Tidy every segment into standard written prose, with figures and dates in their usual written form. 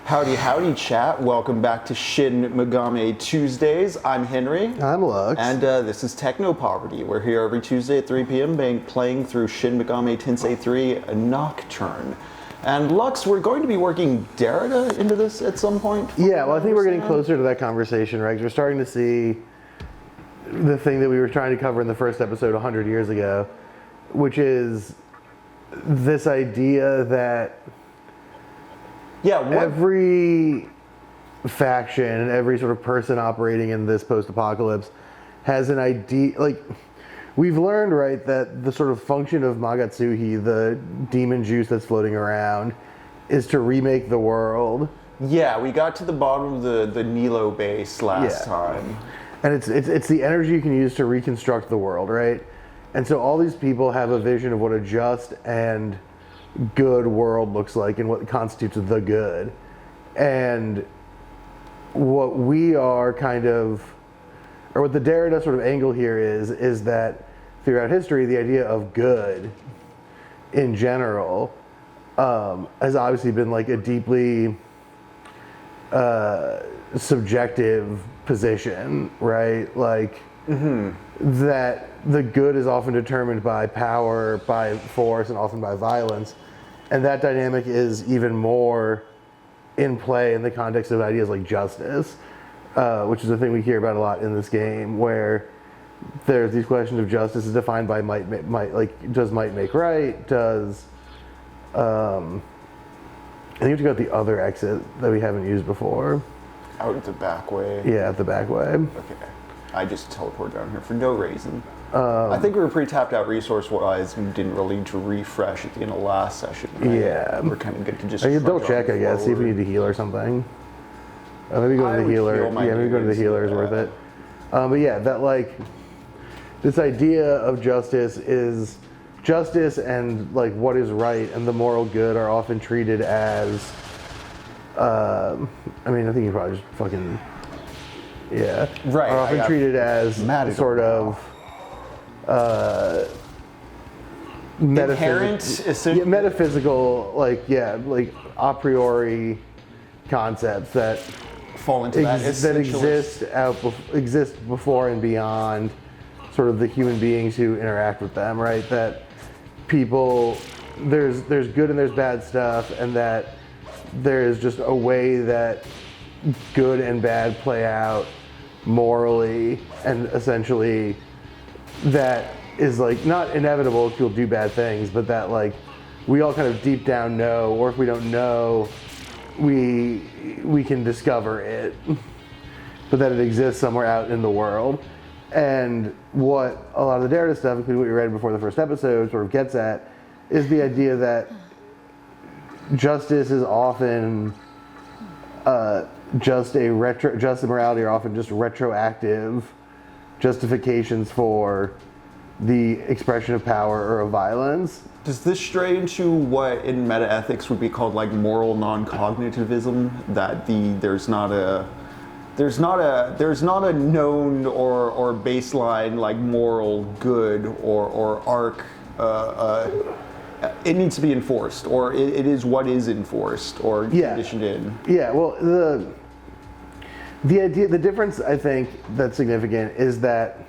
Howdy, howdy, chat. Welcome back to Shin Megami Tuesdays. I'm Henry. I'm Lux. And this is TechnoPoverty. We're here every Tuesday at 3 p.m. playing through Shin Megami Tensei III Nocturne. And Lux, we're going to be working Derrida into this at some point? Yeah, well, I think we're getting closer to that conversation, right? 'Cause we're starting to see the thing that we were trying to cover in the first episode 100 years ago, which is this idea that every faction and every sort of person operating in this post-apocalypse has an idea. Like, we've learned, right, that the sort of function of Magatsuhi, the demon juice that's floating around, is to remake the world. Yeah, we got to the bottom of the Nilo base last time. And it's the energy you can use to reconstruct the world, right? And so all these people have a vision of what a just and good world looks like and what constitutes the good. And what we are kind of, or what the Derrida sort of angle here is that throughout history, the idea of good in general has obviously been like a deeply subjective position, right? Like that the good is often determined by power, by force, and often by violence. And that dynamic is even more in play in the context of ideas like justice, which is a thing we hear about a lot in this game, where there's these questions of justice is defined by might, does might make right? Does, I think we have to go at the other exit that we haven't used before. Out the back way? Yeah, out the back way. Okay. I just teleported down here for no reason. I think we were pretty tapped out resource-wise and didn't really need to refresh at the end of last session. Right? Yeah. We're kind of good to just double check, I guess, see if we need to heal or something. Maybe go to the healer. Yeah, maybe go to the healer is worth it. But yeah, that like, this idea of justice is justice and like what is right and the moral good are often treated as, I mean, I think you probably just fucking, yeah. Right. Are often treated as sort of metaphysical, like a priori concepts that fall into that exist before and beyond sort of the human beings who interact with them, right? That people, there's good and there's bad stuff, and that there is just a way that good and bad play out morally, and essentially that is like not inevitable if people do bad things, but that like we all kind of deep down know, or if we don't know, we can discover it, but that it exists somewhere out in the world. And what a lot of the Derrida stuff, including what we read before the first episode, sort of gets at is the idea that justice is often justice and morality are often just retroactive justifications for the expression of power or of violence. Does this stray into what in metaethics would be called like moral non-cognitivism? That there's not a known or baseline like moral good or arc. It needs to be enforced, or it is what is enforced or conditioned in. Yeah. Well, the difference I think that's significant is that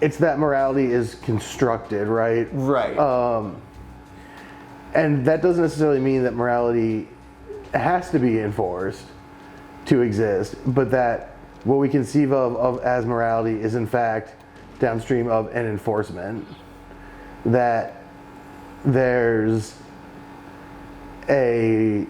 it's that morality is constructed, right? Right. And that doesn't necessarily mean that morality has to be enforced to exist, but that what we conceive of as morality is in fact downstream of an enforcement. That there's a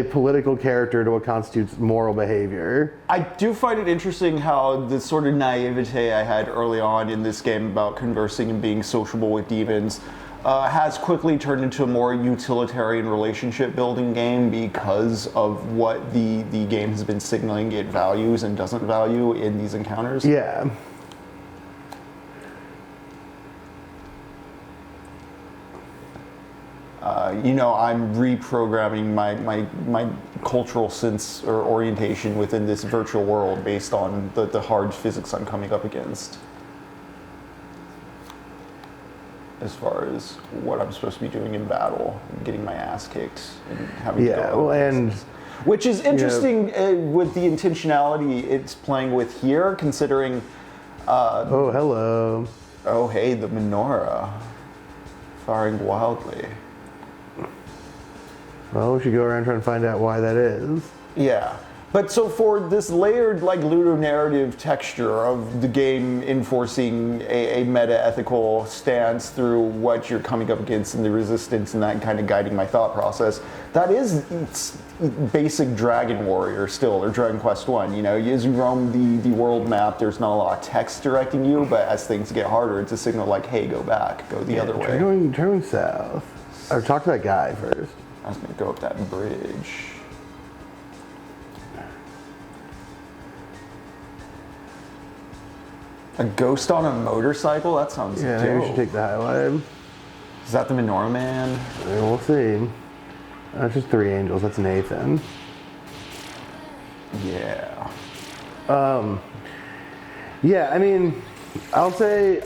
political character to what constitutes moral behavior. I do find it interesting how the sort of naivete I had early on in this game about conversing and being sociable with demons has quickly turned into a more utilitarian relationship building game because of what the game has been signaling it values and doesn't value in these encounters. Yeah. I'm reprogramming my cultural sense or orientation within this virtual world based on the hard physics I'm coming up against. as far as what I'm supposed to be doing in battle, and getting my ass kicked and having to Yeah, go well, and which is interesting with the intentionality it's playing with here, considering. Oh, hello. Oh, hey, the menorah, firing wildly. Well, we should go around trying to find out why that is. Yeah. But so for this layered, like, ludonarrative texture of the game enforcing a meta-ethical stance through what you're coming up against in the resistance and that kind of guiding my thought process, that is basic Dragon Warrior still, or Dragon Quest 1. You know, as you roam the world map, there's not a lot of text directing you, but as things get harder, it's a signal like, hey, go back, go the other way. Try going south. Or talk to that guy first. I was going to go up that bridge. A ghost on a motorcycle? That sounds Yeah, dope. maybe we should take the highlight. Is that the Menorah Man? We'll see. That's just 3 angels. That's Nathan. Yeah. Yeah, I mean, I will say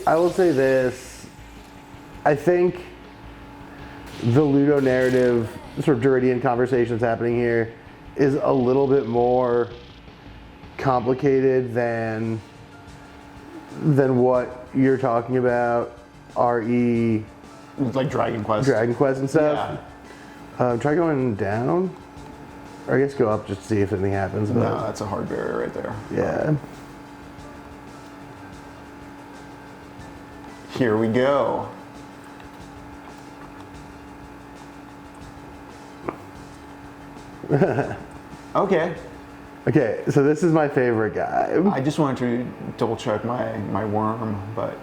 this. I think the Ludo narrative, sort of Derridian conversations happening here, is a little bit more complicated than what you're talking about, RE, Like Dragon Quest. and stuff. Yeah. Try going down, or I guess go up just to see if anything happens. But No, that's a hard barrier right there. yeah. Here we go. Okay. Okay, so this is my favorite guy. I just wanted to double check my worm, but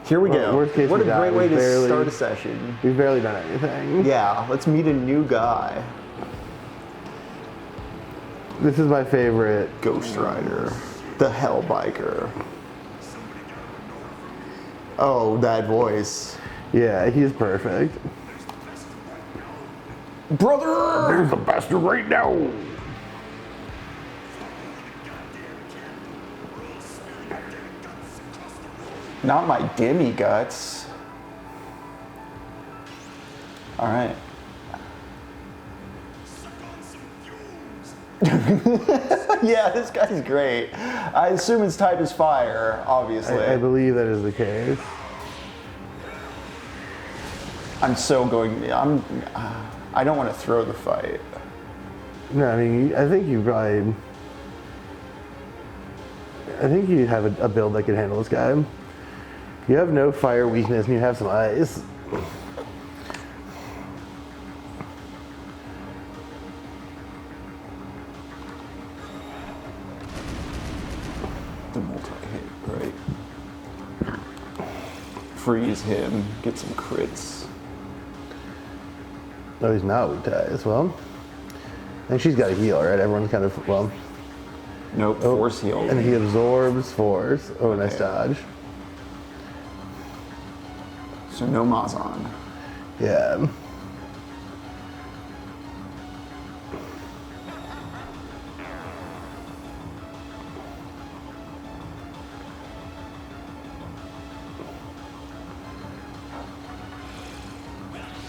here we go. Worst case What a we die. great way We've to start a session. We've barely done anything. Yeah, let's meet a new guy. This is my favorite. Ghost Rider, the Hell Biker. Oh, that voice. Yeah, he's perfect. Brother! There's the bastard right now. Not my demi-guts. All right. Yeah, this guy's great. I assume his type is fire, obviously. I believe that is the case. I don't want to throw the fight. No, I mean, I think you have a build that can handle this guy. You have no fire weakness and you have some ice. The multi-hit, right? Freeze him, get some crits. No, he's not weak to ice. Well, and she's got a heal, right? Everyone's kind of, well. Nope, force heal. And he absorbs force. Oh, nice dodge. So no Mazan. Yeah.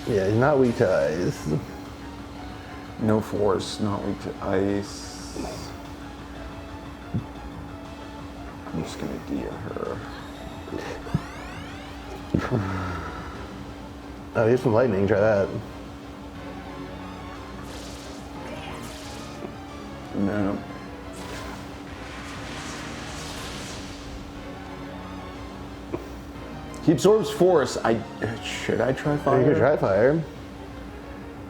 Yeah, he's not weak to ice. No force, not weak to ice. I'm just gonna deal her. Oh, here's some lightning. Try that. No. He absorbs force. Should I try fire? You can try fire.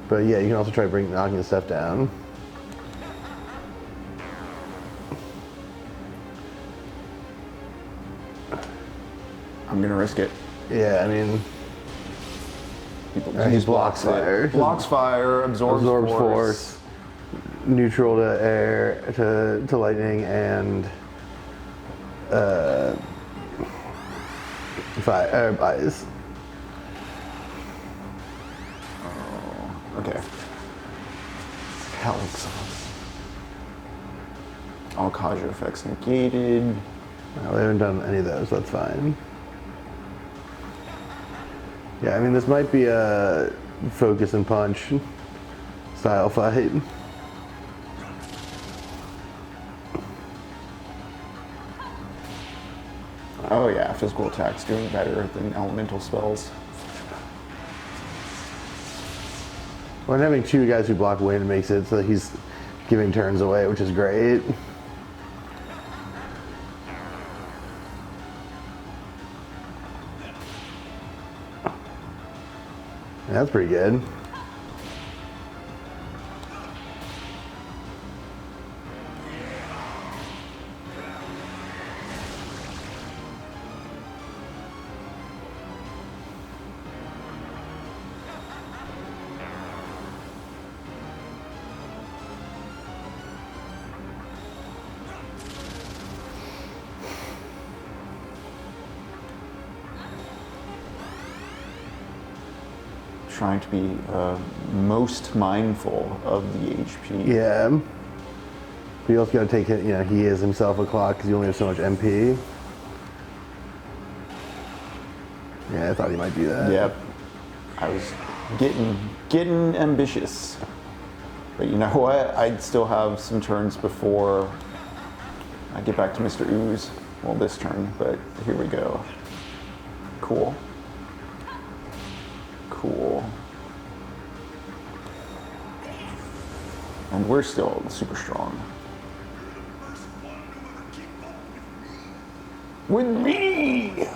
But yeah, you can also try knocking the stuff down. I'm gonna risk it. Yeah, I mean, He blocks fire. Blocks fire, absorbs force, neutral to air, to lightning, and fire, ice. Oh, okay. Hell exhaust. All Kaja effects negated. No, we haven't done any of those, so that's fine. Yeah, I mean, this might be a focus and punch style fight. Oh yeah, physical attacks doing better than elemental spells. Well, and having two guys who block wind makes it so that he's giving turns away, which is great. That's pretty good. Trying to be most mindful of the HP. Yeah. But you also got to take it, he is himself a clock because you only have so much MP. Yeah, I thought he might do that. Yep. I was getting ambitious. But you know what? I'd still have some turns before I get back to Mr. Ooze. Well, this turn, but here we go. Cool. Cool. And we're still super strong. With me!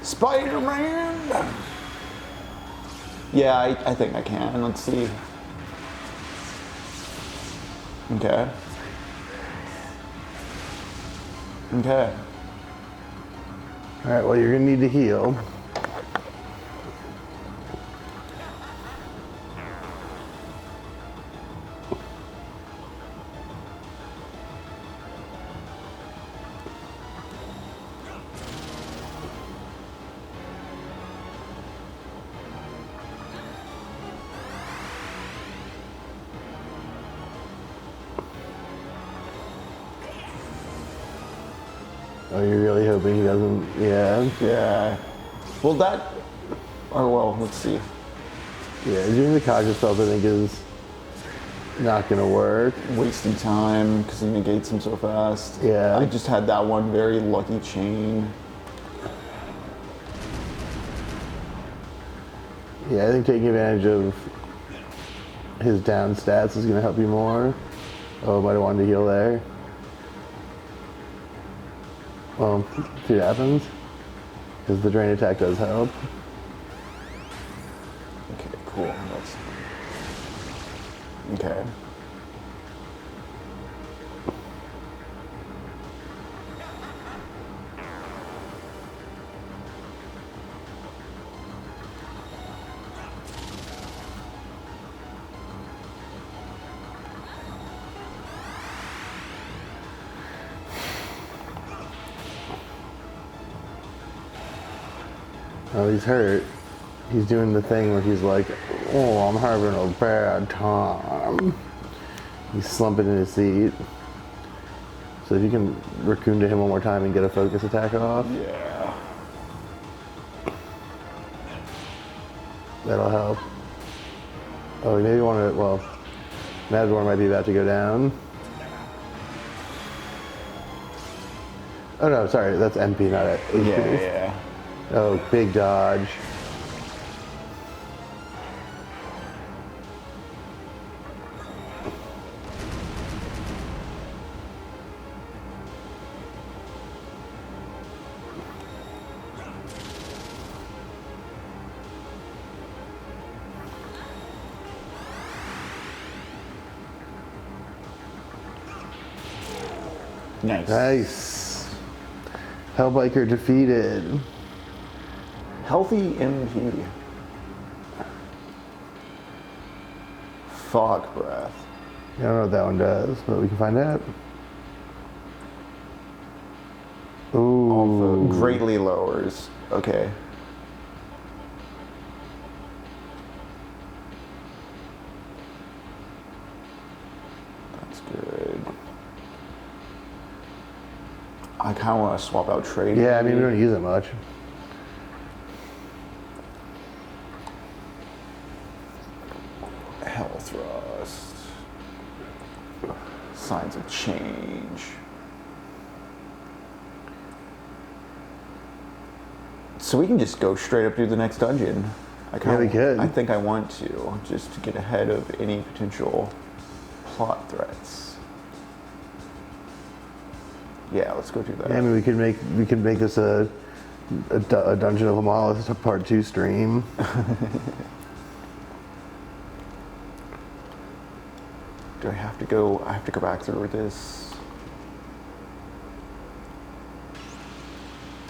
Spider-Man! Yeah, I think I can. Let's see. Okay. Okay. Alright, well, you're going to need to heal. Oh, you're really hoping he doesn't? Yeah. Yeah. Well, let's see. Yeah, doing the cognitive spells I think is not going to work. Wasting time because he negates him so fast. Yeah. I just had that one very lucky chain. Yeah, I think taking advantage of his down stats is going to help you more. Oh, might have wanted to heal there. Well, see what happens. Because the drain attack does help. Okay, cool. Okay. Oh, he's hurt. He's doing the thing where he's like, oh, I'm having a bad time. He's slumping in his seat. So if you can raccoon to him one more time and get a focus attack off, Yeah. that'll help. Oh, maybe you want to, well, Madwar might be about to go down. Oh no, sorry, that's MP, not HP. Yeah. Oh, big dodge. Nice. Nice. Hellbiker defeated. Healthy MP. Fog breath. I don't know what that one does, but we can find out. Ooh. Also greatly lowers. Okay. That's good. I kind of want to swap out trade. Yeah, I mean, we don't use it much. chest. Signs of change. So we can just go straight up to the next dungeon. We could. I think I want to, just to get ahead of any potential plot threats. Yeah, let's go do that. Yeah, I mean, we could make this a Dungeon of Lamalis, a part 2 stream. Do I have to go? I have to go back through with this.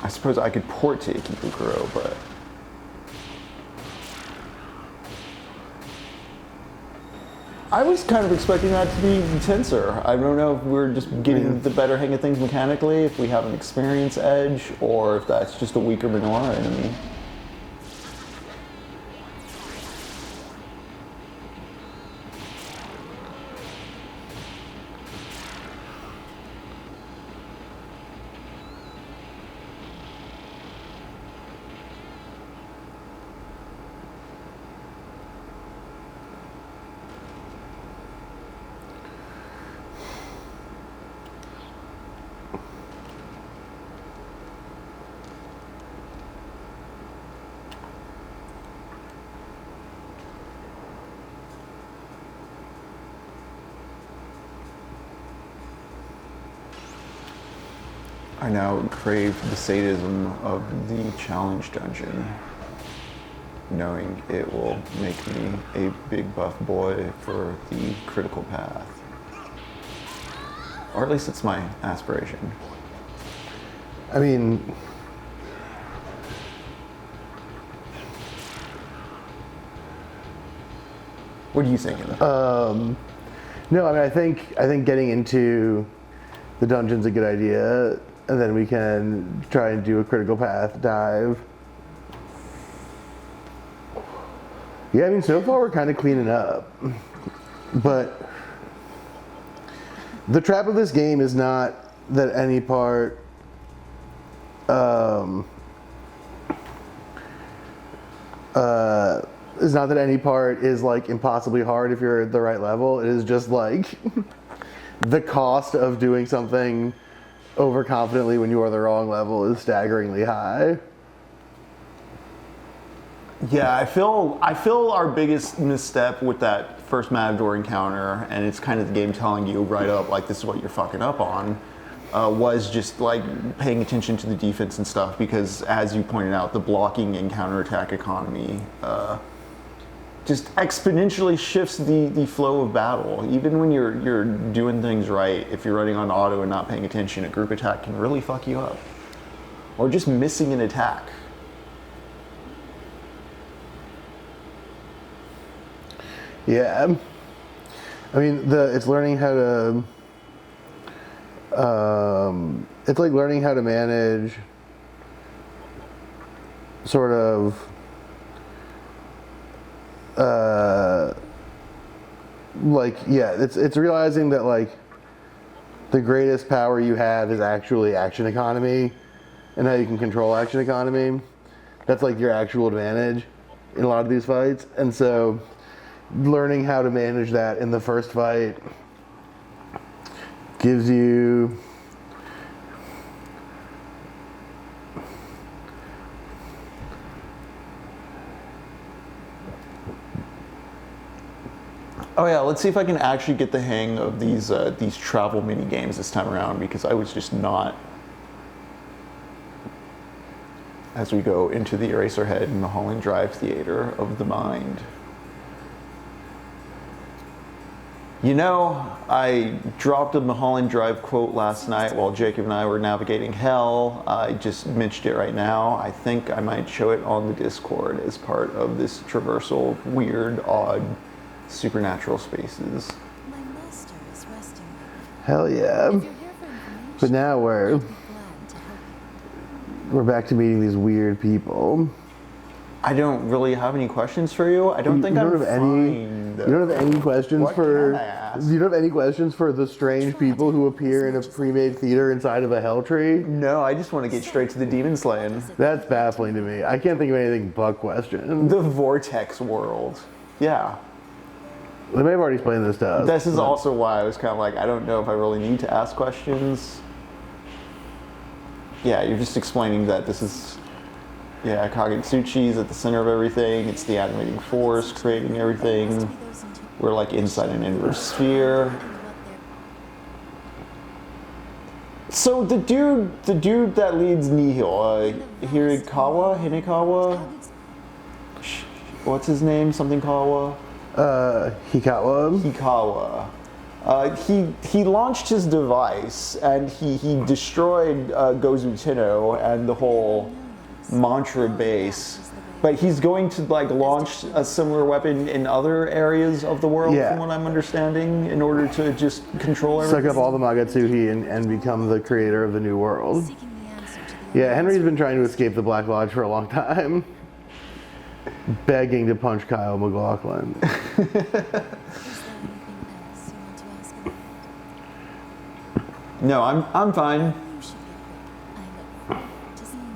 I suppose I could port to Ikebukuro, but I was kind of expecting that to be tenser. I don't know if we're just getting the better hang of things mechanically, if we have an experience edge, or if that's just a weaker Minoru enemy. I now crave the sadism of the challenge dungeon, knowing it will make me a big buff boy for the critical path. Or at least it's my aspiration. I mean, what are you thinking? no, I mean, I think getting into the dungeon's a good idea, and then we can try and do a critical path dive. Yeah, I mean, so far we're kind of cleaning up, but the trap of this game is not that any part is like impossibly hard if you're at the right level. It is just like the cost of doing something overconfidently when you are the wrong level is staggeringly high. Yeah, I feel our biggest misstep with that first Matador encounter, and it's kind of the game telling you right up, like, this is what you're fucking up on, was just like paying attention to the defense and stuff, because as you pointed out, the blocking and counterattack economy just exponentially shifts the flow of battle. Even when you're doing things right, if you're running on auto and not paying attention, a group attack can really fuck you up. Or just missing an attack. Yeah, I mean, it's learning how to, it's like learning how to manage sort of, like, yeah, it's realizing that, like, the greatest power you have is actually action economy, and how you can control action economy. That's like your actual advantage in a lot of these fights, and so learning how to manage that in the first fight gives you Oh yeah, let's see if I can actually get the hang of these travel mini games this time around, because I was just not. As we go into the Eraserhead and Mulholland Drive Theater of the Mind. You know, I dropped a Mulholland Drive quote last night while Jacob and I were navigating hell. I just mentioned it right now. I think I might show it on the Discord as part of this traversal of weird, odd, supernatural spaces. My master is resting. hell yeah. If you're here for But now information, I'd be glad to help you. we're back to meeting these weird people. I don't really have any questions for you. I don't think I'm fine. You don't have any questions What for. can I ask? You don't have any questions for the strange people who appear in a pre-made theater inside of a hell tree. No, I just want to get straight to the demon slaying. That's baffling to me. I can't think of anything but questions. The vortex world. Yeah. They may have already explained this to us. This is also why I was kind of like, I don't know if I really need to ask questions. Yeah, you're just explaining that this is, yeah, Kagutsuchi is at the center of everything. It's the animating force creating everything. We're like inside an inverse sphere. So the dude that leads Nihil, Hinekawa? What's his name? Something Kawa? Hikawa. He launched his device and he destroyed Gozu Tenno and the whole mantra base. But he's going to like launch a similar weapon in other areas of the world, Yeah. from what I'm understanding, in order to just control everything. Suck up all the Magatsuhi and become the creator of the new world. Seeking the answer to the Yeah, Henry's been trying to escape the Black Lodge for a long time. Begging to punch Kyle McLaughlin. Is there anything else you want to ask about? No, I'm fine. You should be quick. I look forward to seeing you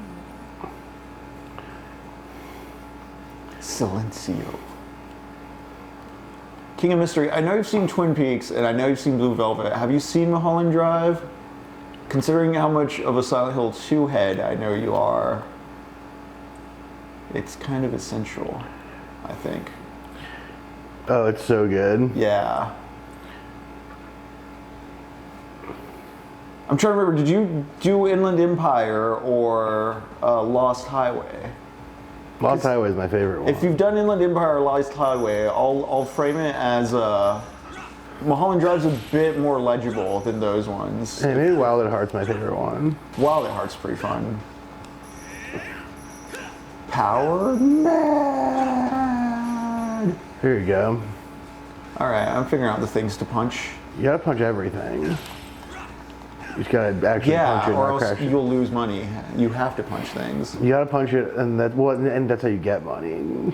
again. Silencio. King of Mystery, I know you've seen Twin Peaks and I know you've seen Blue Velvet. Have you seen Mulholland Drive? Considering how much of a Silent Hill 2 head I know you are, it's kind of essential, I think. Oh, it's so good. Yeah. I'm trying to remember, did you do Inland Empire or Lost Highway? Lost Highway is my favorite one. If you've done Inland Empire or Lost Highway, I'll frame it as Mulholland Drive's a bit more legible than those ones. Hey, maybe Wild at Heart's my favorite one. Wild at Heart's pretty fun. Power Mad! Here you go. Alright, I'm figuring out the things to punch. You gotta punch everything. You just gotta actually punch it Yeah, and or not else crash it. you'll lose money. You have to punch things You gotta punch it, and that's how you get money.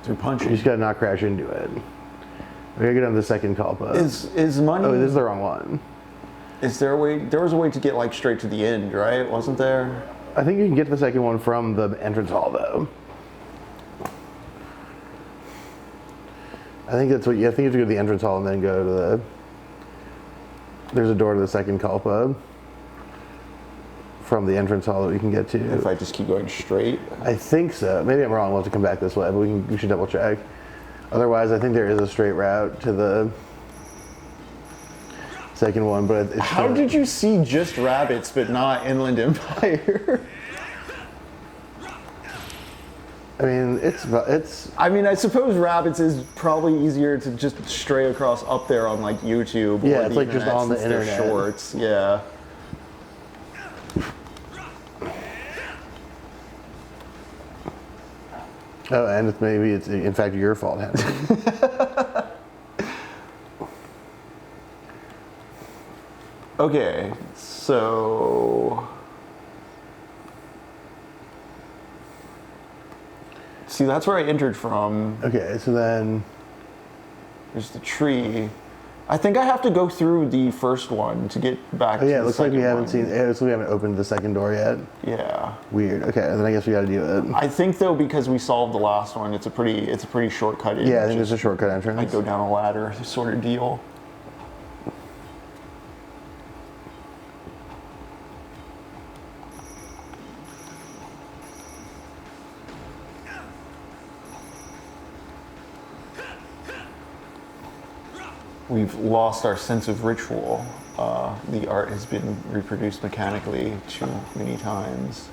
through You punching. just gotta not crash into it. We gotta get on the second Kalpa. Is money... Oh, this is the wrong one. Is there a way... There was a way to get like straight to the end, right? Wasn't there? I think you can get the second one from the entrance hall, though. I think that's what you. I think you have to go to the entrance hall and then go to the. There's a door to the second Kalpa from the entrance hall that we can get to. If I just keep going straight. I think so. Maybe I'm wrong. We'll have to come back this way, but we should double check. Otherwise, I think there is a straight route to the second one. But it's How did you see just rabbits but not Inland Empire? I mean, it's. I mean, I suppose rabbits is probably easier to just stray across up there on like YouTube. Yeah, or it's the like just internet on the since they're internet. Shorts, yeah. Oh, and maybe it's in fact your fault, Henry. Okay, so see, that's where I entered from. Okay, so then. There's the tree. I think I have to go through the first one to get back. Oh yeah, to it the looks like we second haven't one. seen. It looks like we haven't opened the second door yet. Yeah. Weird. Okay, then I guess we got to do it. I think though, because we solved the last one, it's a pretty shortcut. Yeah, I think there's a shortcut entrance. I go down a ladder sort of deal. We've lost our sense of ritual. The art has been reproduced mechanically too many times.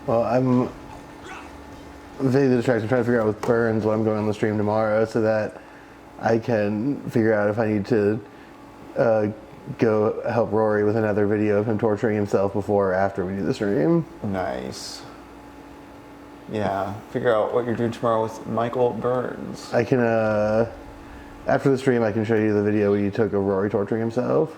Well, I'm vaguely distracted. I'm trying to figure out with Burns what I'm going on the stream tomorrow, so that I can figure out if I need to go help Rory with another video of him torturing himself before or after we do the stream. Nice. Yeah, figure out what you're doing tomorrow with Michael Burns. I can, after the stream, I can show you the video where you took of Rory torturing himself.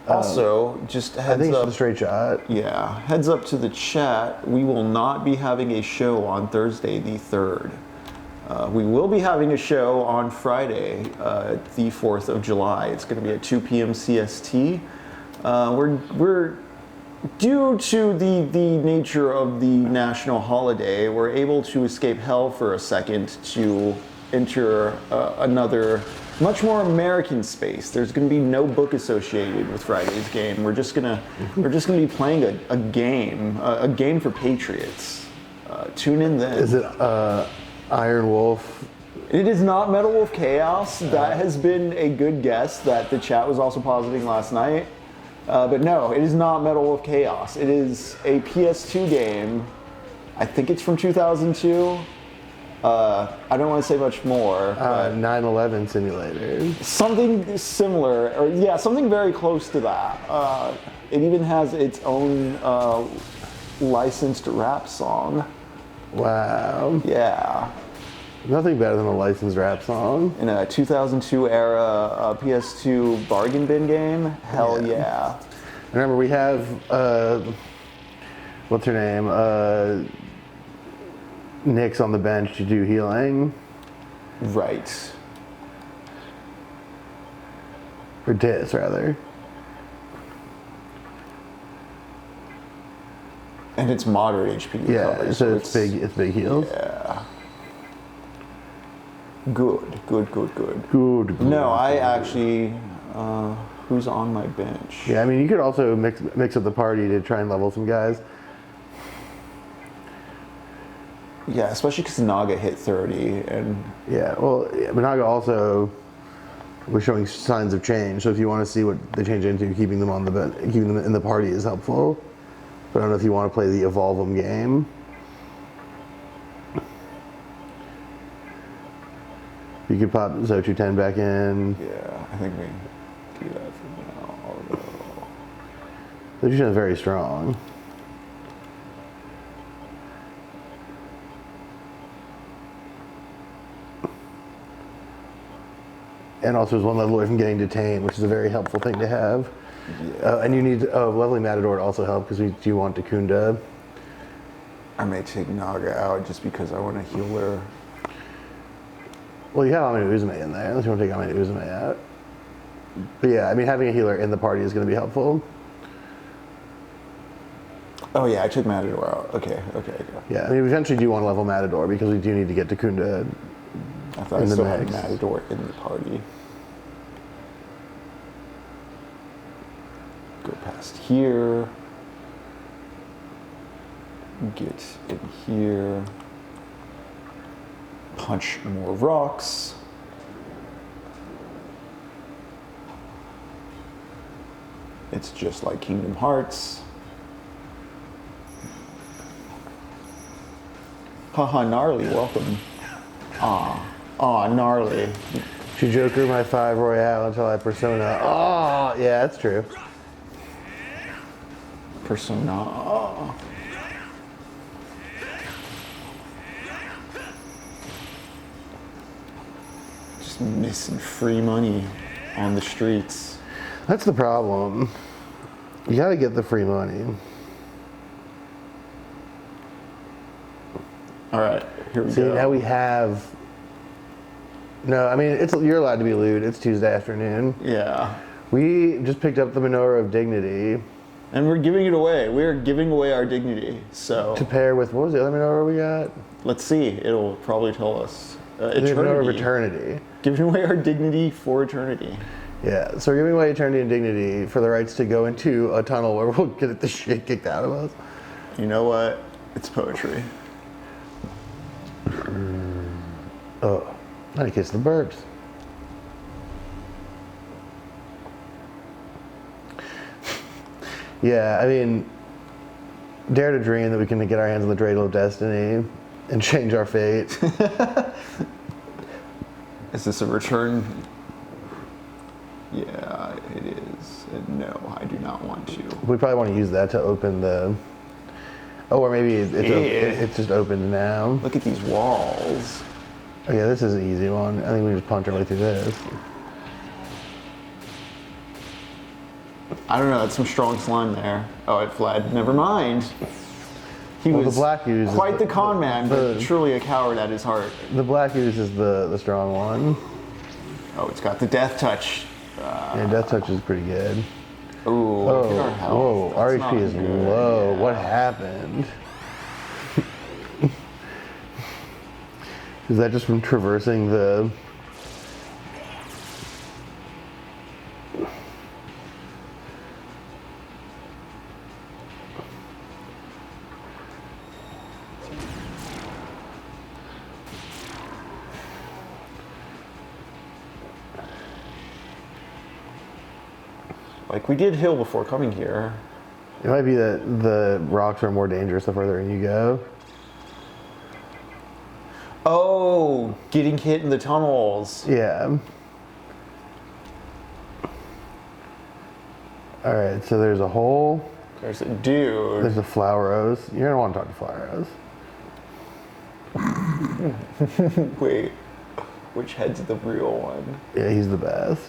Also, just I heads think it's up. a straight shot. Yeah, heads up to the chat. We will not be having a show on Thursday the 3rd. We will be having a show on Friday, the 4th of July. It's going to be at 2 p.m. CST. We're Due to the nature of the national holiday, we're able to escape hell for a second to enter another, much more American space. There's going to be no book associated with Friday's game. We're just gonna be playing a game for patriots. Tune in then. Is it Iron Wolf? It is not Metal Wolf Chaos. That has been a good guess that the chat was also positing last night. But no, it is not Metal Wolf Chaos. It is a PS2 game. I think it's from 2002. I don't want to say much more. 9/11 simulator. Something similar, or yeah, something very close to that. It even has its own licensed rap song. Wow. Yeah. Nothing better than a licensed rap song. In a 2002 era PS2 bargain bin game, hell yeah. Remember, we have, what's her name? Nick's on the bench to do healing. Right. Or Dis, rather. And it's moderate HP Yeah, recovery, so it's big heals. Yeah. Good. Good. No, I actually, who's on my bench? Yeah, I mean, you could also mix up the party to try and level some guys. Yeah, especially because Naga hit 30, and Yeah, well, Managa also was showing signs of change. So if you want to see what they change into, keeping them in the party is helpful. But I don't know if you want to play the Evolve 'em game. You could pop Zo210 back in. yeah, I think we do that for now. Zo210 is very strong. And also is one level away from getting detained, which is a very helpful thing to have. Yeah. And you need leveling Matador to also help because we do want Dacunda. I may take Naga out just because I want to heal her. Well, you have Amino Uzume in there, unless you want to take Amino Uzume out. But yeah, I mean, having a healer in the party is going to be helpful. Oh yeah, I took Matador out. Okay. Yeah, I mean, we eventually do want to level Matador because we do need to get Dacunda I thought I in the still had mix. Matador in the party. Go past here. Get in here. Punch more rocks. It's just like Kingdom Hearts. Haha, gnarly, welcome. Aw, gnarly. She Joker my 5 Royale until I Persona. Oh, yeah, that's true. Persona. Aw. Just missing free money on the streets. That's the problem. You gotta get the free money. All right, here we See, go. now we have. No, I mean, you're allowed to be lewd. It's Tuesday afternoon. Yeah. We just picked up the Menorah of Dignity And we're giving it away. We're giving away our dignity. So to pair with, what was the other Menorah we got? let's see. It'll probably tell us. The Menorah of Eternity. Eternity. Giving away our dignity for eternity. Yeah, so we're giving away Eternity and Dignity for the rights to go into a tunnel where we'll get the shit kicked out of us. You know what? It's poetry. Oh, I kiss the burps. Yeah, I mean, dare to dream that we can get our hands on the Dreidel of Destiny and change our fate. Is this a return? Yeah, it is. And no, I do not want to. We probably want to use that to open the... Oh, or maybe it's just opened now. Look at these walls. Oh yeah, this is an easy one. I think we just punch our way through this. I don't know, that's some strong slime there. Oh, it fled. Never mind. He Well, the was black ooze is quite the con man, but truly a coward at his heart. The black ooze is the strong one. Oh, it's got the death touch. Yeah, Death Touch is pretty good. Ooh, look at our health. Whoa, That's our not HP is good, low. yeah. What happened? Is that just from traversing the... Like, we did heal before coming here. It might be that the rocks are more dangerous the further in you go. Oh, getting hit in the tunnels. Yeah. Alright, so there's a hole. There's a dude. There's a flower rose. You're gonna want to talk to flower rose. Wait, which head's the real one? Yeah, he's the best.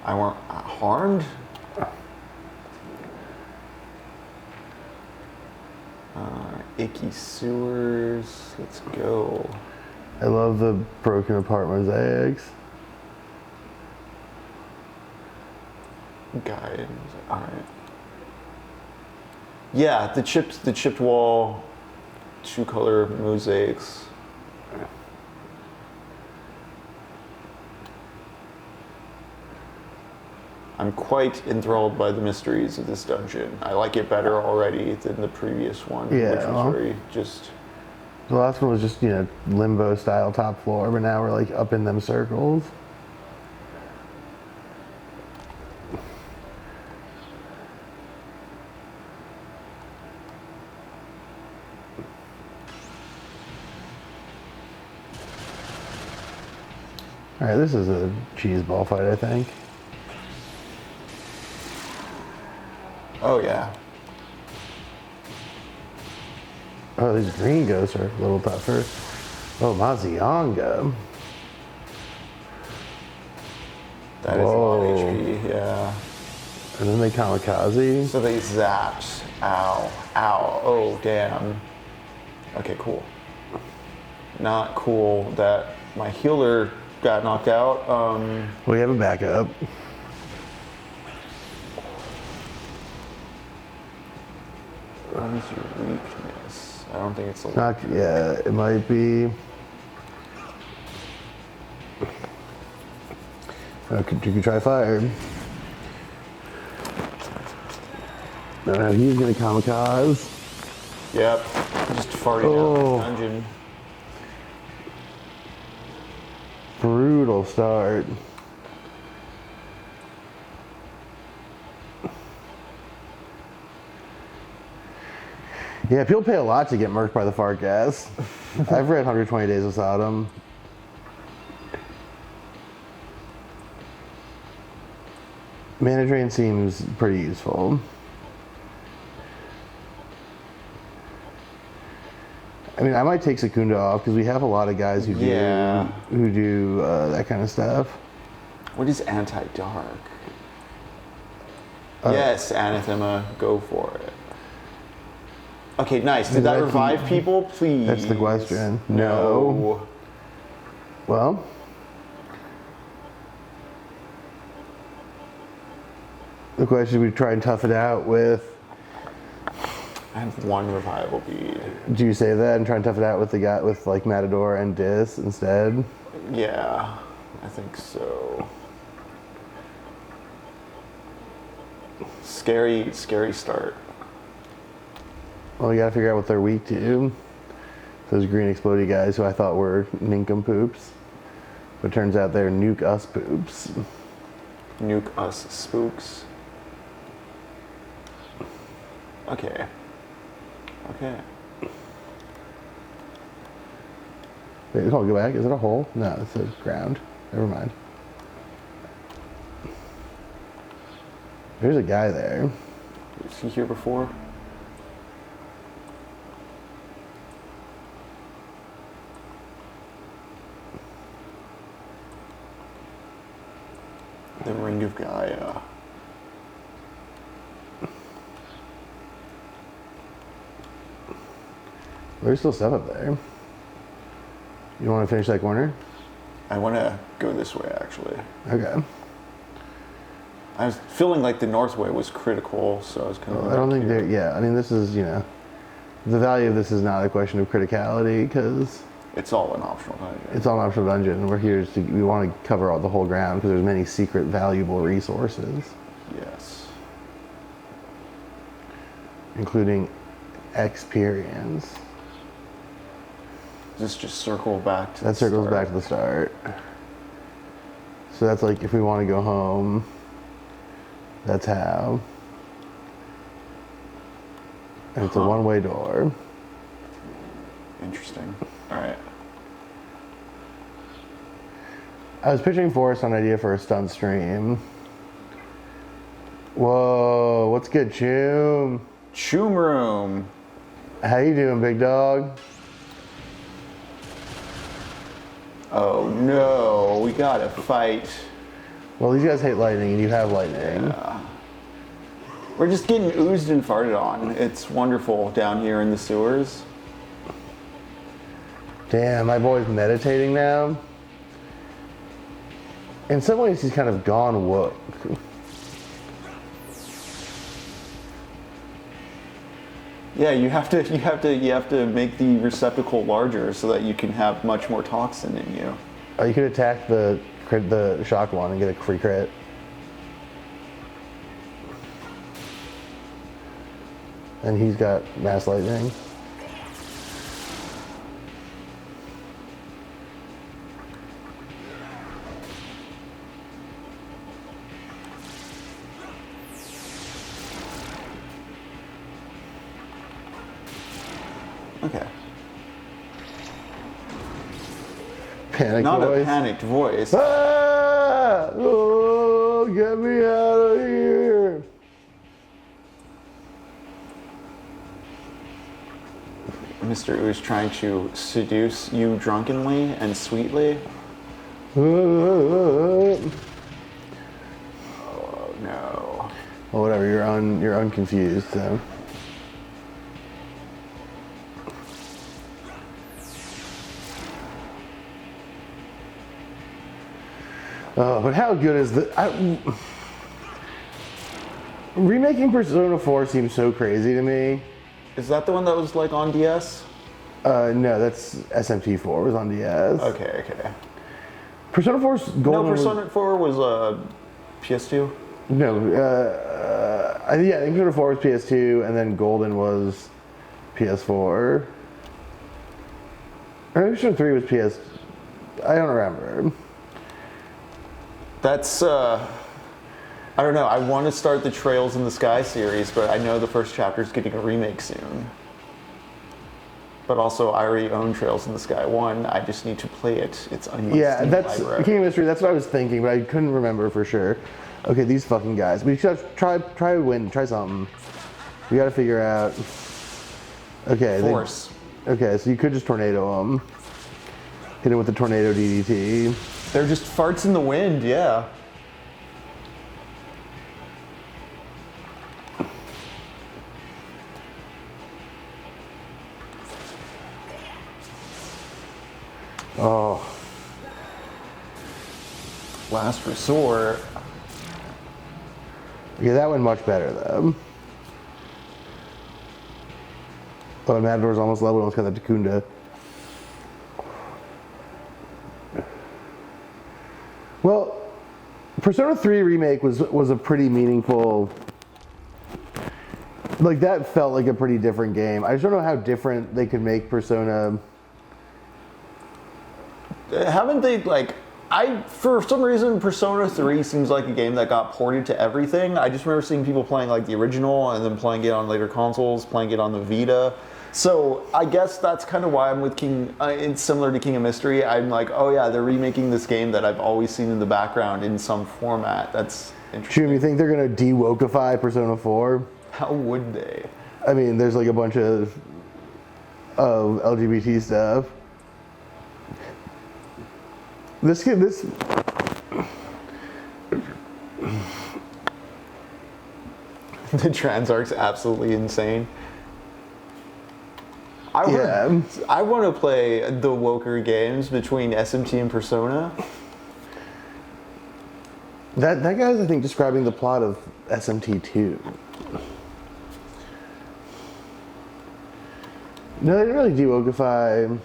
I weren't harmed? Icky sewers. Let's go. I love the broken apart mosaics. Guide. Alright. Yeah, the chipped wall, two color mosaics. I'm quite enthralled by the mysteries of this dungeon. I like it better already than the previous one, Yeah, which was well. very just... The last one was just, you know, limbo style top floor, but now we're like up in them circles. Alright, this is a cheese ball fight, I think. Oh yeah. Oh, these green ghosts are a little tougher. Oh, Mazionga. That is a lot of Whoa. HP, yeah. And then they kamikaze. So they zapped. Ow. Ow. Oh, damn. Okay, cool. Not cool that my healer got knocked out. We have a backup. What is your weakness? I don't think it's a Not, yeah, it might be. Okay, you can try fire. No, he's gonna kamikaze. Yep. Just farting Oh. out the dungeon. Brutal start. Yeah, people pay a lot to get murked by the fart gas. I've read 120 Days of Sodom. Mana drain seems pretty useful. I mean, I might take Secunda off because we have a lot of guys who do Yeah. that kind of stuff. What is anti-dark? Yes, Anathema, go for it. Okay, nice. Did that That's- revive people? Please. that's the question. No. Well, the question we try and tough it out with. I have one revival bead. Do you say that and try and tough it out with the guy with like Matador and Dis instead? Yeah, I think so. Scary, scary start. Well, you gotta figure out what they're weak to. Those green explodey guys who I thought were nincompoops. But turns out they're nuke us poops. Nuke us spooks. Okay. Okay. Wait, hold on, go back. Is it a hole? No, it's a ground. Never mind. There's a guy there. Was he here before? The Ring of Gaia. There's still stuff up there. You want to finish that corner? I want to go this way, actually. Okay. I was feeling like the Northway was critical, so I was kind of. I don't think they're. Yeah, I mean, this is, you know, the value of this is not a question of criticality because It's all an optional dungeon. it's all an optional dungeon. And we're here to. We want to cover all the whole ground because there's many secret, valuable resources, Yes. including experience. This just circle back to. That circles back to the start. So that's like if we want to go home. That's how. And it's a one-way door. Interesting. All right. I was pitching Forrest an idea for a stunt stream. Whoa, what's good, Choom? Choom room. How you doing, big dog? Oh no, we gotta fight. Well, these guys hate lightning, and you have lightning. We're just getting oozed and farted on. It's wonderful down here in the sewers. Damn, my boy's meditating now. In some ways, he's kind of gone woke. Yeah, you have to make the receptacle larger so that you can have much more toxin in you. Oh, you could attack the shock one and get a free crit. And he's got mass lightning. Okay. Panic Not voice. a panicked voice. Ah! Oh, get me out of here! Mr. Ooze trying to seduce you drunkenly and sweetly. Oh, Oh no. well, whatever. You're unconfused. So. Oh, but how good is the? Remaking Persona 4 seems so crazy to me. Is that the one that was like on DS? No, that's SMT4 was on DS. Okay, okay. Persona 4's golden. No, Persona 4 was PS2. Yeah, I think Persona 4 was PS2, and then Golden was PS4. Or maybe Persona 3 was PS. I don't remember. That's I don't know. I want to start the Trails in the Sky series, but I know the first chapter is getting a remake soon. But also, I already own Trails in the Sky 1. I just need to play it. It's on my Yeah, Steam that's library. King of Mystery. That's what I was thinking, but I couldn't remember for sure. Okay, these fucking guys. We should try win. Try something. We got to figure out. Okay. Force. Okay, so you could just tornado them. Hit him with the tornado DDT. They're just farts in the wind, yeah. Oh, Last resort. yeah, that went much better though. But Matador's almost level. Almost got that Takunda. Well, Persona 3 remake was a pretty meaningful. Like that felt like a pretty different game. I just don't know how different they could make Persona. Haven't they, like, for some reason, Persona 3 seems like a game that got ported to everything. I just remember seeing people playing, like, the original and then playing it on later consoles, playing it on the Vita. So I guess that's kind of why I'm with King, it's similar to King of Mystery. I'm like, oh yeah, they're remaking this game that I've always seen in the background in some format. That's interesting. Jim, you think they're gonna de-wokify Persona 4? How would they? I mean, there's like a bunch of LGBT stuff. This The trans arc's absolutely insane. I want to play the woker games between SMT and Persona. That guy's, I think, describing the plot of SMT2. No, they didn't really de-wokeify.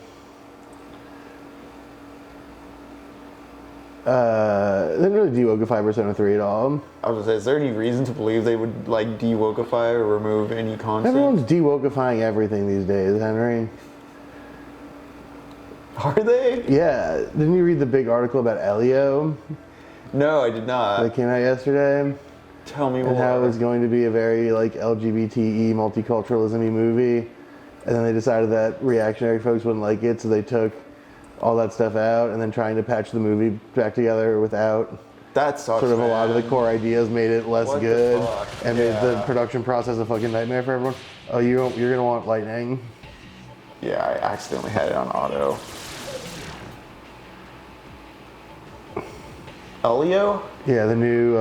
They didn't really de-wokeify Persona 3 at all. I was gonna say, is there any reason to believe they would like de-wokeify or remove any content? Everyone's de-wokeifying everything these days, Henry. Are they? Yeah, didn't you read the big article about Elio No, I did not. that came out yesterday? Tell me And more. how it was going to be a very like LGBTE multiculturalism-y movie, and then they decided that reactionary folks wouldn't like it, so they took all that stuff out, and then trying to patch the movie back together without That sucks, sort of a lot of the man. core ideas made it less What the good, fuck? and made the Yeah. production process a fucking nightmare for everyone. Oh, you're gonna want lightning. Yeah, I accidentally had it on auto. Elio? Yeah, the new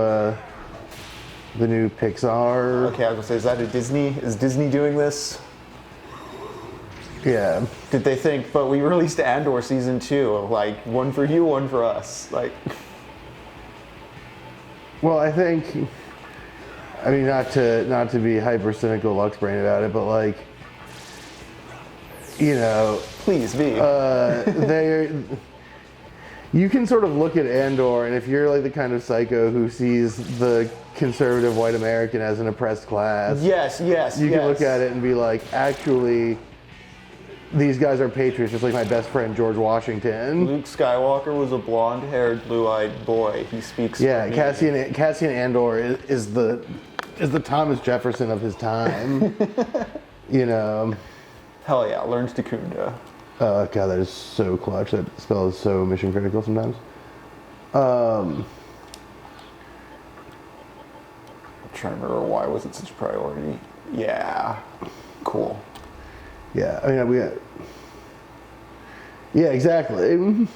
Pixar. Okay, I was gonna say, is that a Disney? Is Disney doing this? Yeah. Did they think, but we released Andor season 2, like one for you, one for us, like? Well, I think, I mean, not to be hyper cynical Lux brain about it, but like, you know, Please be. you can sort of look at Andor, and if you're like the kind of psycho who sees the conservative white American as an oppressed class, yes. you can look at it and be like, actually, these guys are patriots, just like my best friend George Washington. Luke Skywalker was a blonde-haired, blue-eyed boy. He speaks. Yeah, for me. Cassian Andor is the Thomas Jefferson of his time. You know. Hell yeah, learns Dacunda. God, that is so clutch. That spell is so mission critical sometimes. I'm trying to remember why was it such a priority. Yeah, cool. Yeah, I mean, yeah, exactly.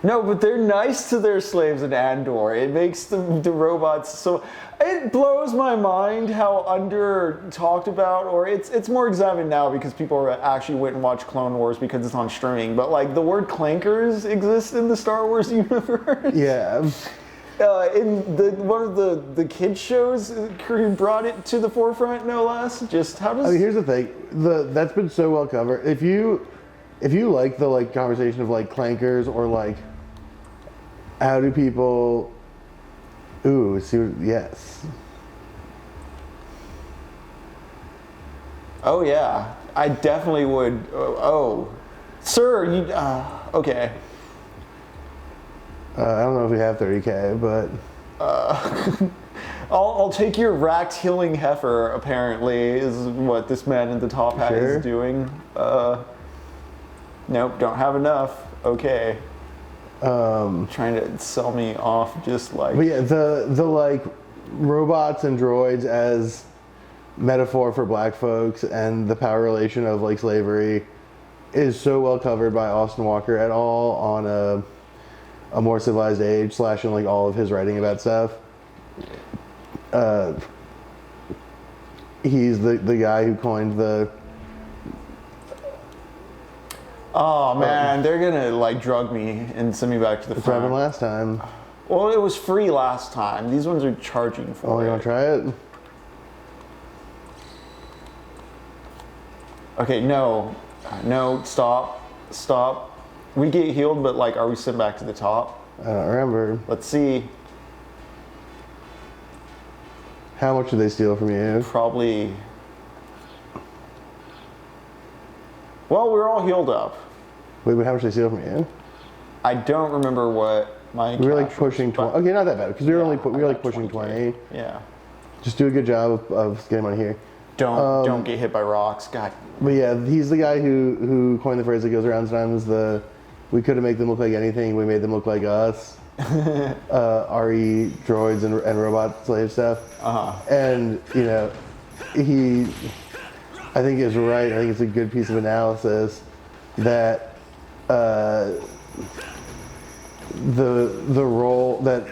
No, but they're nice to their slaves in Andor. It makes the robots so. It blows my mind how under talked about, or it's more examined now because people actually went and watched Clone Wars because it's on streaming. But like the word clankers exists in the Star Wars universe. Yeah. In one of the kids shows, Crew brought it to the forefront, no less. Just how does? I mean, here's the thing. That's been so well covered. If you like the like conversation of like clankers or like how do people? Ooh, see, yes. Oh yeah, I definitely would. Oh, sir, you okay? I don't know if we have 30K, but I'll take your racked healing heifer. Apparently, is what this man in the top hat Sure. is doing. Nope, don't have enough. Okay. Trying to sell me off just like. yeah, the like robots and droids as metaphor for black folks and the power relation of like slavery is so well covered by Austin Walker et al. On a More Civilized Age / in like all of his writing about stuff. He's the guy who coined the. Oh man, they're gonna like drug me and send me back to the That's what happened front. last time. Well, it was free last time. These ones are charging for Oh, you it. want to try it? Okay, no, stop. We get healed, but like, are we sent back to the top? I don't remember. Let's see. How much did they steal from you? Probably. Well, we're all healed up. Wait, but how much did they steal from you? I don't remember what my. We were like cash was, pushing but- 20. Okay, not that bad because we were Yeah, only we were I like got pushing 20K. 20. Yeah. Just do a good job of getting money here. Don't get hit by rocks. God. But yeah, he's the guy who coined the phrase that goes around sometimes. We could have made them look like anything. We made them look like us. RE droids and robot slave stuff. And you know, I think is right. I think it's a good piece of analysis that the role that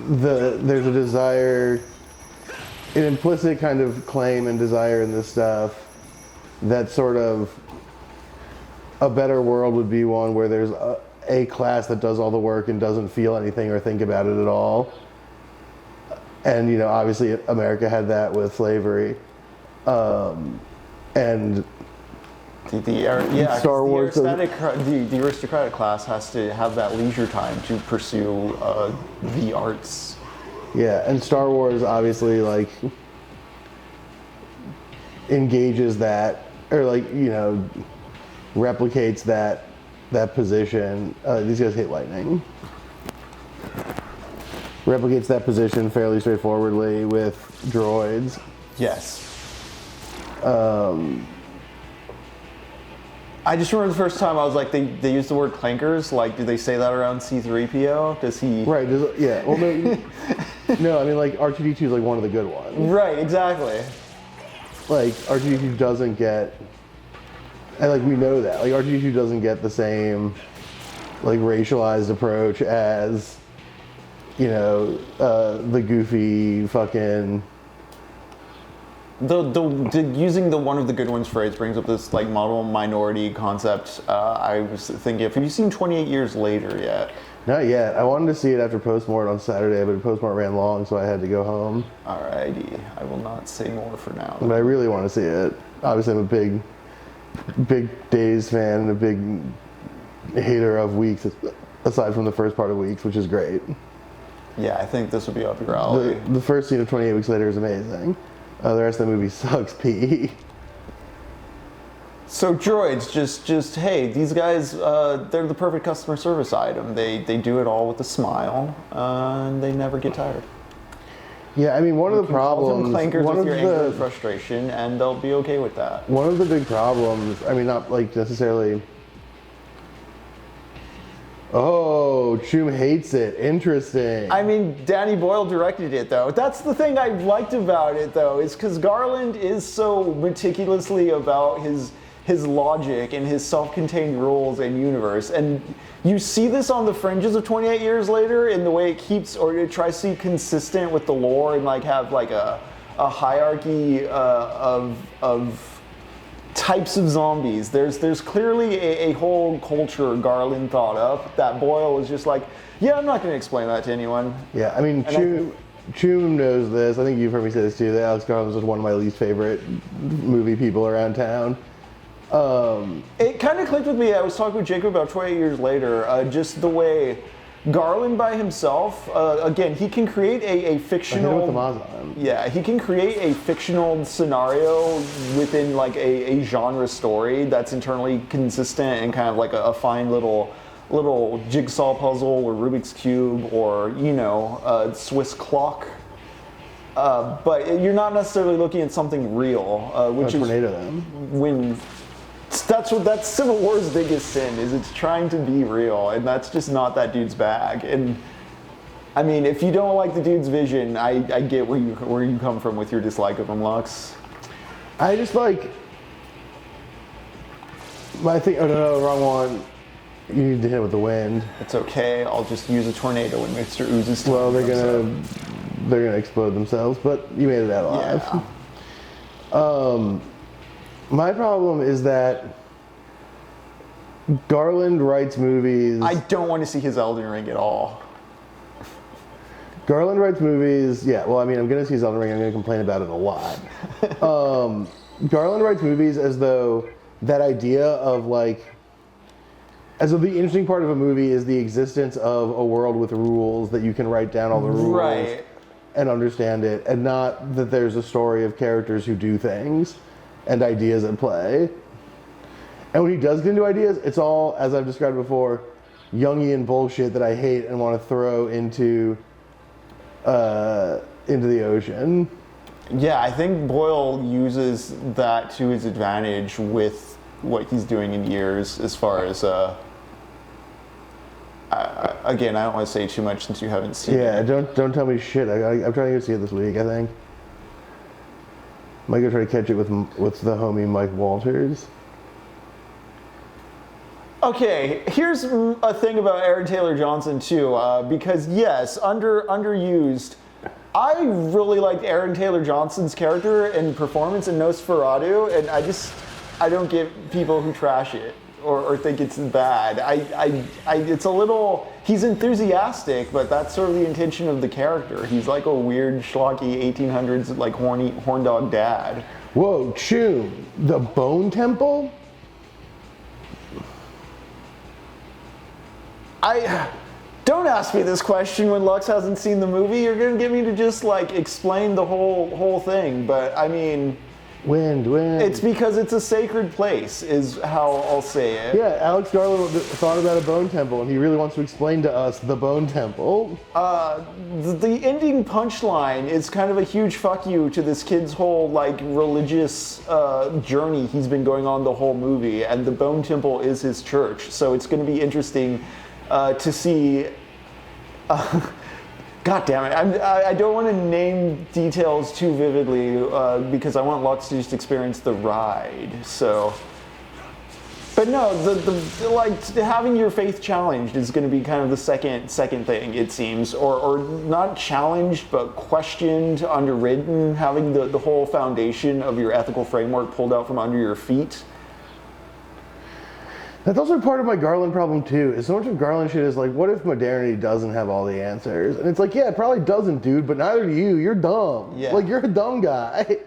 there's a desire, an implicit kind of claim and desire in this stuff that sort of a better world would be one where there's a class that does all the work and doesn't feel anything or think about it at all. And, you know, obviously America had that with slavery. And Star Wars, the aristocratic class has to have that leisure time to pursue the arts. yeah, and Star Wars obviously like engages that, or like, you know, replicates that position. These guys hate lightning. Replicates that position fairly straightforwardly with droids. Yes. I just remember the first time I was like, they used the word clankers. Like, do they say that around C-3PO? Does he? Right. Yeah. Well, no. No, I mean, like R2-D2 is like one of the good ones. Right. Exactly. Like R2-D2 doesn't get, and like we know that, like R2-D2 doesn't get the same like racialized approach as, you know, the goofy fucking. Using the one of the good ones phrase brings up this like model minority concept. I was thinking, have you seen 28 Years Later yet? Not yet. I wanted to see it after Postmort on Saturday, but Postmort ran long, so I had to go home. Alrighty, I will not say more for now. But I really want to see it. Obviously, I'm a big Days fan and a big hater of Weeks, aside from the first part of Weeks, which is great. Yeah, I think this would be up your alley. The first scene of 28 Weeks Later is amazing. The rest of the movie sucks pee. So droids, just hey, these guys, they're the perfect customer service item. They do it all with a smile, and they never get tired. Yeah, I mean, one of the Call them problems, clankers one with of your anger and the frustration, and they'll be okay with that. one of the big problems, I mean, not like necessarily. Oh, Choom hates it. Interesting. I mean, Danny Boyle directed it, though. That's the thing I liked about it, though, is because Garland is so meticulously about his logic and his self-contained rules and universe. And you see this on the fringes of 28 Years Later in the way it keeps, or it tries to be consistent with the lore and like have like a hierarchy of types of zombies. There's clearly a whole culture Garland thought up that Boyle was just like, yeah, I'm not going to explain that to anyone. Yeah, I mean, Choom knows this. I think you've heard me say this too, that Alex Garland was one of my least favorite movie people around town. It kind of clicked with me. I was talking with Jacob about 28 Years Later, just the way Garland by himself, again, he can create a fictional. Yeah, he can create a fictional scenario within like a genre story that's internally consistent and kind of like a fine little jigsaw puzzle or Rubik's Cube or, you know, Swiss clock. But you're not necessarily looking at something real, which is Tornado then. when. That's Civil War's biggest sin, is it's trying to be real, and that's just not that dude's bag. And I mean, if you don't like the dude's vision, I get where you come from with your dislike of him, Lux. I just like. I think. Oh no, wrong one. You need to hit it with the wind. It's okay. I'll just use a tornado when Mr. Ooze's. Well, they're gonna explode themselves, but you made it out alive. Yeah. My problem is that Garland writes movies. I don't want to see his Elden Ring at all. Garland writes movies. Yeah, well, I mean, I'm going to see his Elden Ring. I'm going to complain about it a lot. Garland writes movies as though that idea of like, as though the interesting part of a movie is the existence of a world with rules that you can write down all the rules Right. and understand it, and not that there's a story of characters who do things and ideas at play. And when he does get into ideas, it's all, as I've described before, Jungian bullshit that I hate and want to throw into the ocean. Yeah, I think Boyle uses that to his advantage with what he's doing in Years, as far as again, I don't want to say too much since you haven't seen it. Yeah, don't tell me shit. I'm trying to go see it this week, I think. Might go try to catch it with the homie Mike Walters. Okay, here's a thing about Aaron Taylor Johnson too, because yes, underused. I really liked Aaron Taylor Johnson's character and performance in Nosferatu, and I don't get people who trash it. or think it's bad. It's a little. He's enthusiastic, but that's sort of the intention of the character. He's like a weird, schlocky 1800s like horn dog dad. Whoa, Chun, the Bone Temple? Don't ask me this question when Lux hasn't seen the movie. You're gonna get me to just like explain the whole thing. But I mean, Wind. it's because it's a sacred place, is how I'll say it. Yeah, Alex Garland thought about a bone temple, and he really wants to explain to us the Bone Temple. The ending punchline is kind of a huge fuck you to this kid's whole like religious journey he's been going on the whole movie, and the Bone Temple is his church. So it's going to be interesting to see. God damn it! I don't want to name details too vividly because I want Lux to just experience the ride. So, but no, the like having your faith challenged is going to be kind of the second thing, it seems, or not challenged but questioned, underwritten, having the whole foundation of your ethical framework pulled out from under your feet. That's also part of my Garland problem too, is so much of Garland shit is like, what if modernity doesn't have all the answers? And it's like, yeah, it probably doesn't, dude, but neither do you. You're dumb. Yeah. Like, you're a dumb guy.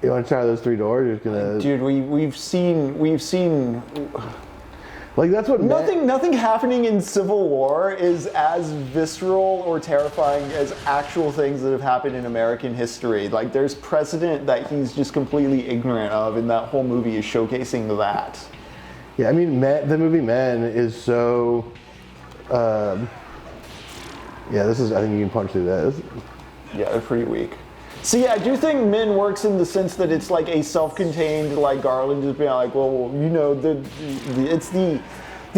You want to try those 3 doors? You're just gonna... Dude, we've seen Like, that's what... nothing happening in Civil War is as visceral or terrifying as actual things that have happened in American history. Like, there's precedent that he's just completely ignorant of, and that whole movie is showcasing that. Yeah, I mean, the movie Men is so... yeah, this is... I think you can punch through this. Yeah, they're pretty weak. See, I do think Men works in the sense that it's like a self-contained, like Garland just being like, well, you know, it's the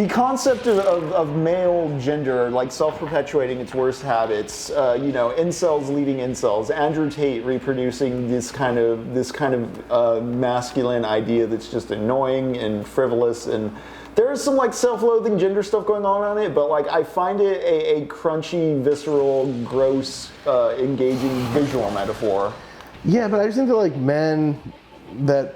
concept of male gender, like self-perpetuating its worst habits. You know, incels leading incels. Andrew Tate reproducing this kind of masculine idea that's just annoying and frivolous, and there's some like self-loathing gender stuff going on it, but like I find it a crunchy, visceral, gross, engaging visual metaphor. Yeah, but I just think that like men that...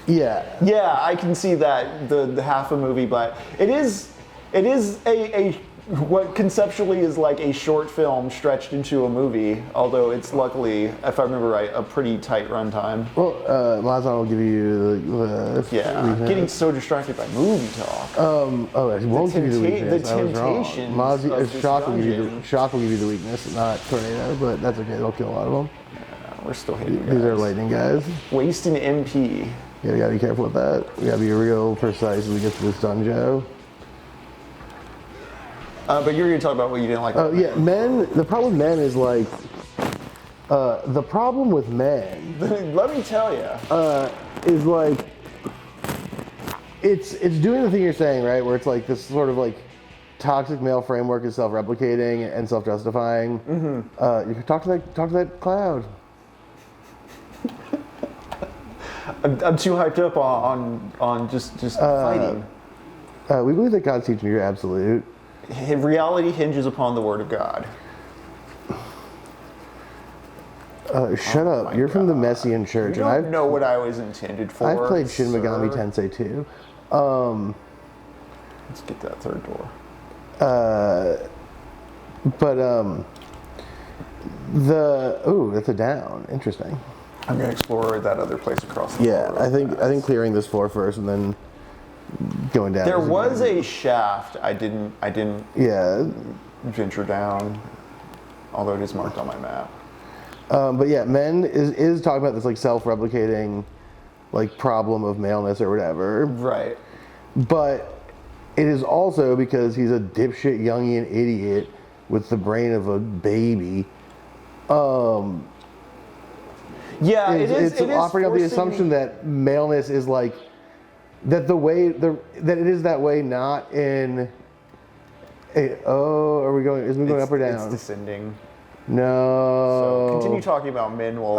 Yeah, I can see that the half a movie, but it is a what conceptually is like a short film stretched into a movie, although it's luckily, if I remember right, a pretty tight runtime. Well, Mazan will give you the getting so distracted by movie talk. It won't give you the weakness. The temptation. Shock will give you the weakness, not Tornado, but that's okay. They'll kill a lot of them. Yeah, we're still hitting guys. These are lightning guys. Waste an MP. Yeah, we gotta be careful with that. We gotta be real precise as we get to this dungeon. But you're going to talk about what you didn't like. Yeah, Men. The problem with Men is like, the problem with Men. Let me tell you. Is like, it's doing the thing you're saying, right? Where it's like this sort of like toxic male framework is self-replicating and self-justifying. Mm-hmm. You can talk to that cloud. I'm too hyped up on just fighting. We believe that God's teaching you absolute. Reality hinges upon the word of God. Shut up. You're from the Messian church. You don't know what I was intended for. I've played Shin Megami Tensei II. Let's get that third door. That's a down. Interesting. I'm going to explore that other place across the floor. I think clearing this floor first and then going down. There was a shaft I didn't venture down, although it is marked on my map. But yeah, Men is talking about this like self-replicating like problem of maleness or whatever. Right. But it is also because he's a dipshit Jungian idiot with the brain of a baby. Yeah, it's operating on the assumption that maleness is like that that it is that way, not in. Are we going? Is it going up or down? It's descending. No. So continue talking about Men while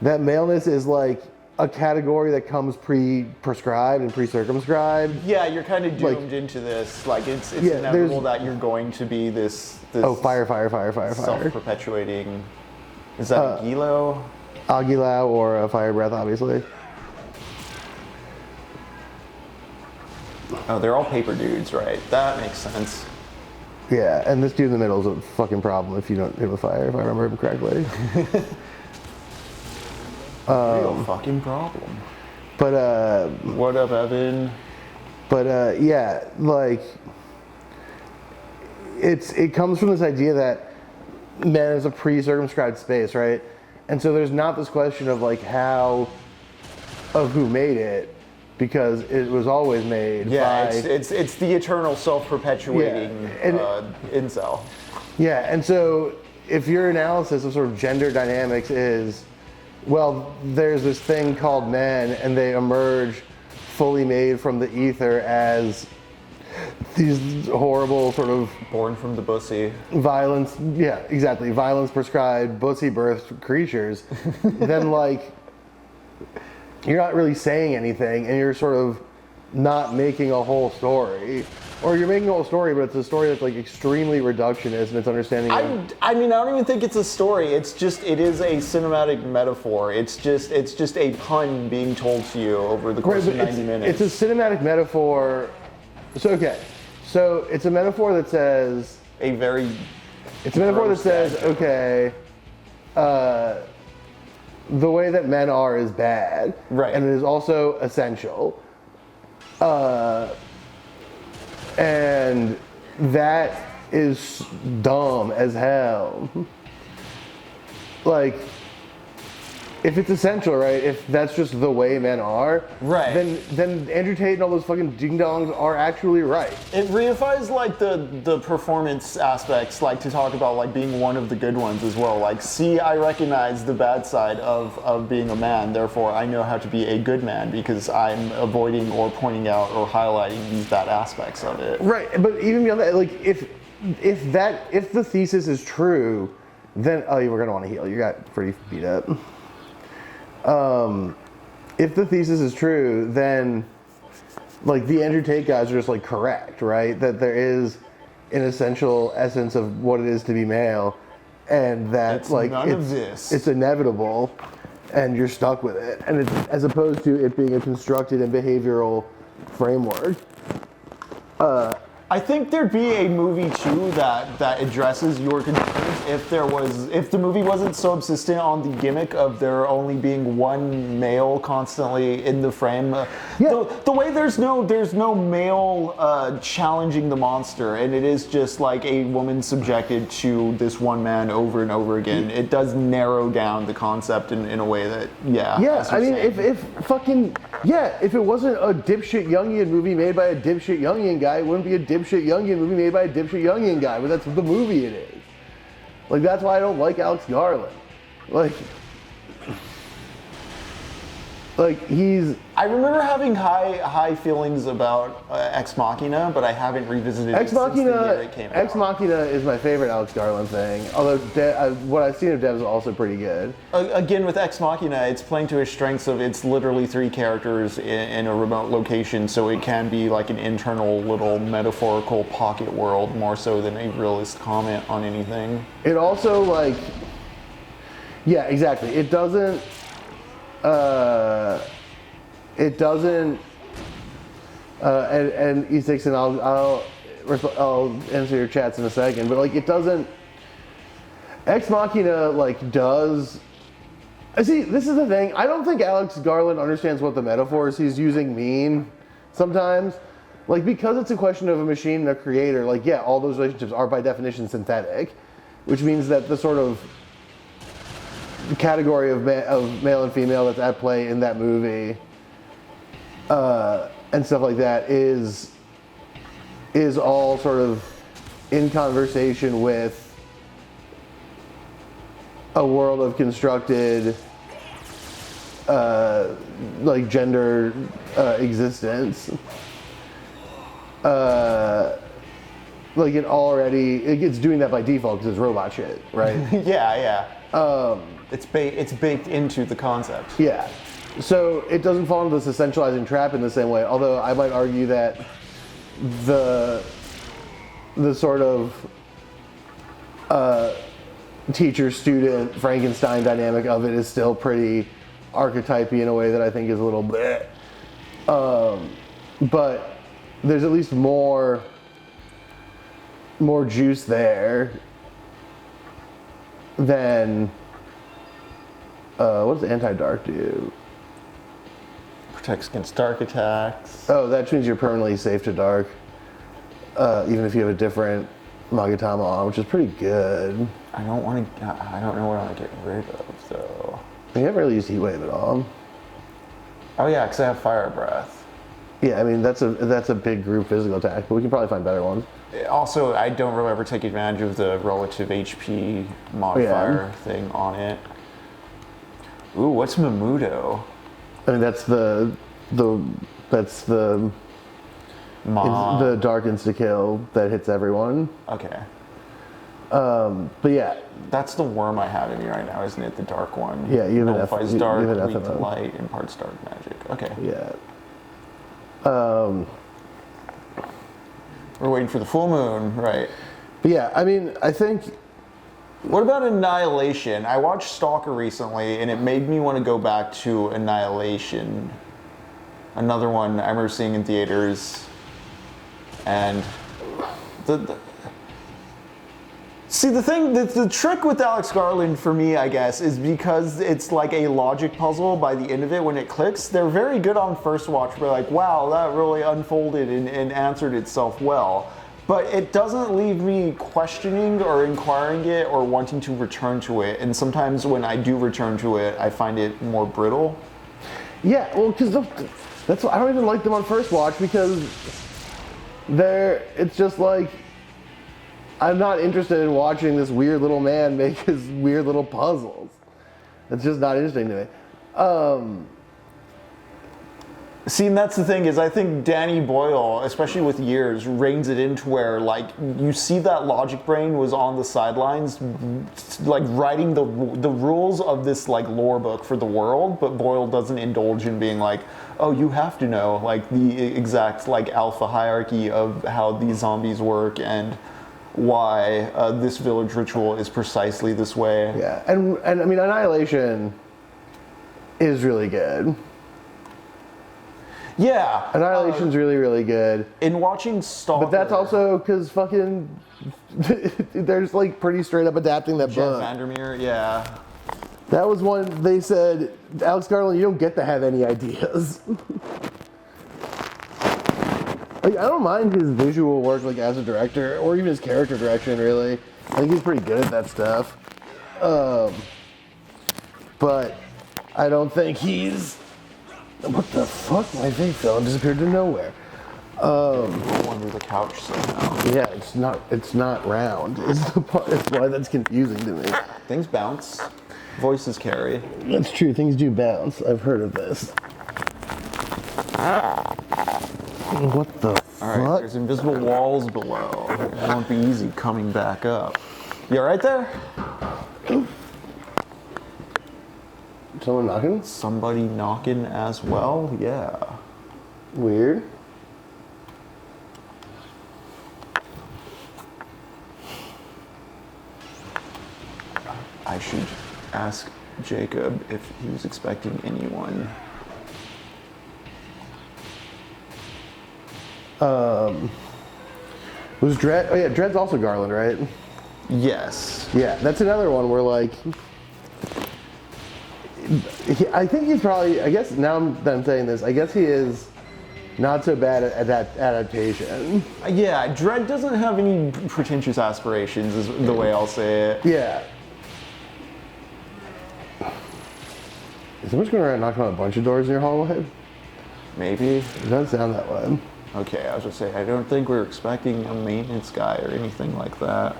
that maleness is like a category that comes pre-prescribed and pre-circumscribed. Yeah, you're kind of doomed into this. Like it's inevitable that you're going to be this fire. self-perpetuating Is that a Gilo? Aguilau or a Fire Breath, obviously. Oh, they're all paper dudes, right? That makes sense. Yeah, and this dude in the middle is a fucking problem if you don't hit with fire, if I remember him correctly. Real fucking problem. But What up, Evan? But yeah, like it comes from this idea that man is a pre-circumscribed space, right? And so there's not this question of like who made it, because it was always made. Yeah, by, it's the eternal self-perpetuating incel. Yeah, and so if your analysis of sort of gender dynamics is, well, there's this thing called men and they emerge fully made from the ether as these horrible sort of Born from the bussy. violence prescribed bussy birthed creatures, then like you're not really saying anything and you're sort of not making a whole story. Or you're making a whole story, but it's a story that's like extremely reductionist in its understanding of... I mean, I don't even think it's a story. It is a cinematic metaphor. It's just a pun being told to you over the course of 90 minutes. It's a cinematic metaphor. So it's a metaphor that says... okay, the way that men are is bad. Right. And it is also essential. And that is dumb as hell. Like, if it's essential, right? If that's just the way men are, right? Then Andrew Tate and all those fucking ding-dongs are actually right. It reifies like the performance aspects, like to talk about like being one of the good ones as well. Like, see, I recognize the bad side of being a man, therefore I know how to be a good man because I'm avoiding or pointing out or highlighting these bad aspects of it. Right, but even beyond that, like if the thesis is true, then we're gonna want to heal. You got pretty beat up. If the thesis is true, then like the Andrew Tate guys are just like correct, right? That there is an essential essence of what it is to be male, and that it's inevitable, and you're stuck with it. And it's, as opposed to it being a constructed and behavioral framework. I think there'd be a movie too that addresses your concerns if the movie wasn't so insistent on the gimmick of there only being one male constantly in the frame. The way there's no male challenging the monster, and it is just like a woman subjected to this one man over and over again. It does narrow down the concept in a way that I mean, if it wasn't a dipshit Jungian movie made by a dipshit Jungian guy, it wouldn't be a dipshit Jungian movie made by a dipshit Jungian guy, but that's the movie it is. Like, that's why I don't like Alex Garland. Like he's... I remember having high feelings about Ex Machina, but I haven't revisited it since the year it came out. Ex Machina is my favorite Alex Garland thing, although what I've seen of Dev is also pretty good. Again, with Ex Machina, it's playing to his strengths of it's literally three characters in a remote location, so it can be like an internal little metaphorical pocket world more so than a realist comment on anything. It also, like... Yeah, exactly. It doesn't... and E6, and I'll answer your chats in a second, but like it doesn't. Ex Machina like does. I see. This is the thing. I don't think Alex Garland understands what the metaphors he's using mean. Sometimes, like because it's a question of a machine and a creator. Like all those relationships are by definition synthetic, which means that the sort of the category of male and female that's at play in that movie and stuff like that is all sort of in conversation with a world of constructed like gender existence. Like it's doing that by default because it's robot shit, right? Yeah. It's baked into the concept. Yeah. So it doesn't fall into this essentializing trap in the same way, although I might argue that the sort of teacher-student Frankenstein dynamic of it is still pretty archetypey in a way that I think is a little bit. But there's at least more juice there than what does anti-dark do? Protects against dark attacks. Oh, that means you're permanently safe to dark, even if you have a different Magatama on, which is pretty good. I don't know what I'm getting rid of, though. You haven't really used Heat Wave at all. Oh yeah, because I have Fire Breath. Yeah, I mean that's a big group physical attack, but we can probably find better ones. Also, I don't really ever take advantage of the relative HP modifier thing on it. Ooh, what's Mamudo? I mean that's the dark insta kill that hits everyone. Okay. But yeah, that's the worm I have in me right now, isn't it? The dark one. Yeah, you have nullifies an dark, you have an weak to FMO. light, imparts dark magic. Okay. Yeah. We're waiting for the full moon, right? But yeah, I mean, I think What about Annihilation? I watched Stalker recently, and it made me want to go back to Annihilation. Another one I remember seeing in theaters, and the trick with Alex Garland for me, I guess, is because it's like a logic puzzle by the end of it when it clicks. They're very good on first watch. We're like, wow, that really unfolded and answered itself well. But it doesn't leave me questioning or inquiring it or wanting to return to it. And sometimes when I do return to it, I find it more brittle. yeah, well, because that's why I don't even like them on first watch because it's just like I'm not interested in watching this weird little man make his weird little puzzles. It's just not interesting to me. See, and that's the thing is I think Danny Boyle, especially with years, reins it into where like you see that logic brain was on the sidelines, like writing the rules of this like lore book for the world, but Boyle doesn't indulge in being like, oh, you have to know like the exact like alpha hierarchy of how these zombies work and why this village ritual is precisely this way. Yeah, and I mean Annihilation is really good. Yeah. Annihilation's really, really good. In watching Stalker... But that's also because fucking there's like pretty straight up adapting that Jeff book. Vandermeer, yeah. That was one they said, Alex Garland, you don't get to have any ideas. Like, I don't mind his visual work like as a director or even his character direction really. I think he's pretty good at that stuff. But I don't think he's... What the fuck? My vape fell and disappeared to nowhere. Under the couch somehow. Yeah, it's not round. It's why that's confusing to me. Things bounce. Voices carry. That's true. Things do bounce. I've heard of this. What the Alright, fuck? there's invisible walls below. It won't be easy coming back up. You alright there? Someone knocking? Somebody knocking as well? Yeah. Weird. I should ask Jacob if he was expecting anyone. Was Dredd? Oh yeah, Dredd's also Garland, right? Yes. Yeah, that's another one where like, I think he's probably. I guess now that I'm saying this, I guess he is not so bad at that adaptation. Yeah, Dredd doesn't have any pretentious aspirations, is the way I'll say it. Yeah. Is someone going around knocking on a bunch of doors in your hallway? Maybe. It doesn't sound that way. Okay, I was just saying, I don't think we're expecting a maintenance guy or anything like that.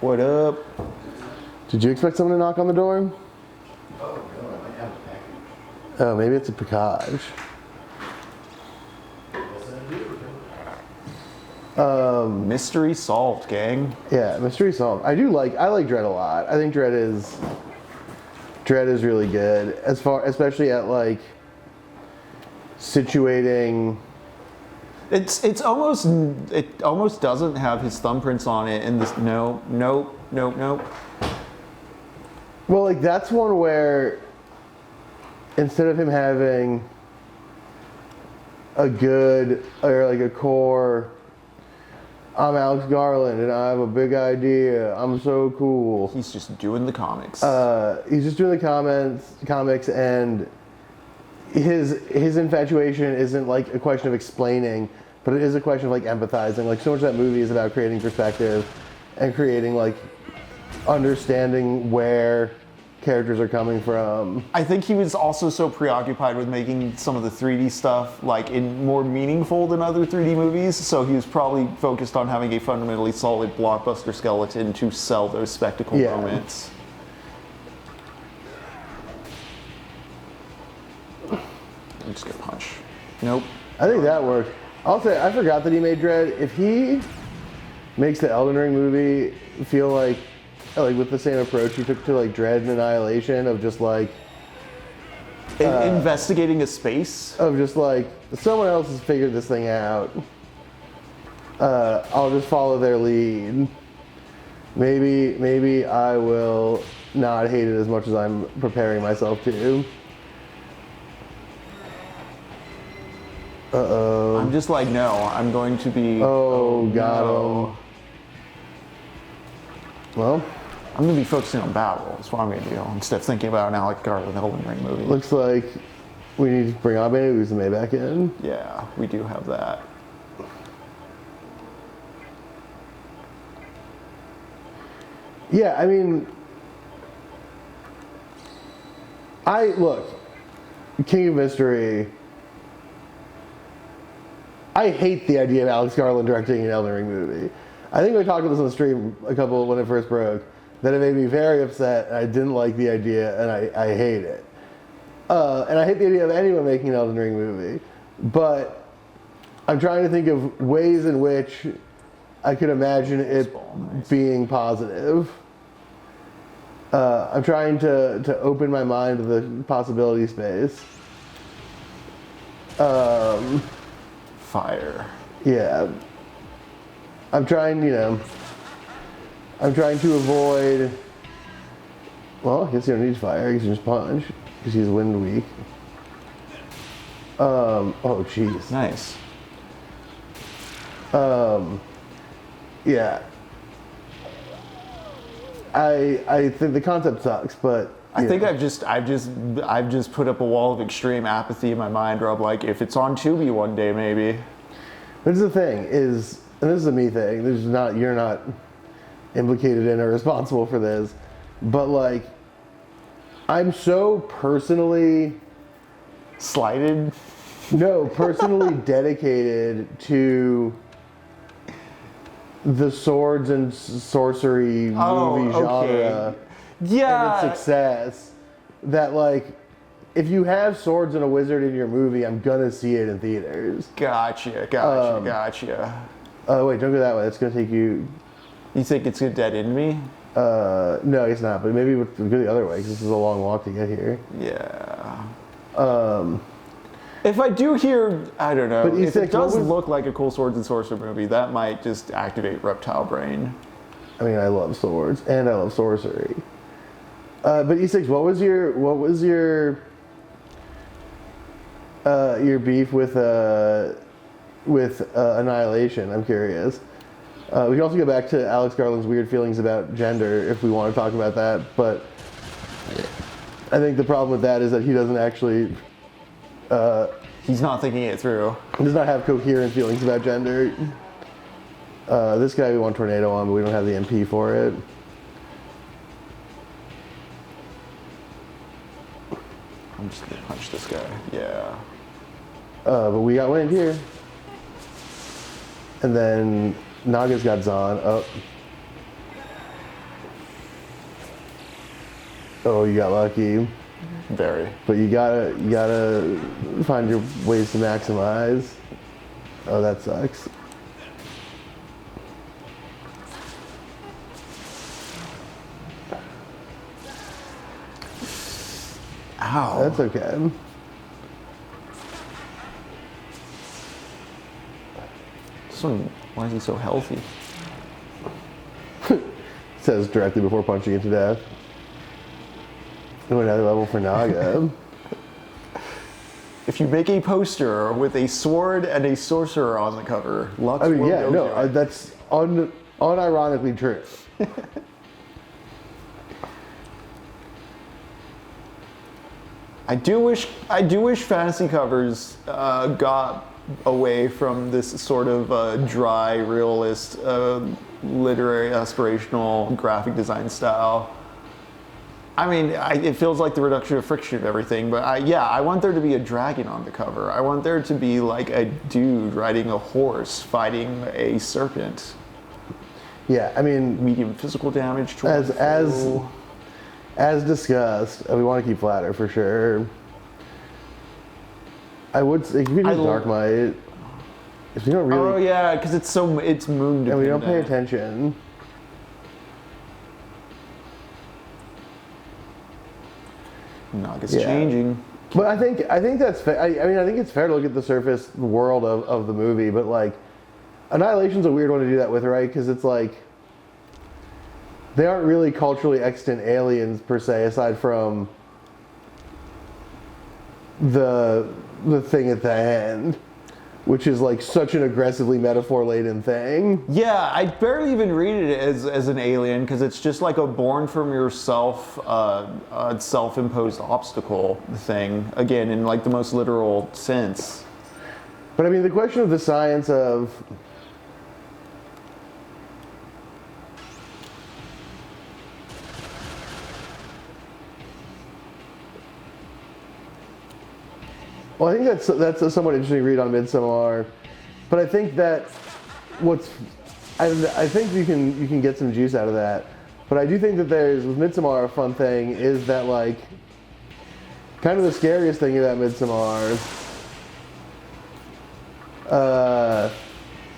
What up? Did you expect someone to knock on the door? Oh, maybe it's a package. Mystery solved, gang. Yeah, mystery solved. I like Dredd a lot. I think Dredd is really good especially at like situating It almost doesn't have his thumbprints on it, and this nope. Well, like that's one where instead of him having a good or like a core, I'm Alex Garland and I have a big idea. I'm so cool. He's just doing the comics. He's just doing the comics, and his infatuation isn't like a question of explaining, but it is a question of like empathizing. Like so much of that movie is about creating perspective and creating like understanding where characters are coming from. I think he was also so preoccupied with making some of the 3D stuff like in more meaningful than other 3D movies, so he was probably focused on having a fundamentally solid blockbuster skeleton to sell those spectacle moments. I'm just gonna punch. Nope. I think that worked. I'll say I forgot that he made Dread. If he makes the Elden Ring movie feel like with the same approach he took to like Dread and Annihilation of just like investigating a space of just like someone else has figured this thing out. I'll just follow their lead. Maybe I will not hate it as much as I'm preparing myself to. Uh-oh. I'm just like, no, I'm going to be... got him. Well, I'm going to be focusing on battle. That's what I'm going to do, instead of thinking about an Alec Garland Elden Ring movie. Looks like we need to bring Abe Uzume back in. Yeah, we do have that. Yeah, I mean... Look, King of Mystery... I hate the idea of Alex Garland directing an Elden Ring movie. I think we talked about this on the stream when it first broke, that it made me very upset, and I didn't like the idea, and I hate it. And I hate the idea of anyone making an Elden Ring movie. But I'm trying to think of ways in which I could imagine it being positive. I'm trying to open my mind to the possibility space. Fire. Yeah. I'm trying to avoid... Well, I guess you don't need fire, you can just punch, because he's wind weak. Oh, jeez. Nice. Yeah. I think the concept sucks, but... I think I've just put up a wall of extreme apathy in my mind where I'm like, if it's on Tubi one day, maybe. This is the thing, and this is a me thing, you're not implicated in or responsible for this, but like, I'm so personally... Slighted? No, personally dedicated to the swords and sorcery movie genre. Yeah. And its success, that like, if you have swords and a wizard in your movie, I'm gonna see it in theaters. Gotcha. Oh wait, don't go that way. It's gonna take you. You think it's gonna dead end me? No, it's not. But maybe we'll go the other way because this is a long walk to get here. Yeah. If I do hear, I don't know. But if it does look like a cool swords and sorcerer movie, that might just activate reptile brain. I mean, I love swords and I love sorcery. But E6, what was your beef with Annihilation? I'm curious. We can also go back to Alex Garland's weird feelings about gender if we want to talk about that. But I think the problem with that is that he doesn't actually. He's not thinking it through. He does not have coherent feelings about gender. This guy we want Tornado on, but we don't have the MP for it. I'm just gonna punch this guy. Yeah. But we got wind here. And then Naga's got Zon up. Oh, you got lucky. Very. But you gotta find your ways to maximize. Oh, that sucks. Ow. That's okay. Why is he so healthy? Says directly before punching it to death. Oh, another level for Naga. If you make a poster with a sword and a sorcerer on the cover, Lux I mean, will yeah, go no, to it. that's unironically true. I do wish fantasy covers got away from this sort of dry, realist, literary, aspirational graphic design style. I mean, it feels like the reduction of friction of everything, but I want there to be a dragon on the cover. I want there to be like a dude riding a horse fighting a serpent. Yeah, I mean, Medium physical damage towards as discussed, we want to keep flatter for sure. I would say, if you do Dark Might, if you don't really... Oh yeah, because it's moon dependent. And we don't pay attention. Naga's changing. But I think that's fair. I mean, I think it's fair to look at the surface world of the movie, but like, Annihilation's a weird one to do that with, right? Because it's like, they aren't really culturally extant aliens per se, aside from the thing at the end, which is like such an aggressively metaphor-laden thing. Yeah, I barely even read it as an alien because it's just like a born from yourself, self-imposed obstacle thing. Again, in like the most literal sense. But I mean, the question of the science of well, I think that's a somewhat interesting read on Midsommar, but I think that I think you can get some juice out of that. But I do think that there's with Midsommar a fun thing is that like kind of the scariest thing about Midsommar.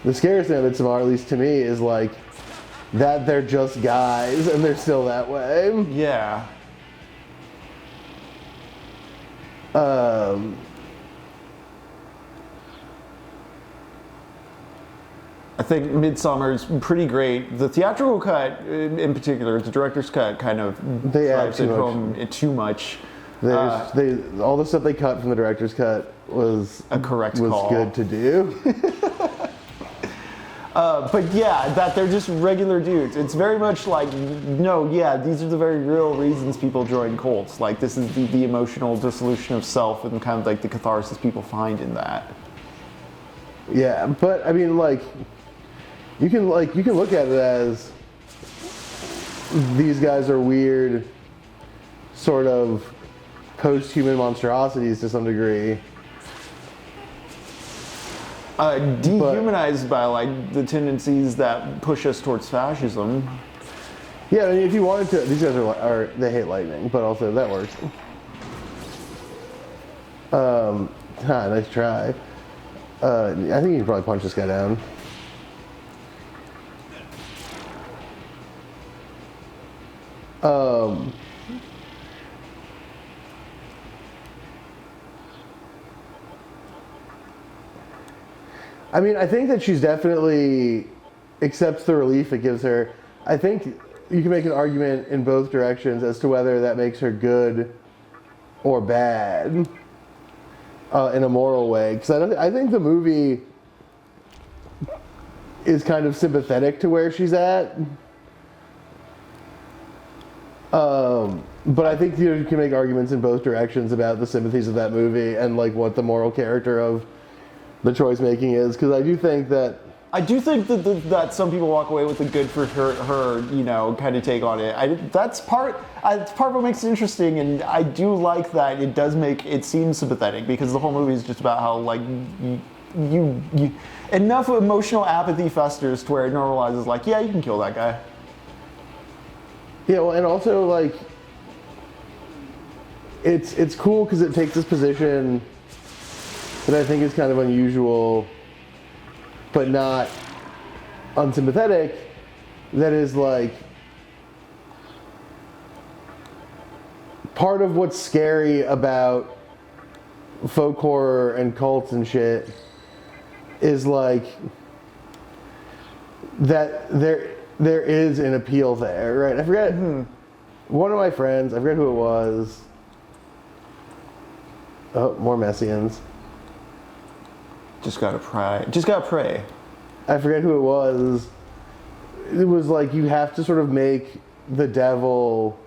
The scariest thing about Midsommar, at least to me, is like that they're just guys and they're still that way. Yeah. I think Midsommar's pretty great. The theatrical cut, in particular, the director's cut, kind of drives it home too much. All the stuff they cut from the director's cut was a correct was call. good to do. But yeah, that they're just regular dudes. It's very much like, no, yeah, these are the very real reasons people join cults. Like, this is the emotional dissolution of self and kind of like the catharsis people find in that. Yeah, but I mean, like, you can look at it as these guys are weird, sort of post-human monstrosities to some degree. Dehumanized by like the tendencies that push us towards fascism. Yeah, I mean, if you wanted to, these guys they hate lightning, but also that works. Nice try. I think you can probably punch this guy down. I mean, I think that she's definitely accepts the relief it gives her. I think you can make an argument in both directions as to whether that makes her good or bad in a moral way. Because I think the movie is kind of sympathetic to where she's at. But I think you can make arguments in both directions about the sympathies of that movie and like what the moral character of the choice making is, because I do think that that some people walk away with a good for her you know, kind of take on it. That's part of what makes it interesting, and I do like that it does make it seem sympathetic, because the whole movie is just about how like you enough emotional apathy festers to where it normalizes like, yeah, you can kill that guy. Yeah, well, and also like it's cool because it takes this position that I think is kind of unusual, but not unsympathetic, that is like part of what's scary about folk horror and cults and shit is like that there is an appeal there, right? I forget one of my friends. I forget who it was. Oh, more Messians. Just gotta pray. Just gotta pray. I forget who it was. It was like you have to sort of make the devil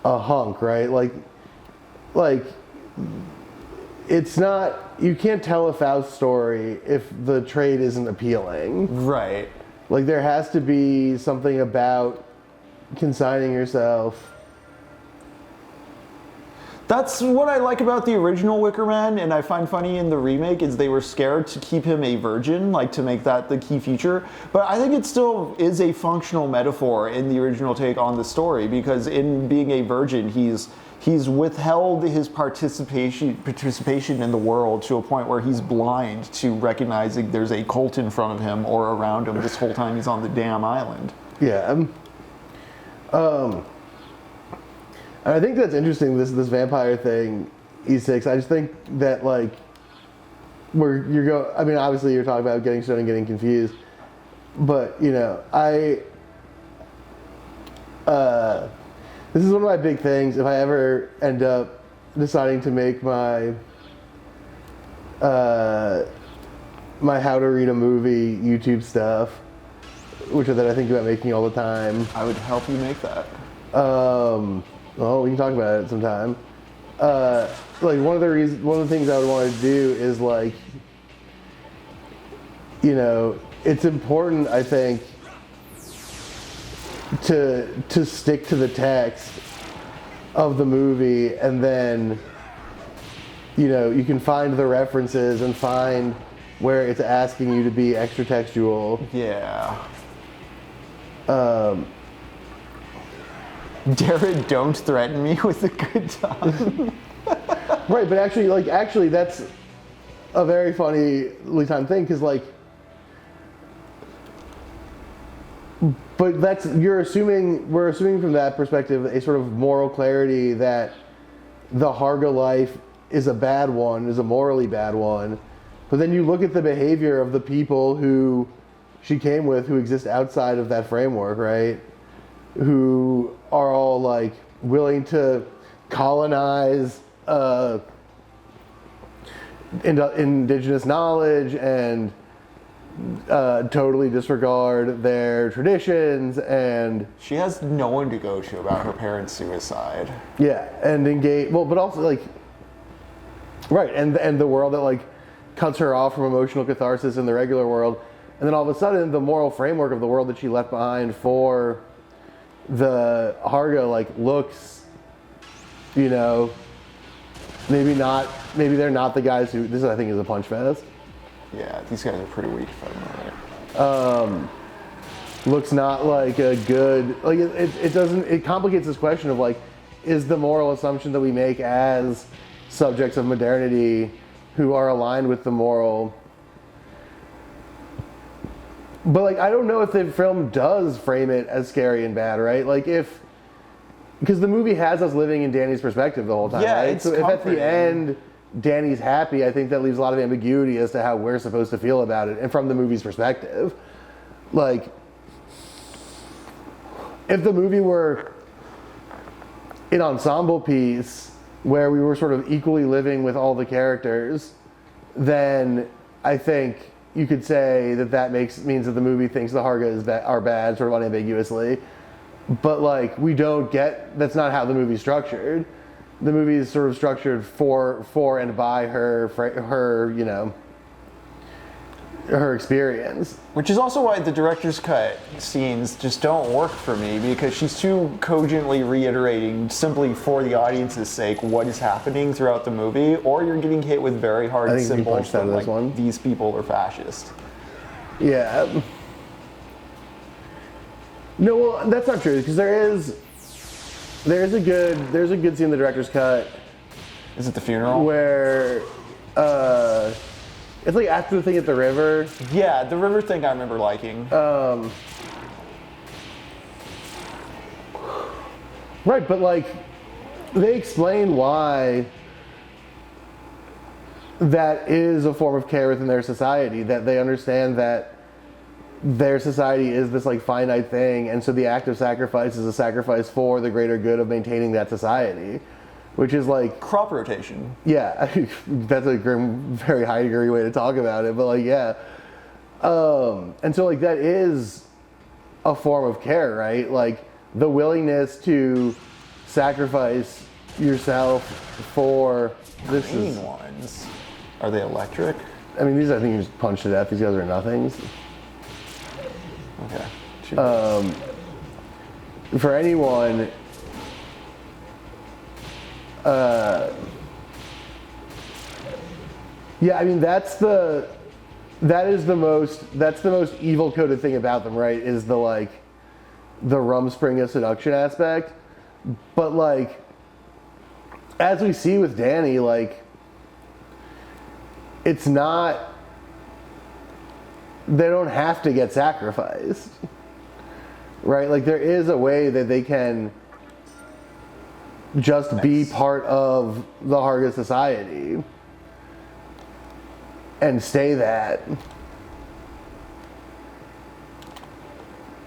a hunk, right? Like it's not. You can't tell a Faust story if the trade isn't appealing. Right. Like there has to be something about consigning yourself. That's what I like about the original Wicker Man, and I find funny in the remake is they were scared to keep him a virgin, like to make that the key feature. But I think it still is a functional metaphor in the original take on the story, because in being a virgin, he's withheld his participation in the world to a point where he's blind to recognizing there's a cult in front of him or around him this whole time he's on the damn island. Yeah. And I think that's interesting, this vampire thing, E6. I just think that, like, I mean, obviously you're talking about getting stoned and getting confused, but, you know, this is one of my big things. If I ever end up deciding to make my my how to read a movie YouTube stuff, which that I think about making all the time. I would help you make that. Well, we can talk about it sometime. Like one of the things I would want to do is, like, you know, it's important, I think, to stick to the text of the movie, and then, you know, you can find the references and find where it's asking you to be extra textual. Yeah. Derrida, don't threaten me with a good time. Right, but actually that's a very funny time thing, because, like, but we're assuming from that perspective a sort of moral clarity that the Harga life is a bad one, is a morally bad one. But then you look at the behavior of the people who she came with, who exist outside of that framework, right? Who are all, like, willing to colonize indigenous knowledge and totally disregard their traditions, and She has no one to go to about her parents' suicide. yeah, and engage. Well, but also, like, right, and the world that, like, cuts her off from emotional catharsis in the regular world, and then all of a sudden the moral framework of the world that she left behind for the Harga, like, looks, you know, maybe they're not the guys who, this I think is a punch fest. Yeah, these guys are pretty weak if I remember. Looks not like a good, like, it complicates this question of, like, is the moral assumption that we make as subjects of modernity who are aligned with the moral. But, like, I don't know if the film does frame it as scary and bad, right? Like, because the movie has us living in Danny's perspective the whole time, Yeah, right? it's so if at the comforting. end Danny's happy, I think that leaves a lot of ambiguity as to how we're supposed to feel about it, and from the movie's perspective. Like, if the movie were an ensemble piece where we were sort of equally living with all the characters, then I think you could say that means that the movie thinks the Harga are bad, sort of unambiguously. But, like, we don't get, that's not how the movie's structured. The movie is sort of structured for and by her, you know, her experience. Which is also why the director's cut scenes just don't work for me, because she's too cogently reiterating, simply for the audience's sake, what is happening throughout the movie, or you're getting hit with very hard I think you symbols punched out from, of this like, one. these people are fascist. Yeah. No, well, that's not true, because there's a good scene in the director's cut Is it the funeral? where it's like after the thing at the river. Yeah, the river thing I remember liking. Right, but, like, they explain why that is a form of care within their society, that they understand that their society is this like finite thing, and so the act of sacrifice is a sacrifice for the greater good of maintaining that society, which is like Crop rotation. yeah, that's a very high degree way to talk about it, but like yeah, and so like that is a form of care, right? Like the willingness to sacrifice yourself for this Green is. ones. Are they electric? I mean, these I think you just punch to death. These guys are nothings. Okay. Cheers. For anyone, yeah, I mean that's the most evil coded thing about them, right? Is the like the rumspring of seduction aspect, but like as we see with Danny, like it's not. They don't have to get sacrificed, right? Like there is a way that they can just be part of the Harga society and stay that.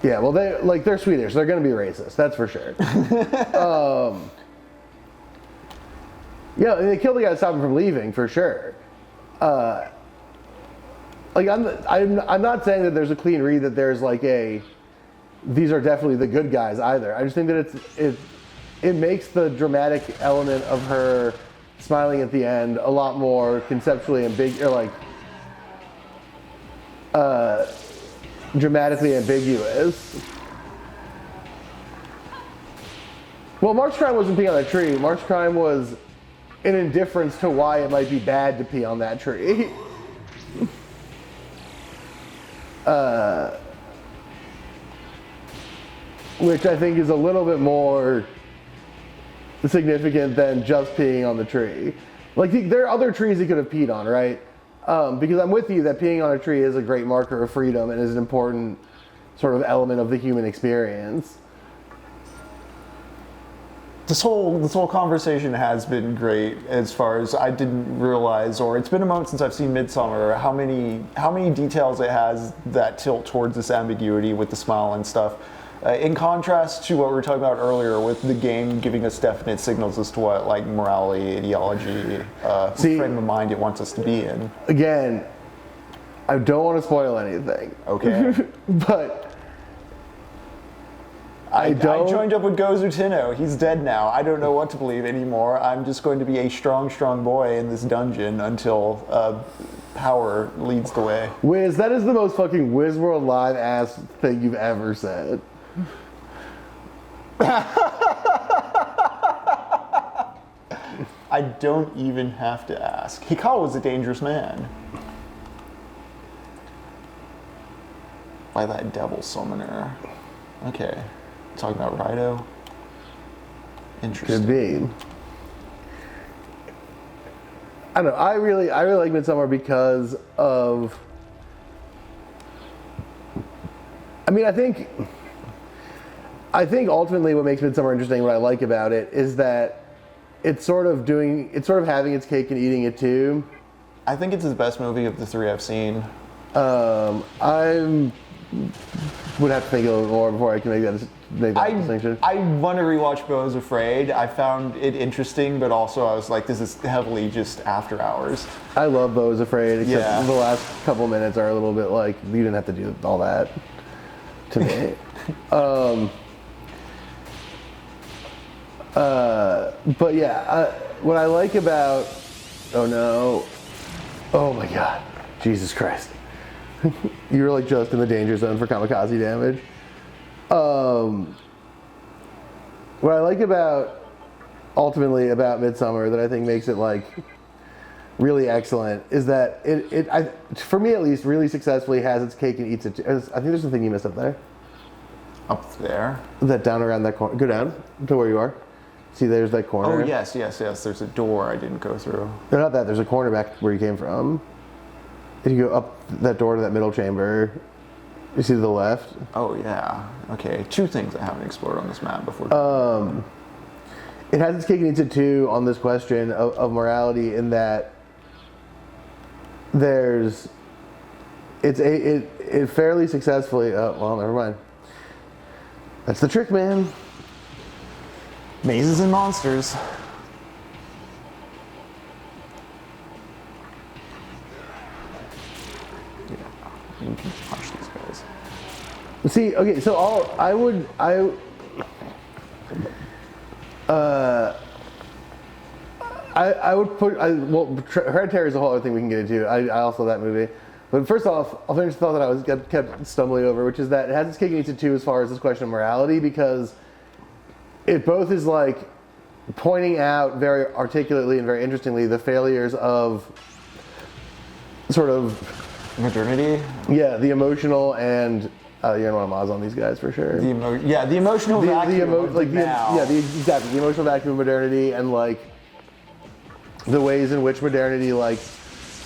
Yeah, well, they're Swedish. They're going to be racist. That's for sure. Yeah, they killed the guy to stop him from leaving for sure. Like I'm not saying that there's a clean read that there's like these are definitely the good guys either. I just think that it makes the dramatic element of her smiling at the end a lot more conceptually dramatically ambiguous. Well, Mark's crime wasn't peeing on that tree. Mark's crime was an indifference to why it might be bad to pee on that tree. Which I think is a little bit more significant than just peeing on the tree. Like there are other trees he could have peed on, right? Because I'm with you that peeing on a tree is a great marker of freedom and is an important sort of element of the human experience. This whole conversation has been great as far as I didn't realize, or it's been a moment since I've seen Midsummer, how many details it has that tilt towards this ambiguity with the smile and stuff. In contrast to what we were talking about earlier with the game giving us definite signals as to what like morality, ideology, frame of mind it wants us to be in. Again, I don't want to spoil anything. Okay. But I joined up with Gozu Tino. He's dead now. I don't know what to believe anymore. I'm just going to be a strong, strong boy in this dungeon until power leads the way. Wiz, that is the most fucking Wizworld Live ass thing you've ever said. I don't even have to ask. Hikawa was a dangerous man. By that devil summoner. Okay. Talking about Raido? Interesting. Could be. I don't know. I really like Midsummer because of. I mean, I think ultimately what makes Midsummer interesting, what I like about it, is that it's sort of having its cake and eating it too. I think it's his best movie of the three I've seen. I would have to think a little more before I can make that distinction. I want to rewatch Beau is Afraid. I found it interesting, but also I was like, this is heavily just After Hours. I love Beau is Afraid, except Yeah. the last couple minutes are a little bit like, you didn't have to do all that to me. But yeah, what I like about, oh no, oh my god, Jesus Christ. You were like just in the danger zone for kamikaze damage. What I like ultimately about Midsummer that I think makes it like really excellent is that for me at least, really successfully has its cake and eats it. I think there's something you missed up there. Up there? That down around that corner. Go down to where you are. See, there's that corner. Oh, yes. There's a door I didn't go through. No, not that. There's a corner back where you came from. If you go up that door to that middle chamber, you see to the left. Oh, yeah. Okay. Two things I haven't explored on this map before. It has its cake and eats it too on this question of morality, in that there's it fairly successfully. Oh well, never mind. That's the trick, man. Mazes and monsters. Yeah, you can punch these guys. See, okay, so I would put, well, Hereditary is a whole other thing we can get into. I also love that movie. But first off, I'll finish the thought that I was kept stumbling over, which is that it has its cake and eats it too as far as this question of morality, because it both is like pointing out very articulately and very interestingly the failures of sort of Modernity? yeah, the emotional and you're gonna want to Moz on these guys for sure. The emotional vacuum of the now. Exactly, the emotional vacuum of modernity and like the ways in which modernity like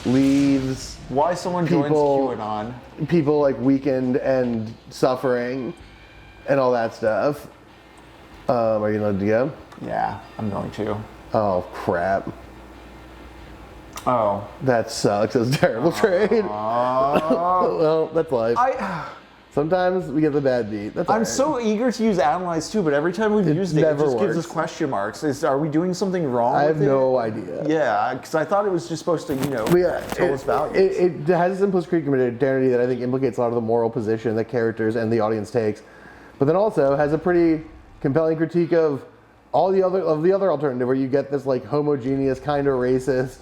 leaves Why someone joins QAnon. people like weakened and suffering and all that stuff. Are you ready to go? Yeah, I'm going to. Oh crap. Oh. That sucks. That's a terrible trade. Well, that's life. Sometimes we get the bad beat. That's all I'm right. so eager to use analyze too, but every time we've used it, it never just gives us works. question marks. Are we doing something wrong I with have it? no idea. Yeah, because I thought it was just supposed to, tell us values. It has a simplistic modernity that I think implicates a lot of the moral position that characters and the audience takes, but then also has a pretty compelling critique of all the other alternative, where you get this like homogeneous, kind of racist,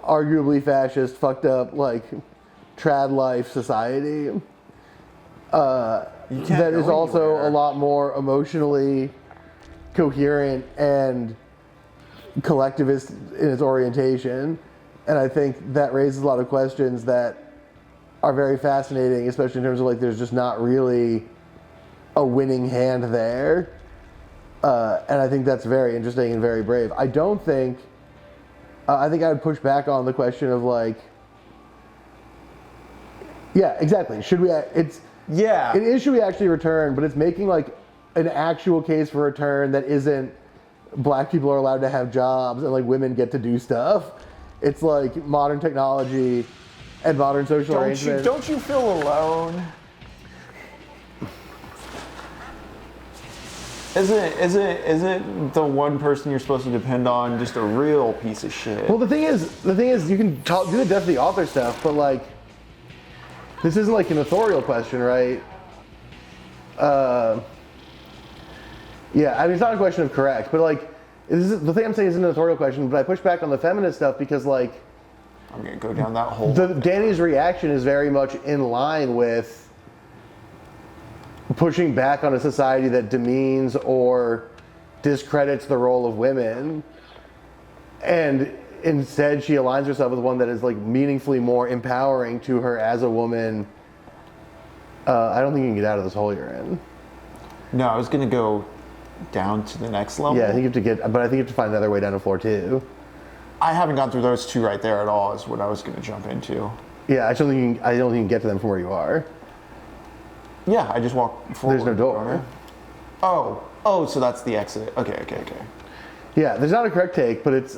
arguably fascist, fucked up like trad life society. That is also a lot more emotionally coherent and collectivist in its orientation, and I think that raises a lot of questions that are very fascinating, especially in terms of like there's just not really a winning hand there, and I think that's very interesting and very brave. I don't think I think I would push back on the question of like, yeah, exactly. Should we? Yeah. It is should we actually return, but it's making like an actual case for return that isn't black people are allowed to have jobs and like women get to do stuff. It's like modern technology and modern social arrangement. Don't you feel alone? Isn't the one person you're supposed to depend on just a real piece of shit? Well, the thing is, you can do the death of the author stuff, but like, this isn't like an authorial question, right? Yeah, I mean, it's not a question of correct, but like, the thing I'm saying isn't an authorial question, but I push back on the feminist stuff because like, I'm gonna go down that hole. Danny's reaction is very much in line with pushing back on a society that demeans or discredits the role of women, and instead she aligns herself with one that is like meaningfully more empowering to her as a woman. I don't think you can get out of this hole you're in. No, I was gonna go down to the next level. Yeah, I think you have to but I think you have to find another way down to floor 2. I haven't gone through those two right there at all, is what I was gonna jump into. Yeah, I don't think you can get to them from where you are. Yeah, I just walk forward. There's no door. Oh, so that's the exit. Okay. Yeah, there's not a correct take, but it's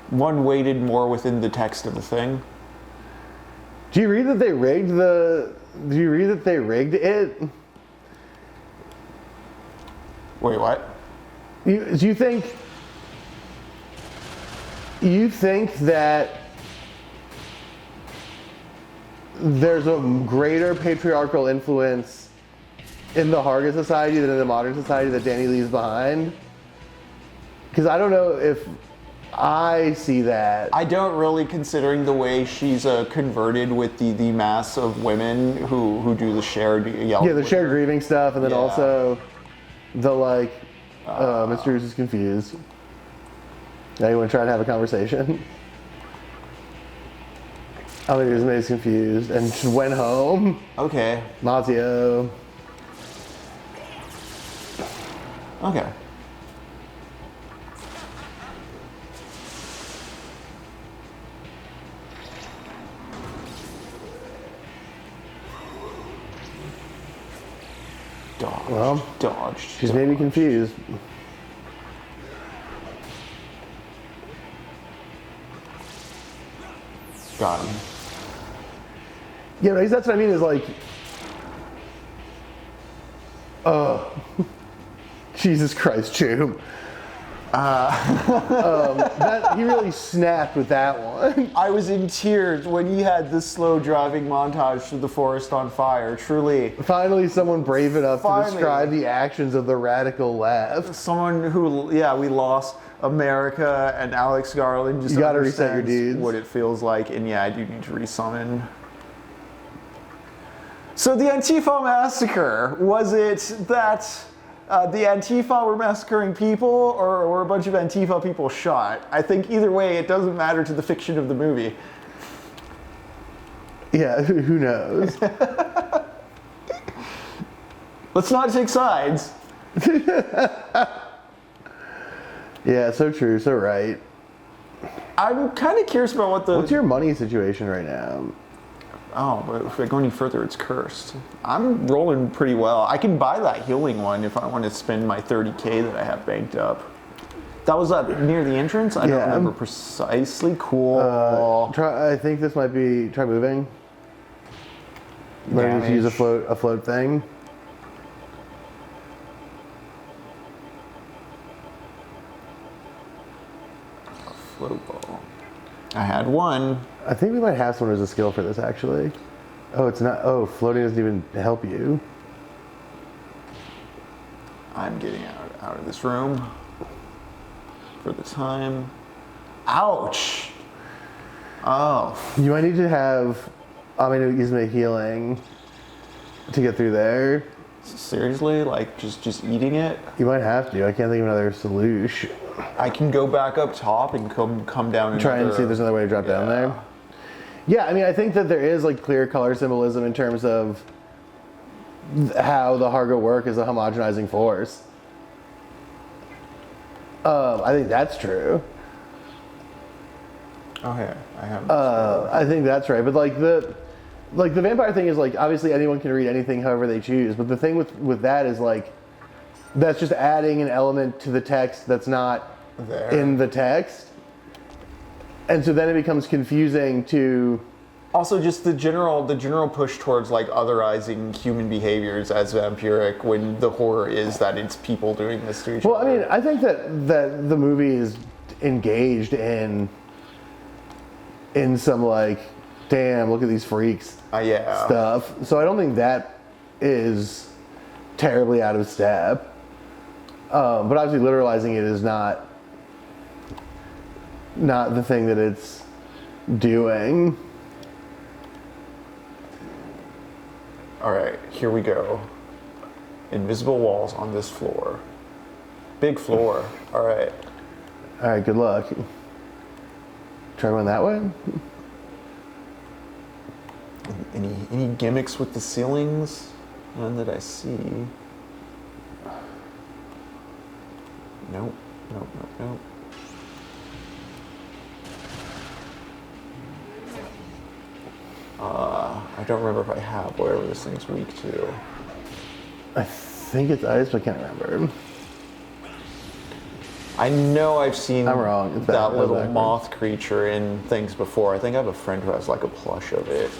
one weighted more within the text of the thing. Do you read that they rigged it? Wait, what? You think that there's a greater patriarchal influence in the Harga society than in the modern society that Danny leaves behind? Because I don't know if I see that. I don't really, considering the way she's converted with the mass of women who do the shared yelling. Yeah, the shared her. grieving stuff, and then Yeah. also the like, Mr. Roos is confused. Now you want to try to have a conversation? I think he's confused and just went home. Okay. Mazio. Okay. Dodged. She's maybe confused. Got him. Yeah, right, that's what I mean is like, Jesus Christ, Chew. That he really snapped with that one. I was in tears when he had the slow driving montage through the forest on fire. Truly. Finally, someone brave enough to Finally. describe the actions of the radical left. Someone who, yeah, we lost America, and Alex Garland just You gotta reset your understands dudes. what it feels like, and yeah, I do need to resummon. So the Antifa massacre, was it that the Antifa were massacring people, or were a bunch of Antifa people shot? I think either way, it doesn't matter to the fiction of the movie. Yeah, who knows? Let's not take sides. Yeah, so true, so right. I'm kind of curious about what the... What's your money situation right now? Oh, but if I go any further, it's cursed. I'm rolling pretty well. I can buy that healing one if I want to spend my 30K that I have banked up. That was near the entrance? I don't remember precisely. Cool. I think this might be, try moving. Learning to use a float thing. Float ball. I had one. I think we might have someone who's a skill for this actually. Oh, it's not, oh, floating doesn't even help you. I'm getting out of this room for the time. Ouch! Oh. You might need to have, I mean, use my healing to get through there. Seriously? Like, just eating it? You might have to. I can't think of another solution. I can go back up top and come down and Try and see if there's another way to drop down there. Yeah, I mean, I think that there is like clear color symbolism in terms of how the Harga work as a homogenizing force. I think that's true. Oh yeah, I have. I think that's right, but like the vampire thing is like obviously anyone can read anything however they choose, but the thing with that is like that's just adding an element to the text that's not there in the text, and so then it becomes confusing to. Also, just the general push towards like otherizing human behaviors as vampiric when the horror is that it's people doing this to each other. Well, I mean, I think that the movie is engaged in some like, damn, look at these freaks yeah. stuff. So I don't think that is terribly out of step. But obviously, literalizing it is not the thing that it's doing. All right, here we go. Invisible walls on this floor. Big floor. All right. All right, good luck. Try going that way. Any gimmicks with the ceilings? None that I see. Nope. I don't remember if I have whatever this thing's weak to. I think it's ice, but I can't remember. I know I've seen I'm wrong. It's that little backwards. moth creature in things before. I think I have a friend who has like a plush of it.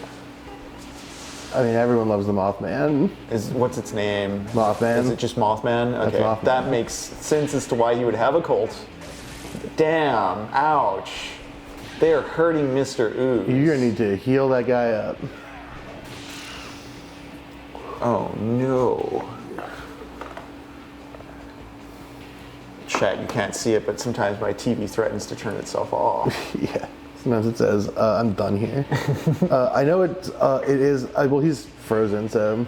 I mean, everyone loves the Mothman. What's its name? Mothman. Is it just Mothman? Okay, That's Mothman. that makes sense as to why he would have a cult. Damn, ouch. They are hurting Mr. Ooze. You're gonna need to heal that guy up. Oh no. Chat, you can't see it, but sometimes my TV threatens to turn itself off. Yeah. Sometimes it says, I'm done here. I know it is, well, he's frozen, so.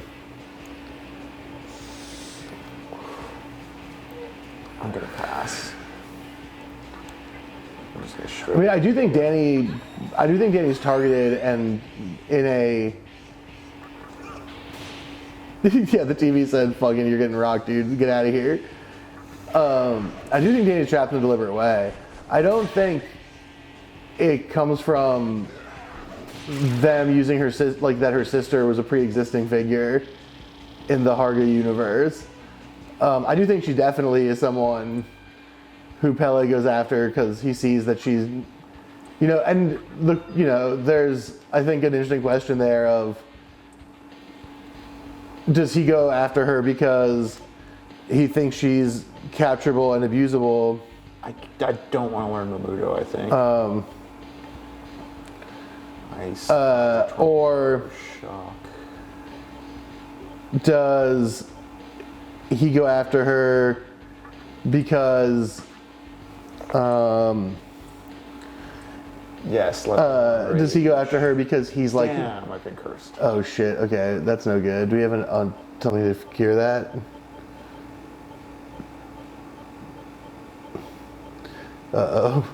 I'm gonna pass. I'm just gonna I strip. mean, I do think Danny's targeted and in a, yeah, the TV said, fucking, you're getting rocked, dude, get out of here. I do think Danny's trapped in a deliberate way. I don't think it comes from them using her like that her sister was a pre-existing figure in the Harga universe. I do think she definitely is someone who Pele goes after because he sees that she's And there's, I think, an interesting question there of, does he go after her because he thinks she's capturable and abusable? I don't want to learn Mamudo, I think. Or Shock. does he go after her because Yes. does he go after her because he's like, Damn, I've been cursed. oh shit, okay, that's no good. Do we have something to cure that? Uh-oh.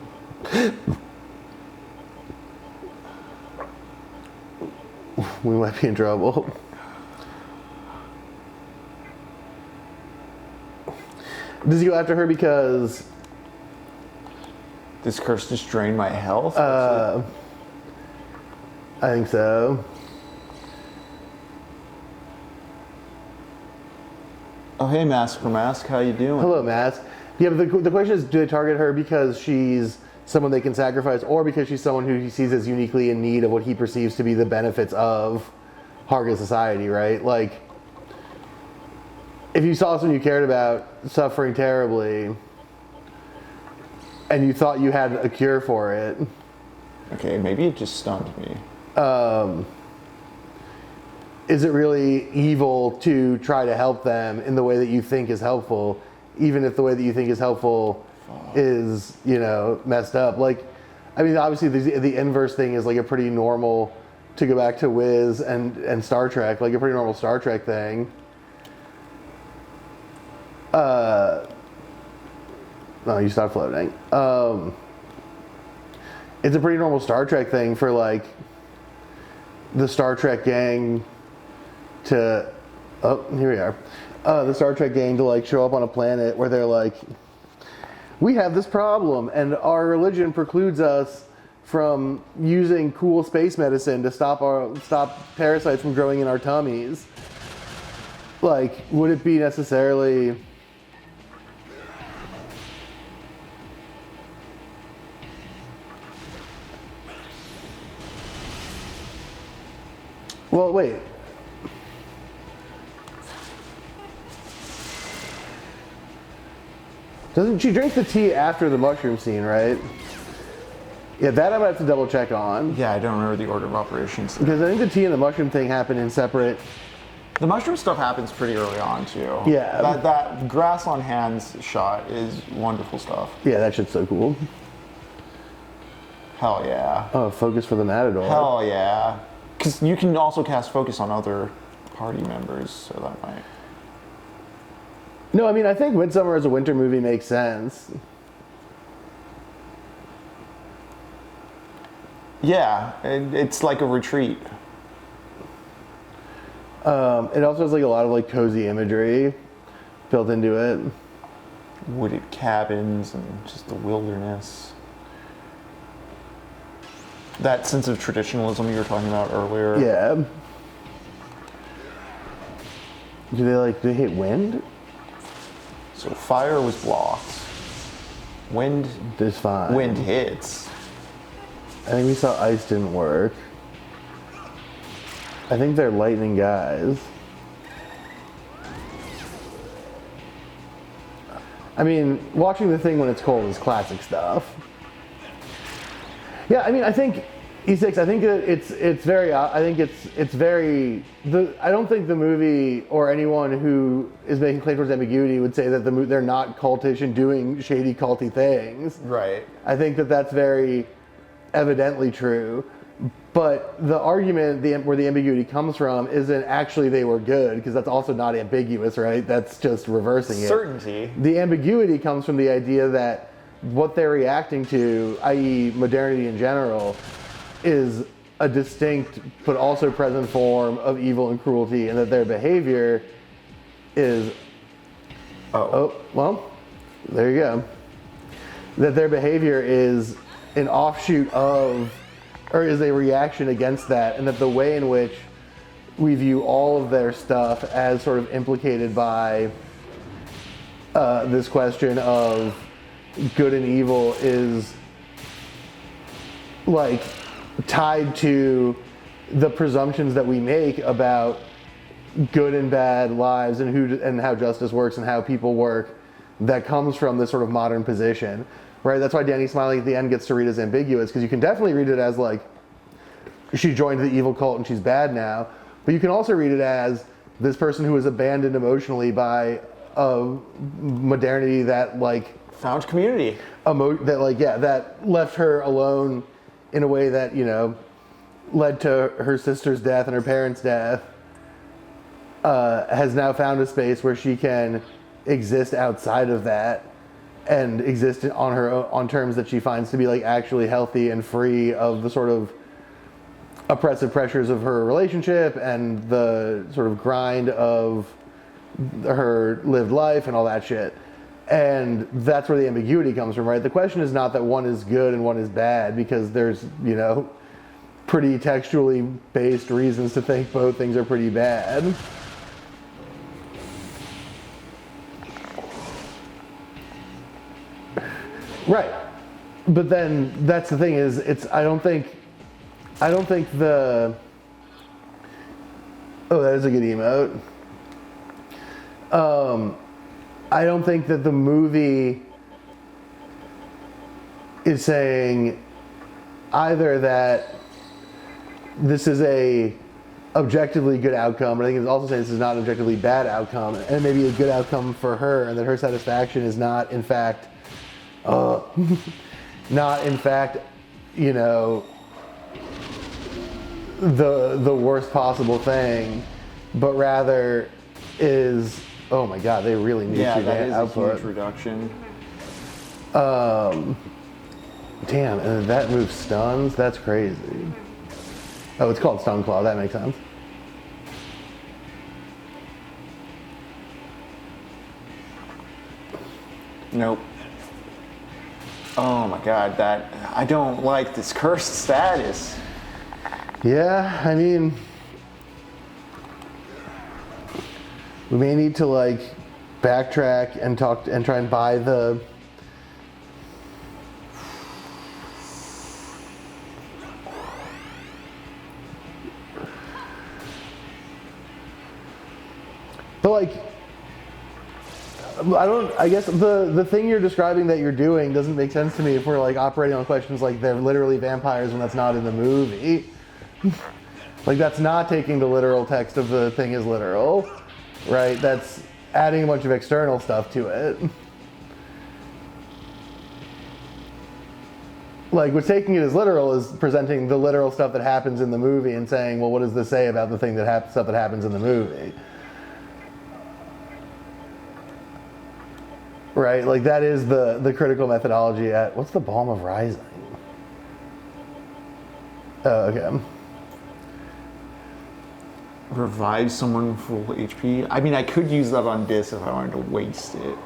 We might be in trouble. Does he go after her because This curse just drained my health? I think so. Oh, hey, Mask for Mask, how you doing? Hello, Mask. Yeah, but the question is, do they target her because she's someone they can sacrifice, or because she's someone who he sees as uniquely in need of what he perceives to be the benefits of Harga society, right? Like, if you saw someone you cared about suffering terribly, and you thought you had a cure for it. Okay, maybe it just stunned me. Is it really evil to try to help them in the way that you think is helpful, even if the way that you think is helpful is, messed up? Like, I mean, obviously the inverse thing is like a pretty normal, to go back to Wiz and Star Trek, like a pretty normal Star Trek thing. No, you stopped floating. It's a pretty normal Star Trek thing for like the Star Trek gang to, here we are. The Star Trek gang to like show up on a planet where they're like, we have this problem and our religion precludes us from using cool space medicine to stop parasites from growing in our tummies. Like, would it be necessarily... Well, wait. Doesn't she drink the tea after the mushroom scene, right? Yeah, that I might have to double check on. Yeah, I don't remember the order of operations. Because I think the tea and the mushroom thing happen in separate... The mushroom stuff happens pretty early on, too. Yeah. That grass on hands shot is wonderful stuff. Yeah, that shit's so cool. Hell yeah. Oh, focus for the Matador. Hell yeah. Because you can also cast focus on other party members, so that might... No, I mean, I think Midsummer as a winter movie makes sense. Yeah, it's like a retreat. It also has like a lot of like cozy imagery built into it. Wooded cabins and just the wilderness. That sense of traditionalism you were talking about earlier. Yeah. Do they hate wind? So fire was blocked. Wind It's fine. Wind hits. I think we saw ice didn't work. I think they're lightning guys. I mean, watching the thing when it's cold is classic stuff. Yeah, I mean, I think E6. I think that it's very. I think it's very. I don't think the movie or anyone who is making claim towards ambiguity would say that they're not cultish and doing shady culty things. Right. I think that that's very evidently true. But the argument where the ambiguity comes from isn't actually they were good, because that's also not ambiguous, right? That's just reversing it. Certainty. The ambiguity comes from the idea that what they're reacting to, i.e. modernity in general, is a distinct but also present form of evil and cruelty, and that their behavior is... Oh, well, there you go. That their behavior is an offshoot of, or is a reaction against that, and that the way in which we view all of their stuff as sort of implicated by this question of good and evil is like tied to the presumptions that we make about good and bad lives and how justice works and how people work, that comes from this sort of modern position, right? That's why Danny Smiley at the end gets to read as ambiguous, because you can definitely read it as like she joined the evil cult and she's bad now, but you can also read it as this person who was abandoned emotionally by a modernity that like Found community. That left her alone in a way that, you know, led to her sister's death and her parents' death, has now found a space where she can exist outside of that and exist on her own, on terms that she finds to be like actually healthy and free of the sort of oppressive pressures of her relationship and the sort of grind of her lived life and all that shit. And that's where the ambiguity comes from, right? The question is not that one is good and one is bad, because there's, you know, pretty textually based reasons to think both things are pretty bad. Right. But then that's the thing is, I don't think the, oh, that is a good emote. I don't think that the movie is saying either that this is a objectively good outcome, but I think it's also saying this is not an objectively bad outcome, and it may be a good outcome for her, and that her satisfaction is not in fact, you know, the worst possible thing, but rather is, oh my god, they really need Yeah, to that is output. a huge reduction. Damn, and that move stuns? That's crazy. Oh, it's called Stun Claw, that makes sense. Nope. Oh my god, I don't like this cursed status. Yeah, I mean, we may need to like backtrack and talk and try and buy the I guess the thing you're describing that you're doing doesn't make sense to me if we're like operating on questions like they're literally vampires when that's not in the movie. Like, that's not taking the literal text of the thing as literal, right? That's adding a bunch of external stuff to it. Like, what's taking it as literal is presenting the literal stuff that happens in the movie and saying, well, what does this say about the thing that stuff that happens in the movie? Right? Like, that is the critical methodology at, what's the Balm of Rising? Oh, okay. Revive someone full HP? I mean, I could use that on this if I wanted to waste it.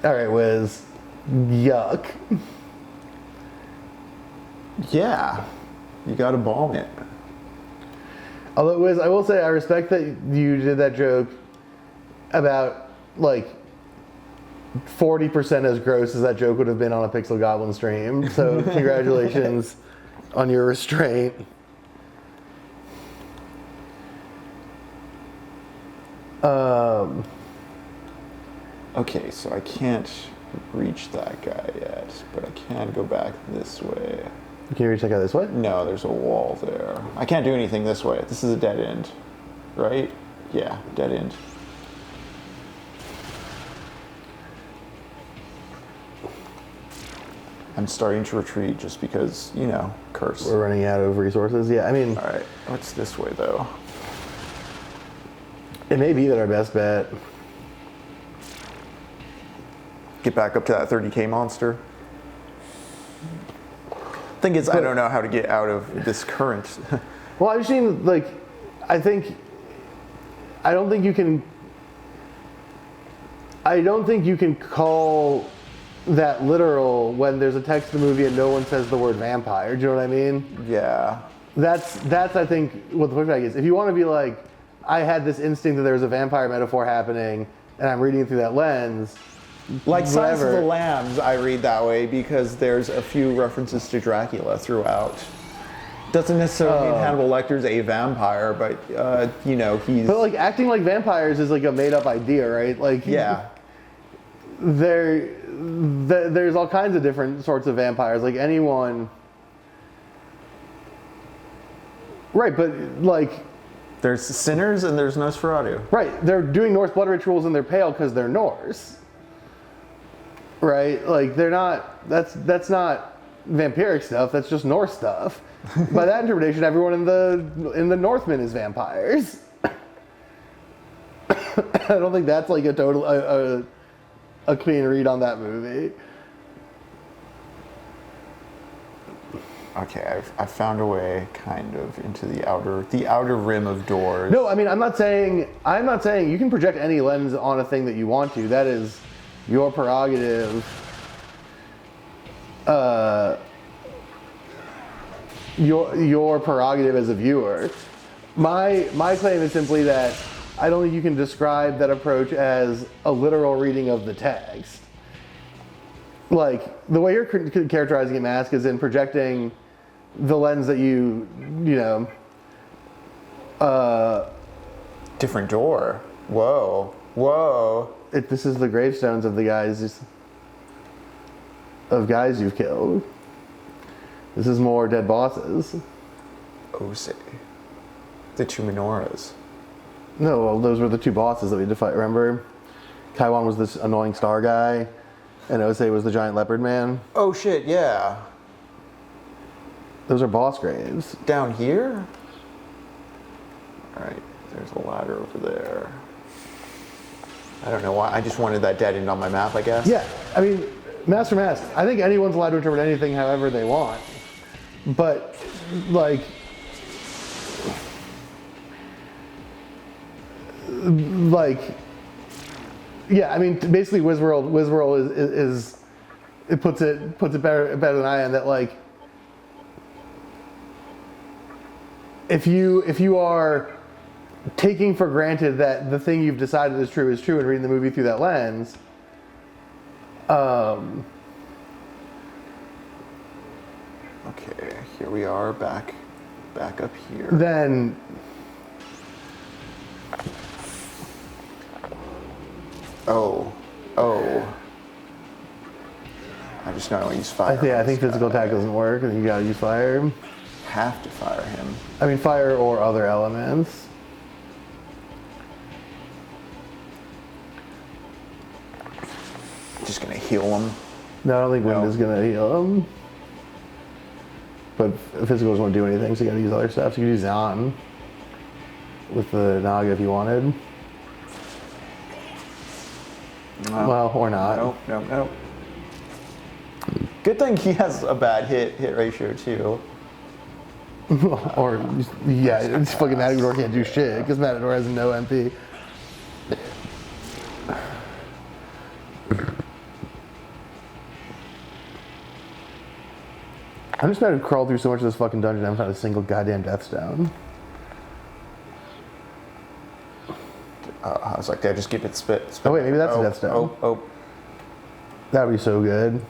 Alright, Wiz. Yuck. Yeah. You gotta balm it. Although, Wiz, I will say I respect that you did that joke about, like, 40% as gross as that joke would have been on a Pixel Goblin stream. So, congratulations on your restraint. Okay, so I can't reach that guy yet, but I can go back this way. Can you reach that guy this way? No, there's a wall there. I can't do anything this way. This is a dead end, right? Yeah, dead end. I'm starting to retreat just because, you know, curse. We're running out of resources. Yeah, I mean, All right, what's this way though? it may be that our best bet. Get back up to that 30k monster. Thing is, I don't know how to get out of this current. Well, I've seen, like, I don't think you can call that literal when there's a text in the movie and no one says the word vampire. Do you know what I mean? Yeah. That's I think what the pushback is. If you want to be like, I had this instinct that there was a vampire metaphor happening and I'm reading it through that lens, Like Silence of whatever. the Lambs, I read that way because there's a few references to Dracula throughout. Doesn't necessarily mean Hannibal Lecter's a vampire, but you know, he's. But like acting like vampires is like a made up idea, right? Like Yeah. there's all kinds of different sorts of vampires. Like anyone. Right, but like. There's sinners and there's Nosferatu. Right, they're doing Norse blood rituals and they're pale because they're Norse. Right, like they're not. That's not vampiric stuff. That's just Norse stuff. By that interpretation, everyone in the Northmen is vampires. I don't think that's like a total a clean read on that movie. Okay, I found a way kind of into the outer rim of doors. No, I mean I'm not saying you can project any lens on a thing that you want to. That is your prerogative. Your prerogative as a viewer. My claim is simply that I don't think you can describe that approach as a literal reading of the text. Like the way you're characterizing it, Mask, is in projecting the lens that you know. Different door. Whoa. Whoa. This is the gravestones of the guys you've killed. This is more dead bosses. Ose. The two menorahs. No, well, those were the two bosses that we had to fight, remember? Kaiwan was this annoying star guy, and Ose was the giant leopard man. Oh shit, yeah. Those are boss graves. Down here? Alright, there's a ladder over there. I don't know why, I just wanted that dead end on my map, I guess. Yeah, I mean, Master Mask, I think anyone's allowed to interpret anything however they want. But, like, yeah, I mean, basically Wizworld is it puts it better than I am that, like, if you are taking for granted that the thing you've decided is true and reading the movie through that lens, Okay, here we are, back up here. then Oh. I just know I don't use fire. I think physical attack doesn't work, and you gotta use fire. Have to fire him. I mean, fire or other elements. Just gonna heal him. No, I don't think No. wind is gonna heal him. But physical doesn't want to do anything, so you gotta use other stuff. So you can use Zan with the Naga if you wanted. No. Well, or not. Nope. Good thing he has a bad hit ratio too. Or, yeah, it's fucking Matador can't do shit because Matador has no MP. I'm just about to crawl through so much of this fucking dungeon, I haven't found a single goddamn death stone. I was like, did I just keep it spit? Oh wait, maybe that's a death stone. Oh. That would be so good.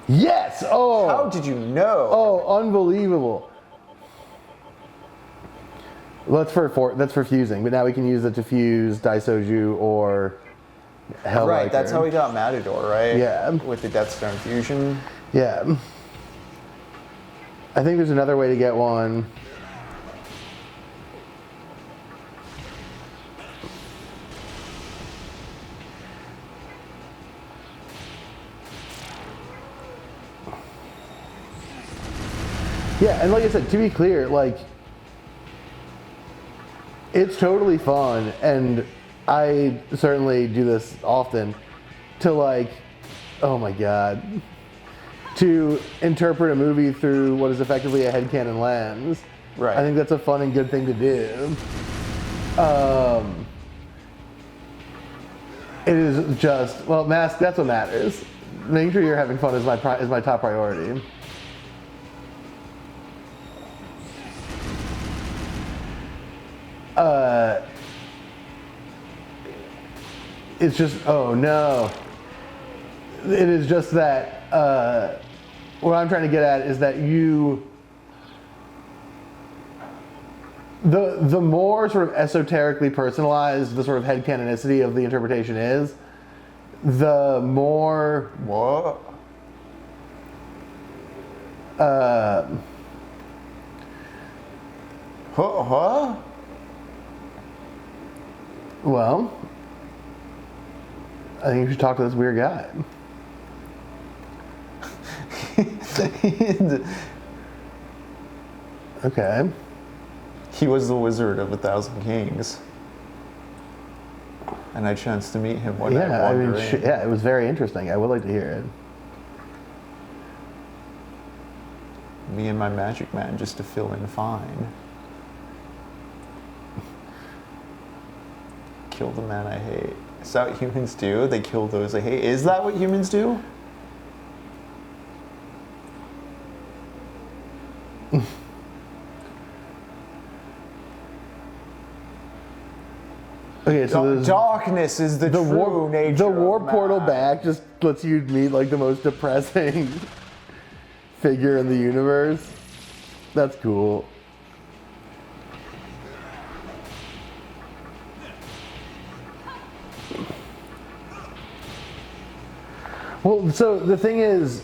Yes! Oh! How did you know? Oh, unbelievable. Well, that's for fusing, but now we can use it to fuse Daisoju or Hell. Right, that's how we got Matador, right? Yeah. With the Deathstone fusion. Yeah. I think there's another way to get one. Yeah, and like I said, to be clear, like, it's totally fun, and I certainly do this often, to like, oh my god, to interpret a movie through what is effectively a headcanon lens. Right. I think that's a fun and good thing to do. It is just, well, Mask, that's what matters. Making sure you're having fun is my top priority. it's just, oh no. It is just that, what I'm trying to get at is that the more sort of esoterically personalized the sort of headcanonicity of the interpretation is, the more... What? Huh? Well, I think you should talk to this weird guy. Okay. He was the wizard of 1,000 Kings. And I chanced to meet him one night Yeah, I mean, wandering. yeah, it was very interesting. I would like to hear it. Me and my magic man just to fill in fine. Kill the man I hate. Is that what humans do? They kill those they hate. Is that what humans do? Okay, so there's Darkness is the true nature. The of warp portal man. back just lets you meet like the most depressing figure in the universe. That's cool. Well, so the thing is,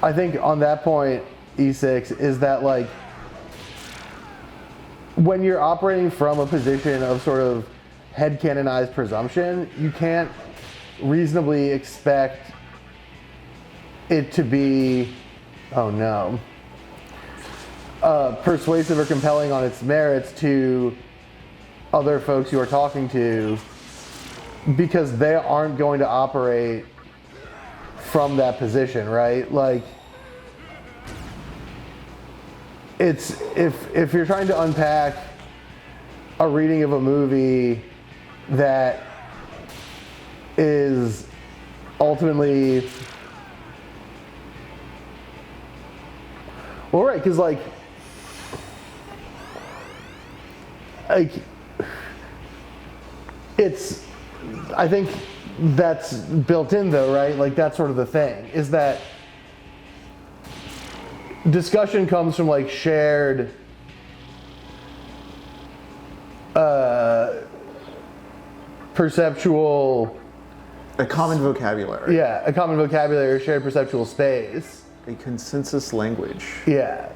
I think on that point, E6, is that like, when you're operating from a position of sort of headcanonized presumption, you can't reasonably expect it to be, oh no, persuasive or compelling on its merits to other folks you are talking to, because they aren't going to operate from that position, right? Like, it's if you're trying to unpack a reading of a movie that is ultimately, well, right, because like it's, I think that's built in though, right? Like that's sort of the thing, is that discussion comes from like shared perceptual, A common vocabulary. yeah, a common vocabulary or shared perceptual space. A consensus language. Yeah.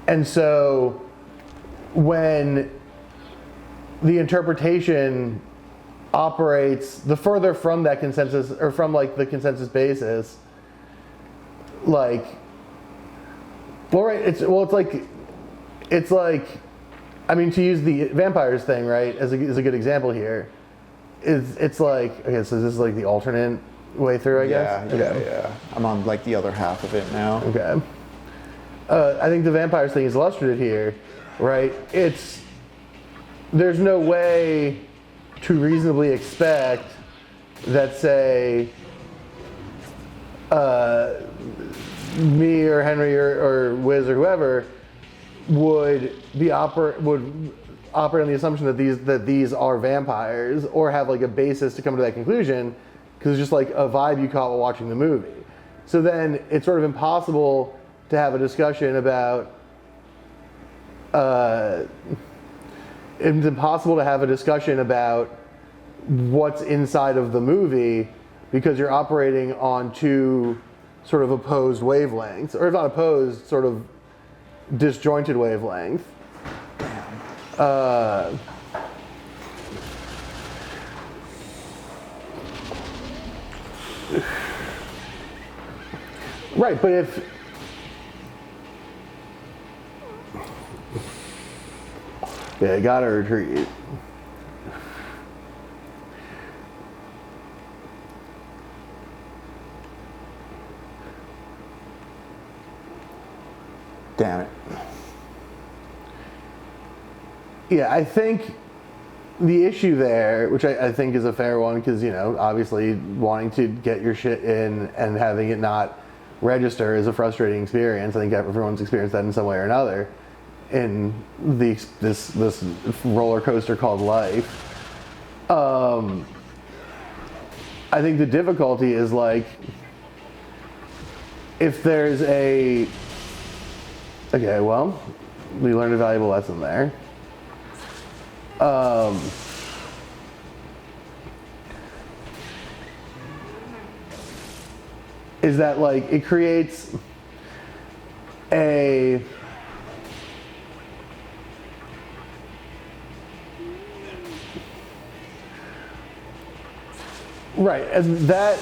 And so when the interpretation operates, the further from that consensus, or from like the consensus basis, like, well, right, it's like, I mean, to use the vampires thing, right, as a good example here, it's like, okay, so this is like the alternate way through, I guess? Yeah. I'm on like the other half of it now. Okay. I think the vampires thing is illustrative here, right? There's no way to reasonably expect that, say, me or Henry or Wiz or whoever would operate on the assumption that these are vampires, or have like a basis to come to that conclusion, because it's just like a vibe you caught while watching the movie. So then it's sort of impossible to have a discussion about what's inside of the movie, because you're operating on two sort of opposed wavelengths, or if not opposed, sort of disjointed wavelength. Right, but if I gotta retreat. Damn it. Yeah, I think the issue there, which I think is a fair one, because, you know, obviously wanting to get your shit in and having it not register is a frustrating experience. I think everyone's experienced that in some way or another in this roller coaster called life. I think the difficulty is like, if there's a, okay, well, we learned a valuable lesson there. Is that like, it creates a, right, and that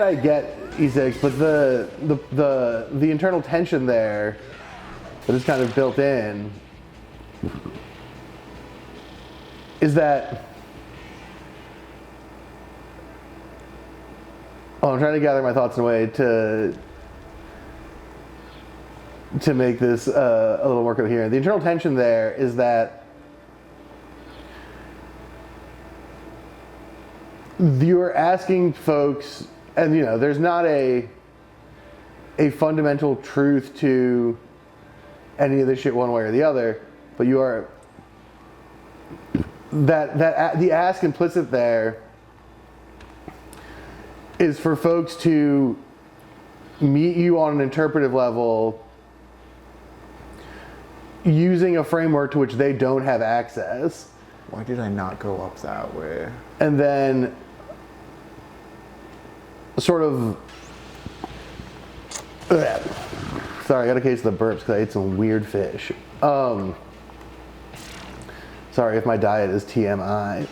I get, E6, but the internal tension there that is kind of built in is that, I'm trying to gather my thoughts in a way to make this a little more coherent. The internal tension there is that you're asking folks, and you know, there's not a fundamental truth to any of this shit one way or the other, but you are that the ask implicit there is for folks to meet you on an interpretive level using a framework to which they don't have access. Why did I not go up that way? And then sort of, sorry, I got a case of the burps because I ate some weird fish. Sorry if my diet is TMI.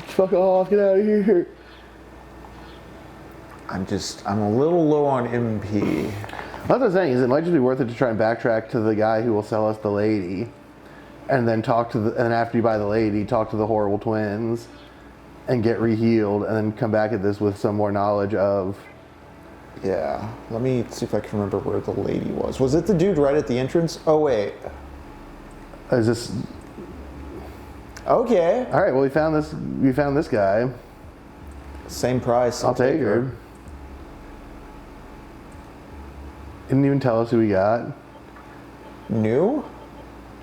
Fuck off, get out of here. I'm a little low on MP. That's what I'm saying, is it might just be worth it to try and backtrack to the guy who will sell us the lady, and then and after you buy the lady, talk to the horrible twins, and get rehealed, and then come back at this with some more knowledge of. Yeah, let me see if I can remember where the lady was. Was it the dude right at the entrance? Oh wait. Is this? Okay. All right. Well, we found this guy. Same price. I'll take her. Didn't even tell us who we got. New?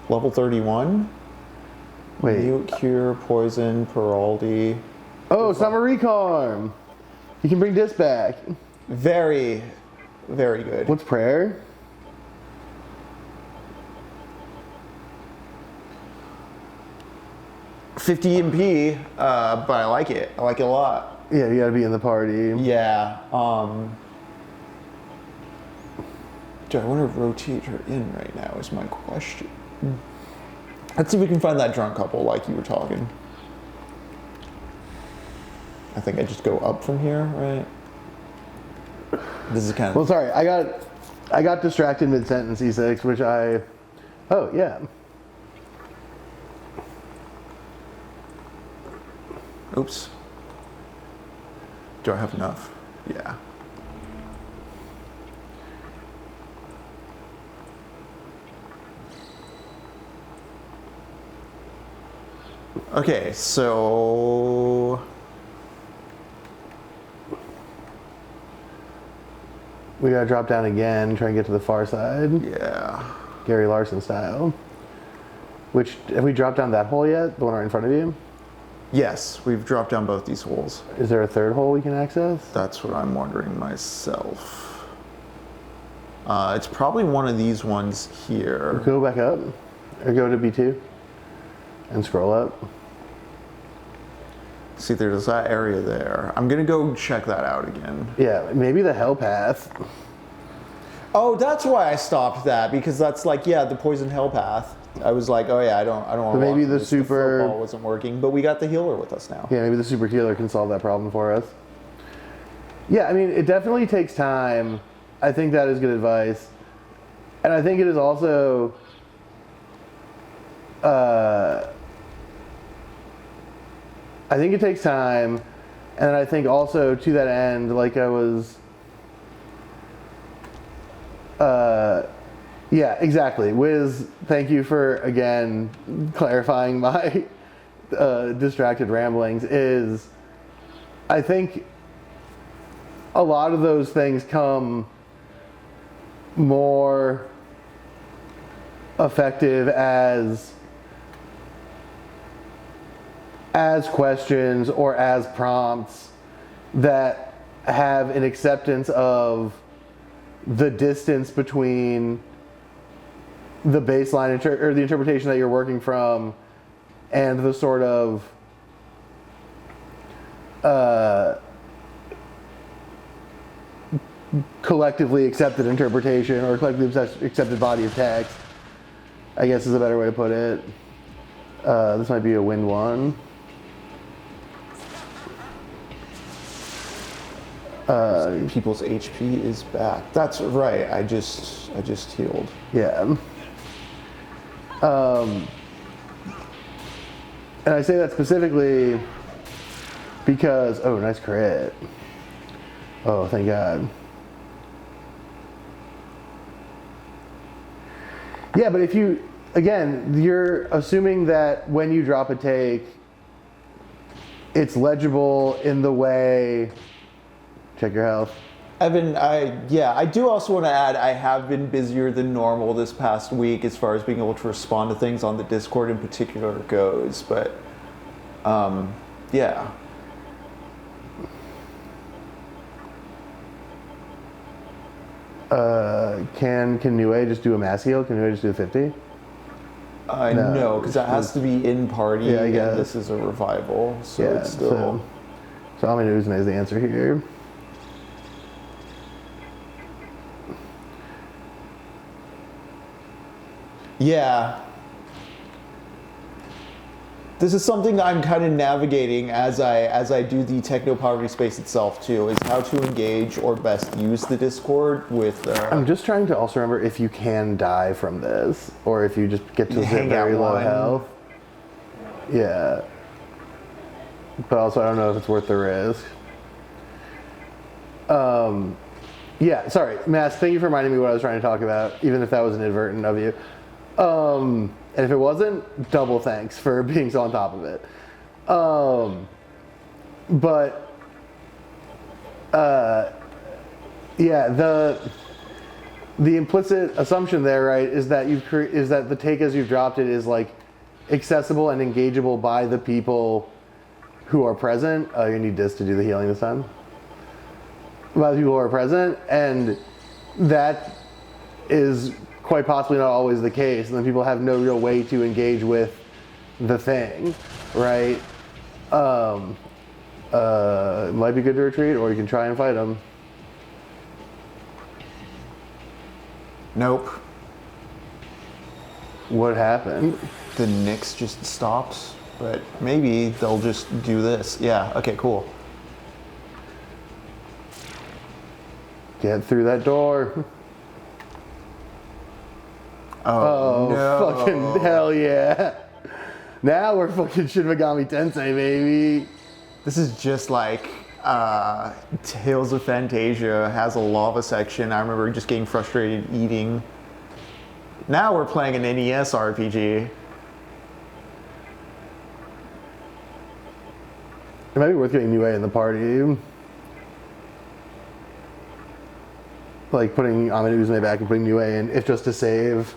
Level 31? Wait. Mute, cure, poison, Peraldi. Oh, Summer Recon. You can bring this back. Very, very good. What's prayer? $50 MP, but I like it. I like it a lot. Yeah, you gotta be in the party. Yeah. Do I want to rotate her in right now is my question. Let's see if we can find that drunk couple like you were talking. I think I just go up from here, right? This is kind of... Well, sorry, I got distracted mid-sentence, E6, which oh, yeah. Oops. Do I have enough? Yeah. Okay, so... We gotta drop down again, try and get to the far side. Yeah. Gary Larson style. Which, have we dropped down that hole yet? The one right in front of you? Yes, we've dropped down both these holes. Is there a third hole we can access? That's what I'm wondering myself. It's probably one of these ones here. Go back up, or go to B2, and scroll up. See, there's that area there. I'm gonna go check that out again. Yeah, maybe the hell path. Oh, that's why I stopped that, because that's like, yeah, the poison hell path. I was like, oh yeah, I don't want to. Maybe the this. super The football wasn't working, but we got the healer with us now. Yeah, maybe the super healer can solve that problem for us. Yeah, I mean, it definitely takes time. I think that is good advice, and I think it is also. I think it takes time, and I think also to that end, like I was. Yeah, exactly. Wiz, thank you for, again, clarifying my distracted ramblings, is I think a lot of those things come more effective as questions or as prompts that have an acceptance of the distance between the baseline or the interpretation that you're working from and the sort of collectively accepted interpretation or collectively accepted body of text, I guess is a better way to put it. This might be a win one. People's HP is back. That's right. I just healed. Yeah. And I say that specifically because, oh, nice crit. Oh, thank God. Yeah, but if you, again, you're assuming that when you drop a take, it's legible in the way, check your health. Evan, I do also want to add, I have been busier than normal this past week as far as being able to respond to things on the Discord in particular goes, but, yeah. Can Nue just do a mass heal? Can Nue just do a 50? No, because that has to be in party, yeah, I guess. and this is a revival, so Yeah, it's still... So Aminuzen is the answer here. Yeah. This is something I'm kind of navigating as I do the TechnoPoverty space itself too, is how to engage or best use the Discord with... I'm just trying to also remember if you can die from this, or if you just get to hang very out low one. health. Yeah. But also I don't know if it's worth the risk. Yeah, sorry, Mass, thank you for reminding me what I was trying to talk about, even if that was inadvertent of you. And if it wasn't, double thanks for being so on top of it. Yeah, the implicit assumption there, right, is that is that the take as you've dropped it is like accessible and engageable by the people who are present. Oh, you need this to do the healing this time. By the people who are present, and that is quite possibly not always the case, and then people have no real way to engage with the thing, right? It might be good to retreat, or you can try and fight them. Nope. What happened? The Nyx just stops, but maybe they'll just do this. Yeah, okay, cool. Get through that door. Oh, no. Fucking hell yeah. Now we're fucking Shin Megami Tensei, baby. This is just like Tales of Fantasia has a lava section. I remember just getting frustrated eating. Now we're playing an NES RPG. It might be worth getting Nue in the party. Like putting Aminuzen back and putting Nue in, if just to save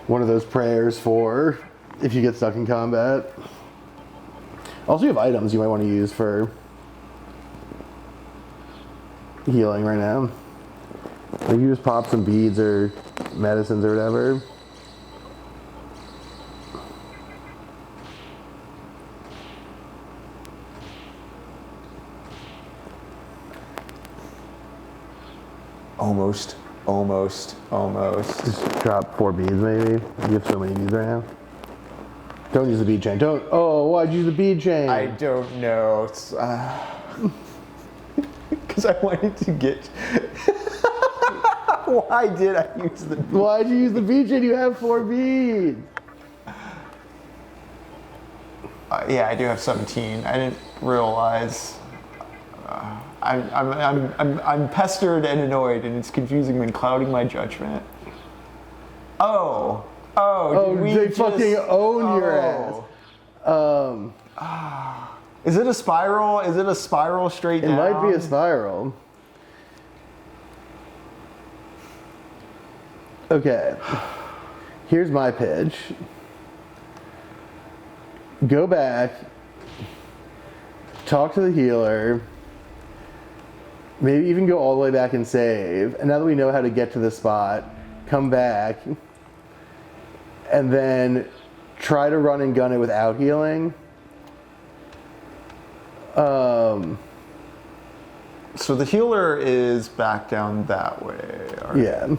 one of those prayers for if you get stuck in combat. Also, you have items you might want to use for healing right now. Like you just pop some beads or medicines or whatever. Almost. Just drop 4 beads maybe. You have so many beads right now. Don't use the bead chain. Don't. Oh, why'd you use the bead chain? I don't know. It's because I wanted to get. Why did I use the bead? Why'd you use the bead chain? You have 4 beads. Yeah, I do have 17. I didn't realize. I'm pestered and annoyed, and it's confusing and clouding my judgment. Oh, they fucking own your ass. Is it a spiral? Is it a spiral straight It down? might be a spiral. Okay. Here's my pitch. Go back, talk to the healer, maybe even go all the way back and save. And now that we know how to get to the spot, come back, and then try to run and gun it without healing. So the healer is back down that way. All right. Yeah.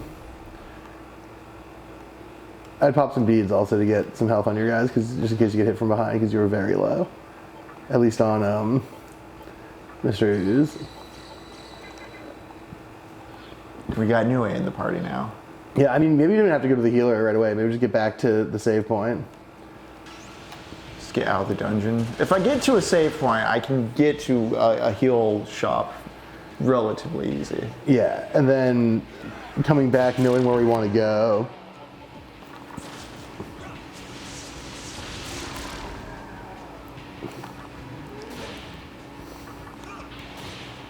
I'd pop some beads also to get some health on your guys, because just in case you get hit from behind, because you were very low. At least on Mr. Ooze. We got Nue in the party now. Yeah, I mean, maybe you don't have to go to the healer right away. Maybe just get back to the save point. Just get out of the dungeon. If I get to a save point, I can get to a heal shop relatively easy. Yeah, and then coming back knowing where we want to go.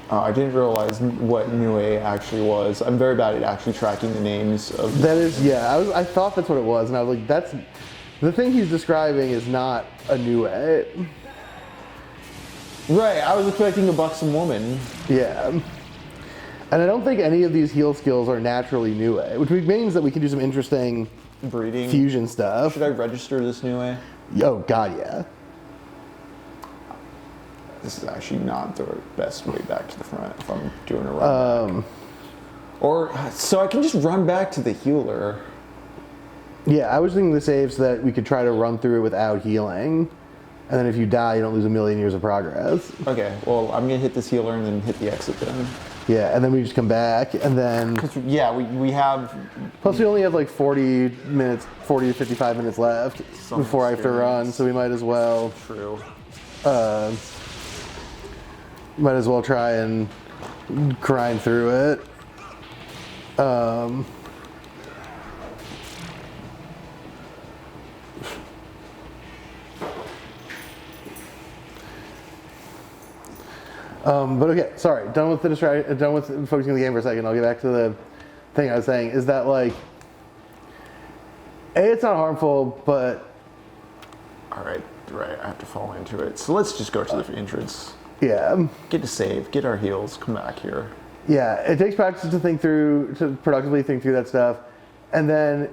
I didn't realize what Nue actually was. I'm very bad at actually tracking the names of. That is, yeah, I thought that's what it was, and I was like, that's, the thing he's describing is not a Nue. Right, I was expecting a buxom woman. Yeah. And I don't think any of these heal skills are naturally Nue, which means that we can do some interesting Breeding. fusion stuff. Should I register this Nue? Oh, God, yeah. This is actually not the best way back to the front if I'm doing a run back. Or, so I can just run back to the healer. Yeah, I was thinking the save so that we could try to run through it without healing. And then if you die, you don't lose a million years of progress. Okay, well, I'm gonna hit this healer and then hit the exit then. Yeah, and then we just come back, and then... Yeah, we have... Plus we only have like 40 to 55 minutes left before I have to run, so we might as well... True. Might as well try and grind through it. But okay, sorry, done with focusing on the game for a second. I'll get back to the thing I was saying, is that like, A, it's not harmful, but... Alright, right, I have to fall into it. So let's just go to the entrance. Yeah. Get to save, get our heals, come back here. Yeah, it takes practice to productively think through that stuff. And then,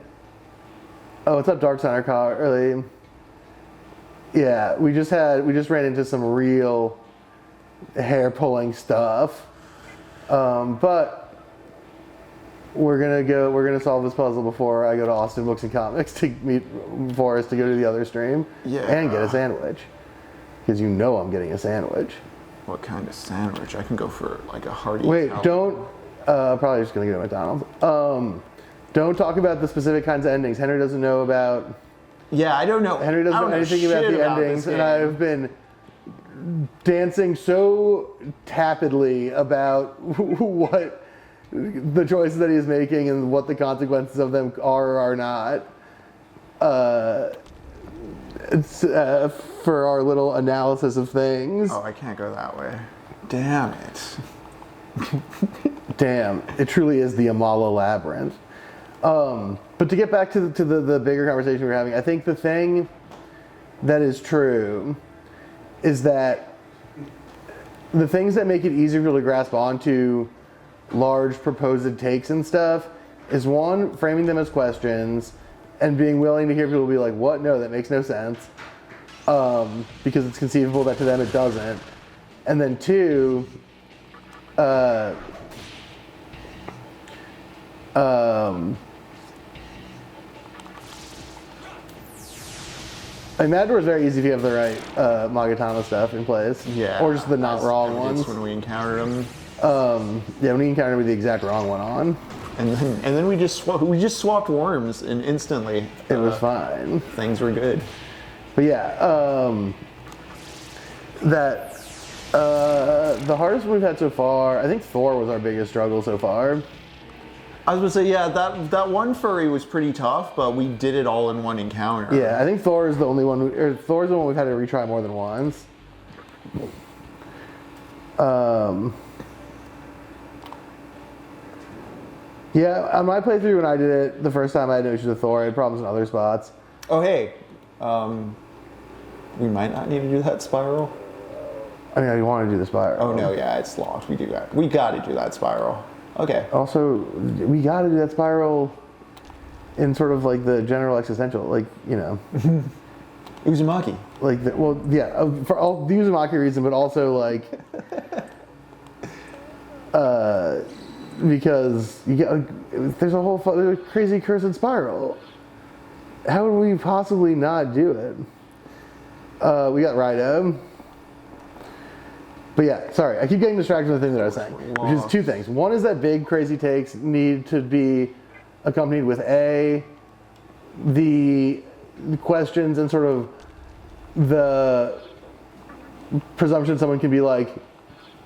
oh, what's up, Dark Center Car? Early. Yeah, we just ran into some real hair-pulling stuff. But we're gonna solve this puzzle before I go to Austin Books and Comics to meet Forrest to go to the other stream. Yeah. And get a sandwich. Because you know I'm getting a sandwich. What kind of sandwich? I can go for like a hearty. Wait, Italian. don't. Probably just gonna go to McDonald's. Don't talk about the specific kinds of endings. Henry doesn't know about. Yeah, I don't know. Henry doesn't know anything about the endings, and I've been dancing so tepidly about what the choices that he is making and what the consequences of them are or are not. For our little analysis of things. Oh, I can't go that way. Damn it. Damn, it truly is the Amala labyrinth. But to get back to the bigger conversation we're having, I think the thing that is true is that the things that make it easier for people to grasp onto large proposed takes and stuff is, one, framing them as questions and being willing to hear people be like, what? No, that makes no sense. Because it's conceivable that to them it doesn't. And then two, Matador is very easy if you have the right Magatama stuff in place. Yeah. Or just the not wrong ones. When we encountered them. Yeah, when we encountered with the exact wrong one on. And then we just swapped worms and instantly It was fine. things were good. But yeah, the hardest one we've had so far, I think Thor was our biggest struggle so far. I was gonna say, yeah, that one furry was pretty tough, but we did it all in one encounter. Yeah, I think Thor is the only one, Thor's the one we've had to retry more than once. Yeah, on my playthrough when I did it the first time, I had no issues with Thor. I had problems in other spots. Oh, hey. We might not need to do that spiral. I mean, I want to do the spiral. Oh, no, yeah, it's locked. We do that. We got to do that spiral. Okay. Also, we got to do that spiral in sort of like the general existential, like, you know. Uzumaki. Like, well, yeah, for all the Uzumaki reason, but also like, because you get, there's a whole there's a crazy cursed spiral. How would we possibly not do it? We got Raido. But yeah, sorry, I keep getting distracted from the thing that I was saying, which is two things. One is that big crazy takes need to be accompanied with the questions and sort of the presumption someone can be like,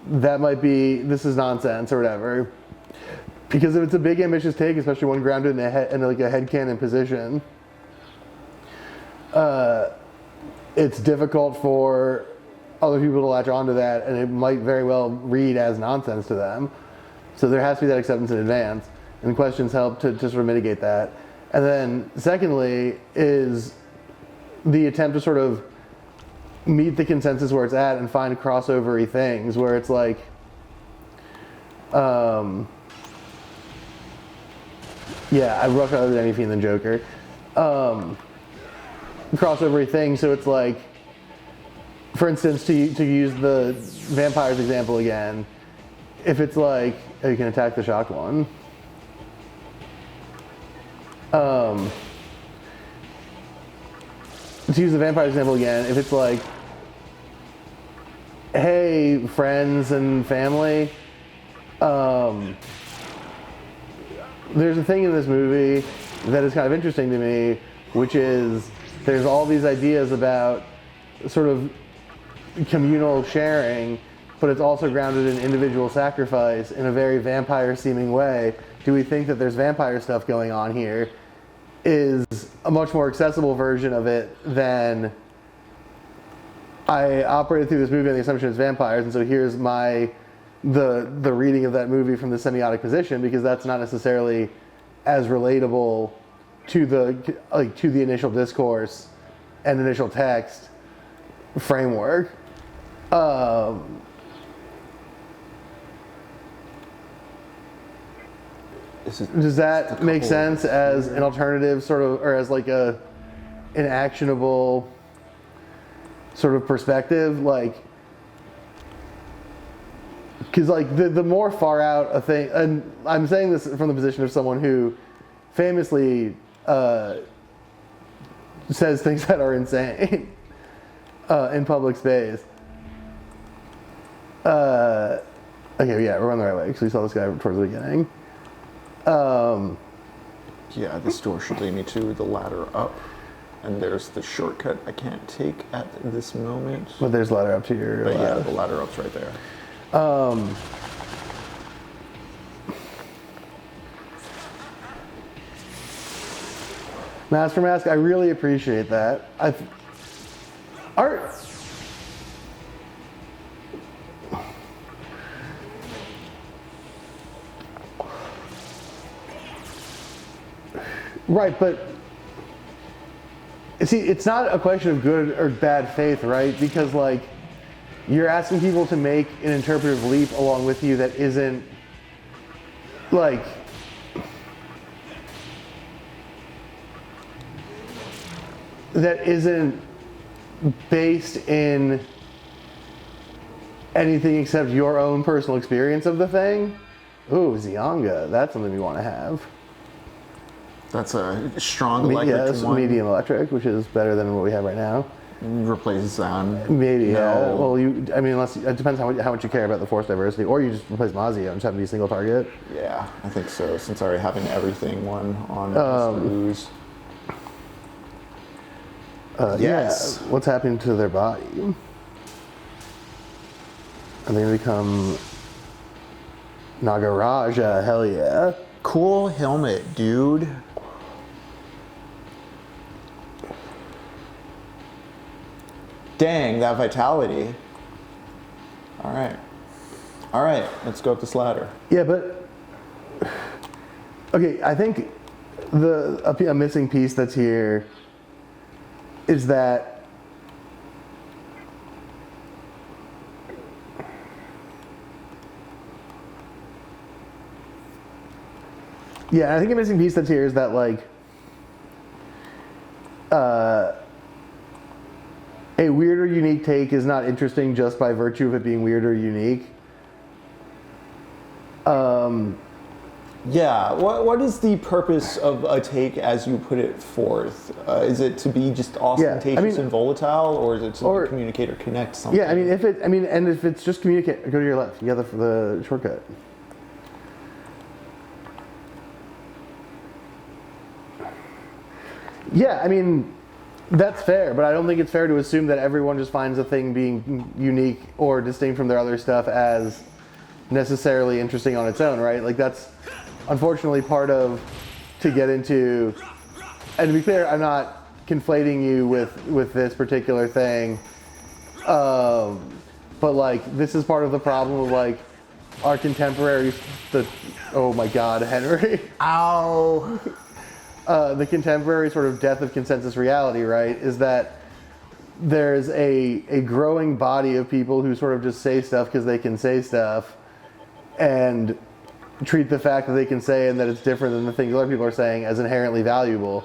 that might be, this is nonsense or whatever. Because if it's a big ambitious take, especially one grounded in like a headcanon position, it's difficult for other people to latch onto that, and it might very well read as nonsense to them. So there has to be that acceptance in advance, and questions help to sort of mitigate that. And then secondly is the attempt to sort of meet the consensus where it's at and find crossover-y things where it's like, yeah, I rough out Demi Fiend than Joker. Crossover-y things, so it's like, for instance, to use the vampires example again, if it's like, oh, you can attack the shocked one. To use the vampire example again, if it's like, hey, friends and family, there's a thing in this movie that is kind of interesting to me, which is there's all these ideas about sort of communal sharing, but it's also grounded in individual sacrifice in a very vampire-seeming way. Do we think that there's vampire stuff going on here? Is a much more accessible version of it than I operated through this movie on the assumption it's vampires, and so here's the reading of that movie from the semiotic position, because that's not necessarily as relatable to the initial discourse and initial text framework. Does that make sense as an alternative sort of, or as like an actionable sort of perspective? Like, because like the more far out a thing, and I'm saying this from the position of someone who famously says things that are insane in public space. Okay, yeah, we're on the right way because we saw this guy towards the beginning. Yeah, this door should lead me to the ladder up. And there's the shortcut I can't take at this moment. But there's a ladder up to your But yeah, the ladder up's right there. Master Mask, I really appreciate that. Right, but see, it's not a question of good or bad faith, right? Because like, you're asking people to make an interpretive leap along with you that isn't like, that isn't based in anything except your own personal experience of the thing. Ooh, Zyanga, that's something we want to have. That's a strong electric yes, one. medium electric, which is better than what we have right now. Replaces sound. Maybe, No. yeah. Well, I mean, unless it depends how much you care about the force diversity, or you just replace Mazio and just have it be a single target. Yeah, I think so. Since I already have an everything one on ooze. Yes. Yeah. What's happening to their body? Are they gonna become Nagaraja? Hell yeah. Cool helmet, dude. Dang, that vitality. All right, let's go up this ladder. Yeah, but Okay, I think a missing piece that's here is that I think a missing piece that's here is that like a weird or unique take is not interesting just by virtue of it being weird or unique. Yeah, what is the purpose of a take as you put it forth? Is it to be just ostentatious and volatile, or is it to communicate or connect something? Yeah, and if it's just communicate, go to your left. You got the shortcut. Yeah, I mean, that's fair, but I don't think it's fair to assume that everyone just finds a thing being unique or distinct from their other stuff as necessarily interesting on its own, right? Like that's unfortunately part of to get into. And to be clear, I'm not conflating you with this particular thing, but like this is part of the problem of like our contemporaries. Oh my God, Henry! Ow! The contemporary sort of death of consensus reality, right, is that there's a growing body of people who sort of just say stuff because they can say stuff and treat the fact that they can say and that it's different than the things other people are saying as inherently valuable.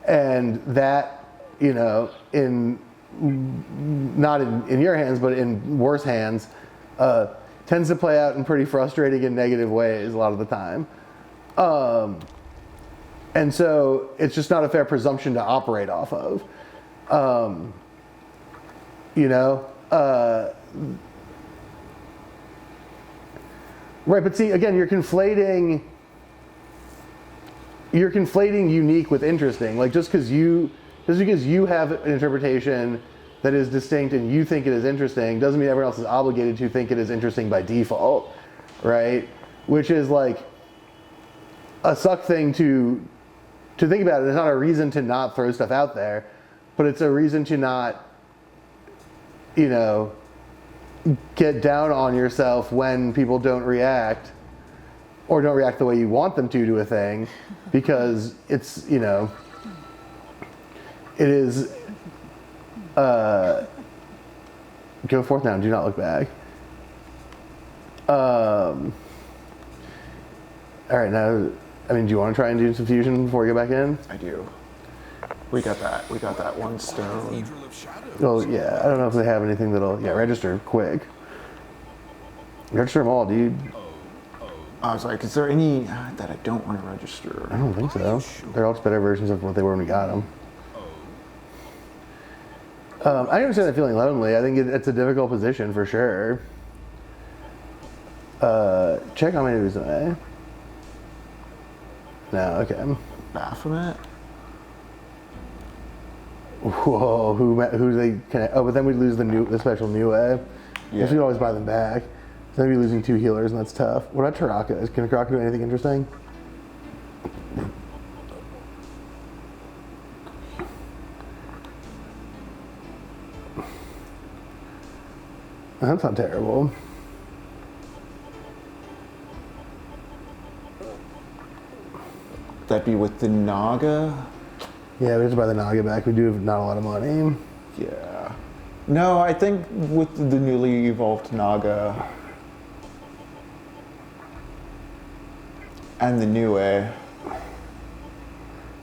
And that, you know, not in your hands, but in worse hands, tends to play out in pretty frustrating and negative ways a lot of the time. And so it's just not a fair presumption to operate off of. You know? Right, but see, again, you're conflating unique with interesting. Like just because you have an interpretation that is distinct and you think it is interesting doesn't mean everyone else is obligated to think it is interesting by default, right? Which is like a suck thing to think about it. It's not a reason to not throw stuff out there, but it's a reason to not, you know, get down on yourself when people don't react or don't react the way you want them to a thing, because it's, you know, it is, go forth now, do not look back. All right, now, I mean, do you want to try and do some fusion before we get back in? I do. We got that one stone. Well, yeah, I don't know if they have anything that'll, register quick. Register them all, dude. I was like, is there any that I don't want to register? I don't think so. They're all just better versions of what they were when we got them. I understand that feeling lonely. I think it's a difficult position for sure. Check how many was I? No, okay. Baphomet? Whoa, who they connect? Oh, but then we lose the special new way. Yeah. Guess we can always buy them back. So then we're losing 2 healers, and that's tough. What about Taraka? Can Taraka do anything interesting? That's not terrible. That'd be with the Naga? Yeah, we have to buy the Naga back. We do have not a lot of money. Yeah. No, I think with the newly evolved Naga and the new way.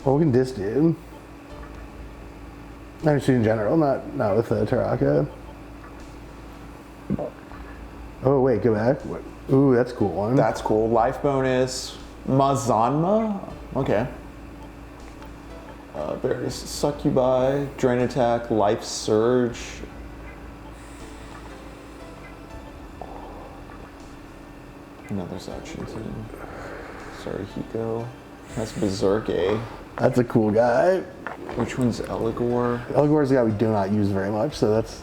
Well, we can diss dude. Actually, in general, not with the Taraka. Oh wait, go back. What? Ooh, that's a cool one. That's cool. Life bonus. Mazanma? Okay. Various succubi, drain attack, life surge. Another Sachinton. Sorry, Hiko. That's Berserke. That's a cool guy. Which one's Eligor? Eligor's the guy we do not use very much, so that's...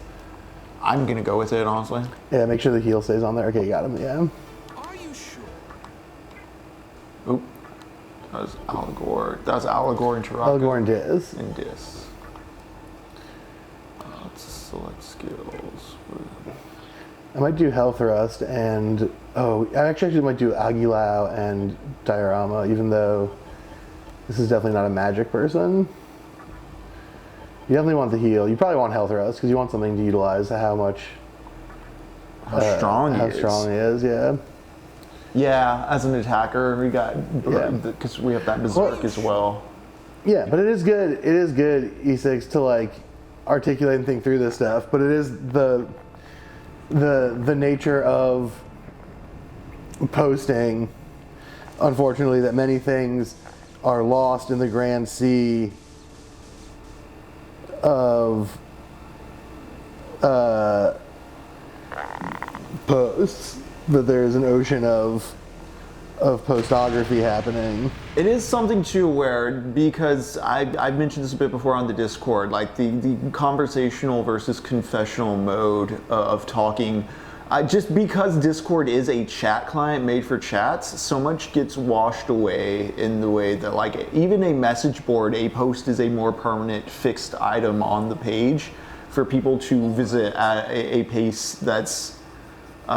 I'm gonna go with it, honestly. Yeah, make sure the heal stays on there. Okay, you got him, yeah. Are you sure? Oop. That was Eligor. That was Eligor and Taraka. Eligor and Diz. And Dis. Let's select skills. I might do Hellthrust and I actually might do Aguilau and Diorama, even though this is definitely not a magic person. You definitely want the heal. You probably want Hellthrust because you want something to utilize how strong he is. Yeah. Yeah, as an attacker, we got because we have that berserk as well. Yeah, but it is good. It is good E6 to like articulate and think through this stuff. But it is the nature of posting, unfortunately, that many things are lost in the grand sea of posts. That there's an ocean of postography happening. It is something too where, because I've mentioned this a bit before on the Discord, like the conversational versus confessional mode of talking, just because Discord is a chat client made for chats, so much gets washed away in the way that like even a message board, a post is a more permanent fixed item on the page for people to visit at a pace that's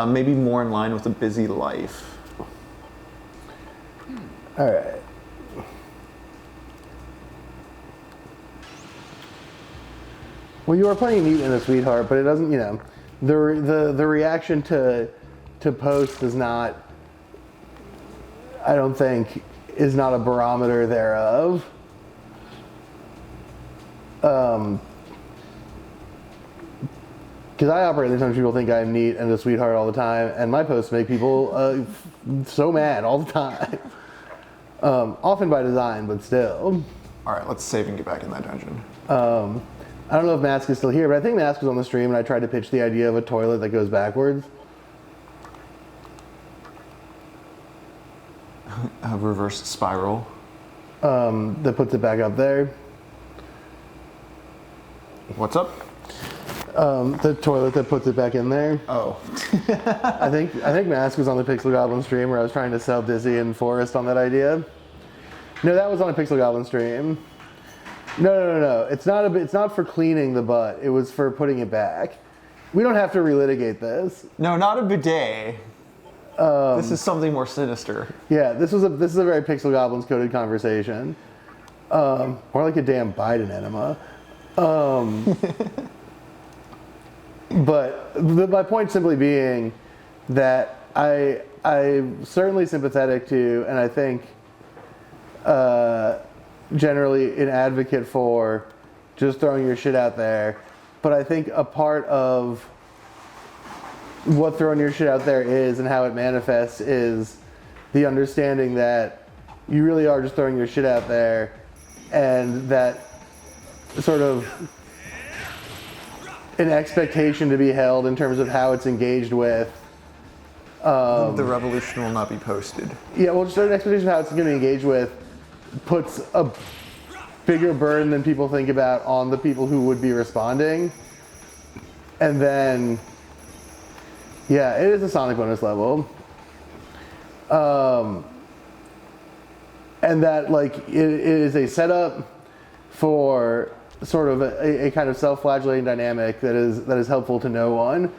maybe more in line with a busy life. All right. Well, you are playing Neat and a Sweetheart, but it doesn't, the reaction to post is not, I don't think, is not a barometer thereof. Because I operate in the time people think I'm neat and a sweetheart all the time, and my posts make people so mad all the time. Often by design, but still. All right, let's save and get back in that dungeon. I don't know if Mask is still here, but I think Mask was on the stream, and I tried to pitch the idea of a toilet that goes backwards. A reverse spiral. That puts it back up there. What's up? The toilet that puts it back in there. Oh. I think Mask was on the Pixel Goblin stream where I was trying to sell Dizzy and Forrest on that idea. No, that was on a Pixel Goblin stream. No. It's not for cleaning the butt. It was for putting it back. We don't have to relitigate this. No, not a bidet. This is something more sinister. Yeah, this is a very Pixel Goblins coded conversation. More like a damn Biden enema. But my point simply being that I'm certainly sympathetic to, and I think generally an advocate for just throwing your shit out there. But I think a part of what throwing your shit out there is and how it manifests is the understanding that you really are just throwing your shit out there, and that sort of an expectation to be held in terms of how it's engaged with. The revolution will not be posted. Yeah, well, just an expectation of how it's going to be engaged with puts a bigger burden than people think about on the people who would be responding. And then, yeah, it is a Sonic bonus level. And that, like, it is a setup for sort of a kind of self-flagellating dynamic that is helpful to no one.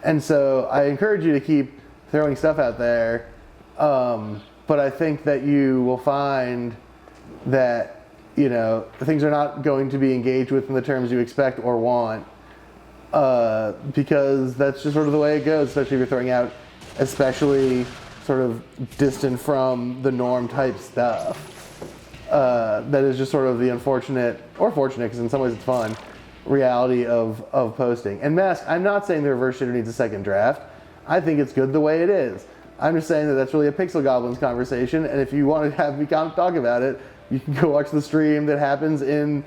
And so I encourage you to keep throwing stuff out there. But I think that you will find that, things are not going to be engaged with in the terms you expect or want. Because that's just sort of the way it goes, especially if you're throwing out especially sort of distant from the norm type stuff. That is just sort of the unfortunate, or fortunate, because in some ways it's fun, reality of posting. And Mask, I'm not saying the reverse shitter needs a second draft. I think it's good the way it is. I'm just saying that that's really a Pixel Goblins conversation, and if you want to have me talk about it, you can go watch the stream that happens in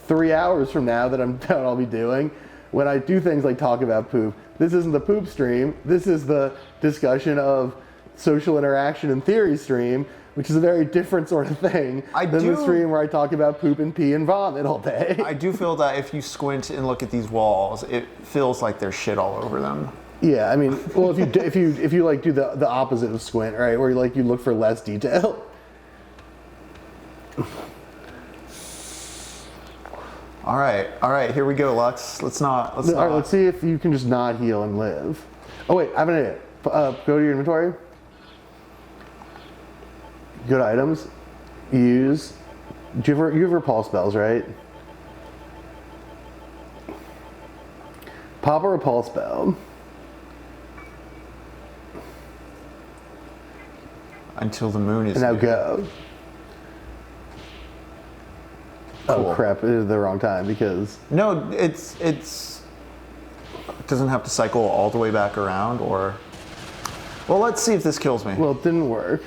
3 hours from now that I'll be doing, when I do things like talk about poop. This isn't the poop stream. This is the discussion of social interaction and theory stream, which is a very different sort of thing than the stream where I talk about poop and pee and vomit all day. I do feel that if you squint and look at these walls, it feels like there's shit all over them. Yeah, I mean, well, if you like do the opposite of squint, right, where you look for less detail. All right, here we go, Lux. Let's All right, let's see if you can just not heal and live. Oh wait, I have an idea. Go to your inventory. Go to items. Use. You have repulse spells, right? Pop a repulse spell. Until the moon is And now new. go. Cool. Oh crap! It is the wrong time because No, it doesn't have to cycle all the way back around, or. Well, let's see if this kills me. well, it didn't work.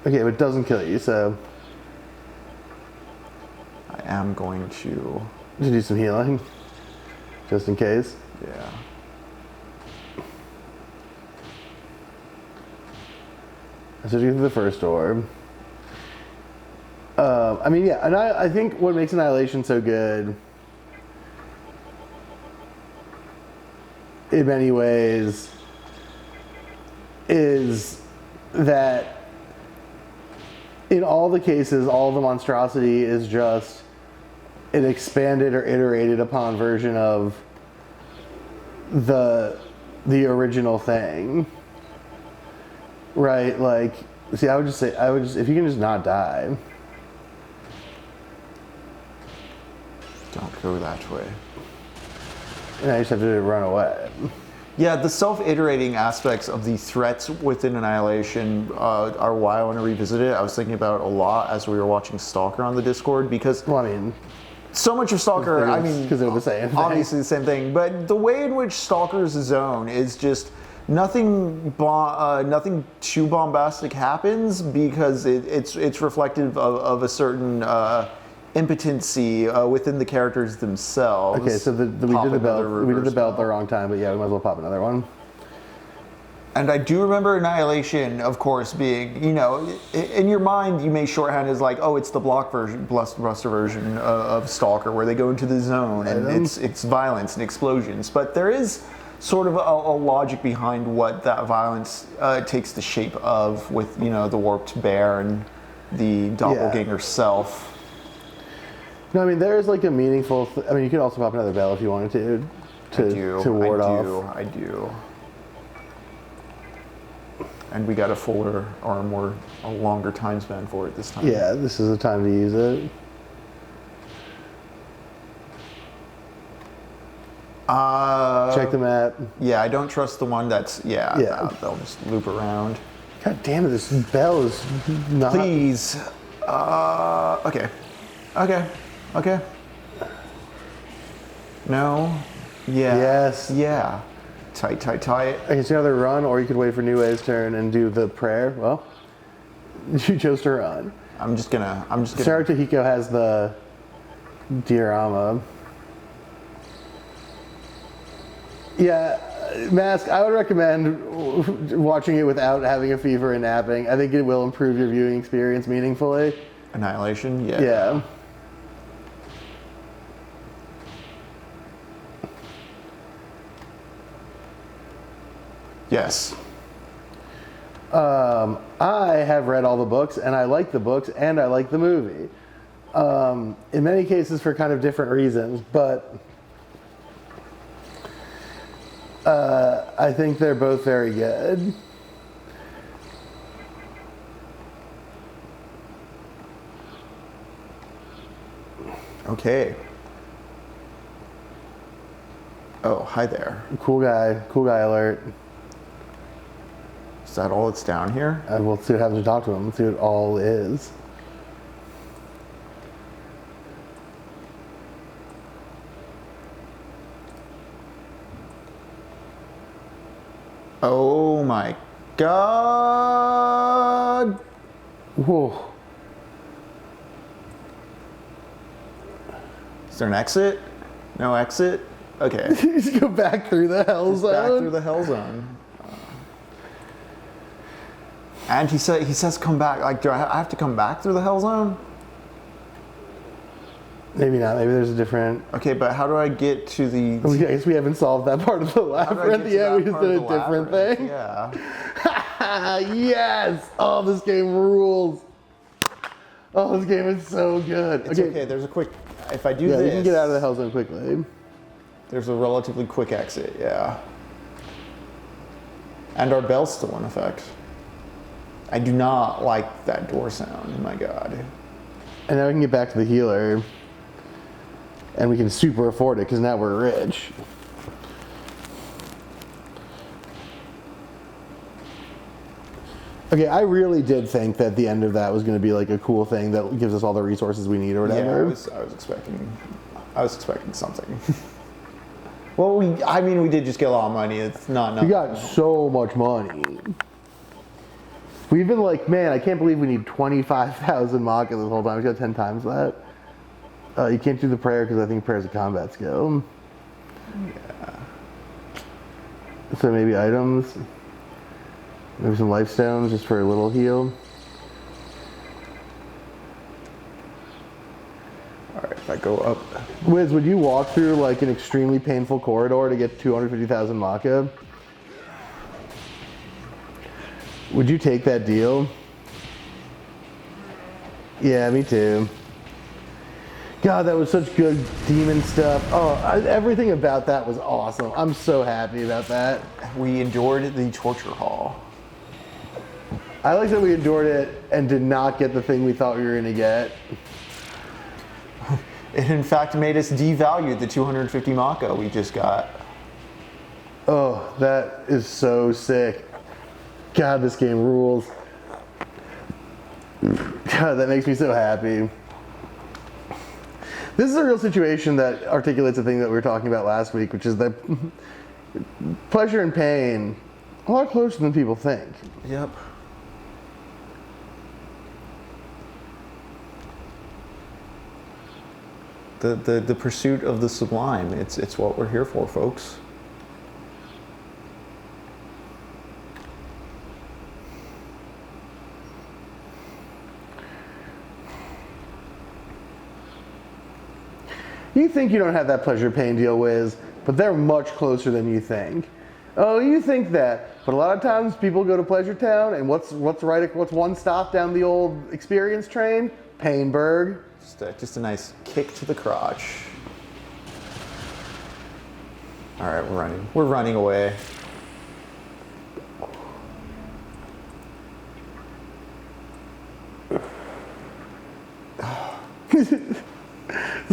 Okay, but it doesn't kill you, so I am going to. do some healing, just in case. Yeah. So you get to the first orb. I mean, yeah, and I think what makes Annihilation so good, in many ways, is that in all the cases, all the monstrosity is just an expanded or iterated upon version of the original thing. Right, like, see, I would just, if you can just not die. Don't go that way. And I just have to run away. Yeah, the self-iterating aspects of the threats within Annihilation are why I want to revisit it. I was thinking about it a lot as we were watching Stalker on the Discord, because Well, I mean, so much of Stalker, I mean, because they're the same thing. obviously the same thing, but the way in which Stalker's zone is just nothing too bombastic happens, because it's reflective of a certain impotency within the characters themselves. Okay, so we did the belt at the wrong time, but yeah, we might as well pop another one. And I do remember Annihilation, of course, being, you know, in your mind, you may shorthand as like, oh, it's the block version, Buster version of Stalker, where they go into the zone and it's violence and explosions. But there is sort of a logic behind what that violence takes the shape of, with, you know, the warped bear and the doppelganger self. No, I mean, there is like a meaningful, I mean, you could also pop another bell if you wanted to ward off. I do. And we got a fuller or a longer time span for it this time. Yeah, this is the time to use it. Check the map. Yeah, I don't trust the one that's, Yeah. they'll just loop around. God damn it, this bell is not... Please. Okay. No. Yeah. Yes. Yeah. Tight. Okay, so either run or you could wait for New Way's turn and do the prayer. Well, you chose to run. I'm just gonna. Sarah Tahiko has the diorama. Yeah, Mask, I would recommend watching it without having a fever and napping. I think it will improve your viewing experience meaningfully. Annihilation. Yeah. Yeah. Yes. I have read all the books, and I like the books, and I like the movie. In many cases for kind of different reasons, but I think they're both very good. Okay. Oh, hi there. Cool guy alert. Is that all that's down here? We'll see what happens to talk to him, see what all is. Oh my God. Whoa. Is there an exit? No exit? Okay. Just go back through the hell zone. Back through the hell zone. And he says come back. Like, do I have to come back through the hell zone? Maybe not. Maybe there's a different... Okay, but how do I get to the... I guess we haven't solved that part of the How do I labyrinth get to yet. that We just part did of a the different labyrinth? thing. Yeah. Yes! Oh, this game rules. Oh, this game is so good. It's okay. There's a quick. If I do Yeah, this, we can get out of the hell zone quickly. there's a relatively quick exit. Yeah. And our bell's still in effect. I do not like that door sound. My God. And now we can get back to the healer. And we can super afford it because now we're rich. Okay, I really did think that the end of that was going to be like a cool thing that gives us all the resources we need or Yeah, whatever. I was expecting something. Well, we did just get a lot of money. It's not We got so much money. We've been like, man, I can't believe we need 25,000 Maka this whole time. We got 10 times that. You can't do the prayer because I think prayer is a combat skill. Yeah. So maybe items. Maybe some life stones just for a little heal. All right, if I go up. Wiz, would you walk through like an extremely painful corridor to get 250,000 Maka? Would you take that deal? Yeah, me too. God, that was such good demon stuff. Oh, everything about that was awesome. I'm so happy about that. We endured the torture hall. I like that we endured it and did not get the thing we thought we were going to get. It in fact made us devalue the 250 Maka we just got. Oh, that is so sick. God, this game rules. God, that makes me so happy. This is a real situation that articulates a thing that we were talking about last week, which is that pleasure and pain are a lot closer than people think. Yep. The pursuit of the sublime. It's what we're here for, folks. You think you don't have that pleasure-pain deal, Wiz, but they're much closer than you think. Oh, you think that, but a lot of times people go to Pleasure Town, and what's one stop down the old experience train? Painburg. Just a nice kick to the crotch. All right, we're running. We're running away.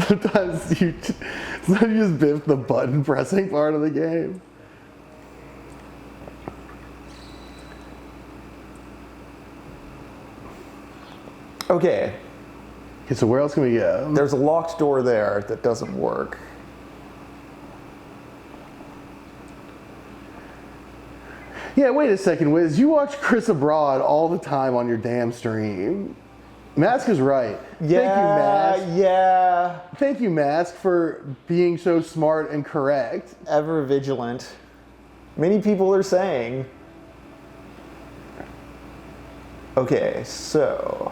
Sometimes you just biff the button pressing part of the game. Okay. Okay, so where else can we go? There's a locked door there that doesn't work. Yeah, wait a second, Wiz. You watch Chris Abroad all the time on your damn stream. Mask is right. Yeah, Thank you, Mask. yeah. Thank you, Mask, for being so smart and correct. Ever vigilant. Many people are saying. Okay, so.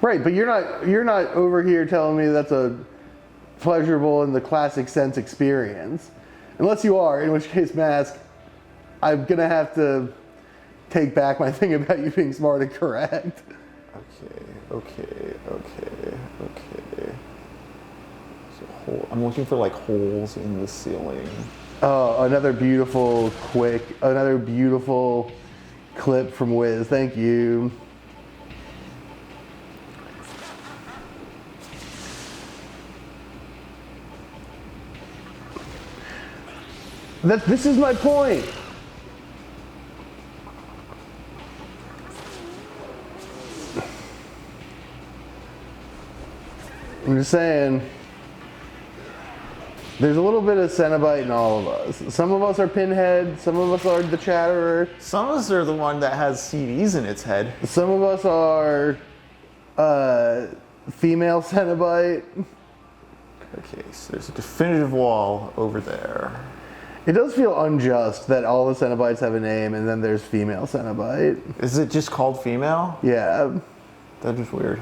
Right, but you're not over here telling me that's a pleasurable in the classic sense experience. Unless you are, in which case, Mask, I'm gonna have to take back my thing about you being smart and correct. Okay. So I'm looking for like holes in the ceiling. Oh, another beautiful clip from Wiz. Thank you. This is my point. I'm just saying, there's a little bit of Cenobite in all of us. Some of us are Pinhead, some of us are the Chatterer. Some of us are the one that has CDs in its head. Some of us are female Cenobite. Okay, so there's a definitive wall over there. It does feel unjust that all the Cenobites have a name and then there's female Cenobite. Is it just called female? Yeah. That is weird.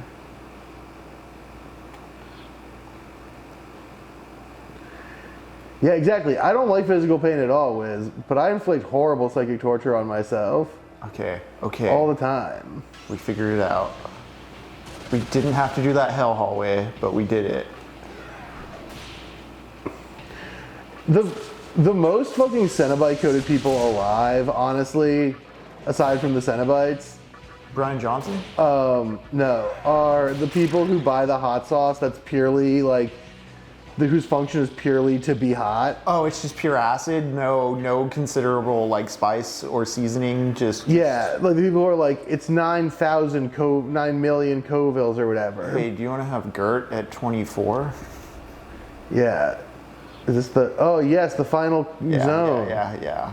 Yeah, exactly. I don't like physical pain at all, Wiz, but I inflict horrible psychic torture on myself. Okay. Okay. all the time. We figured it out. We didn't have to do that hell hallway, but we did it. The most fucking Cenobite coded people alive, honestly, aside from the Cenobites, Brian Johnson? no, are the people who buy the hot sauce that's purely like, whose function is purely to be hot. Oh, it's just pure acid, no considerable like spice or seasoning, just Yeah, like the people who are like, it's 9 million Covilles or whatever. Hey, do you want to have Gert at 24? Yeah. Is this the, oh yes, the final zone. Yeah.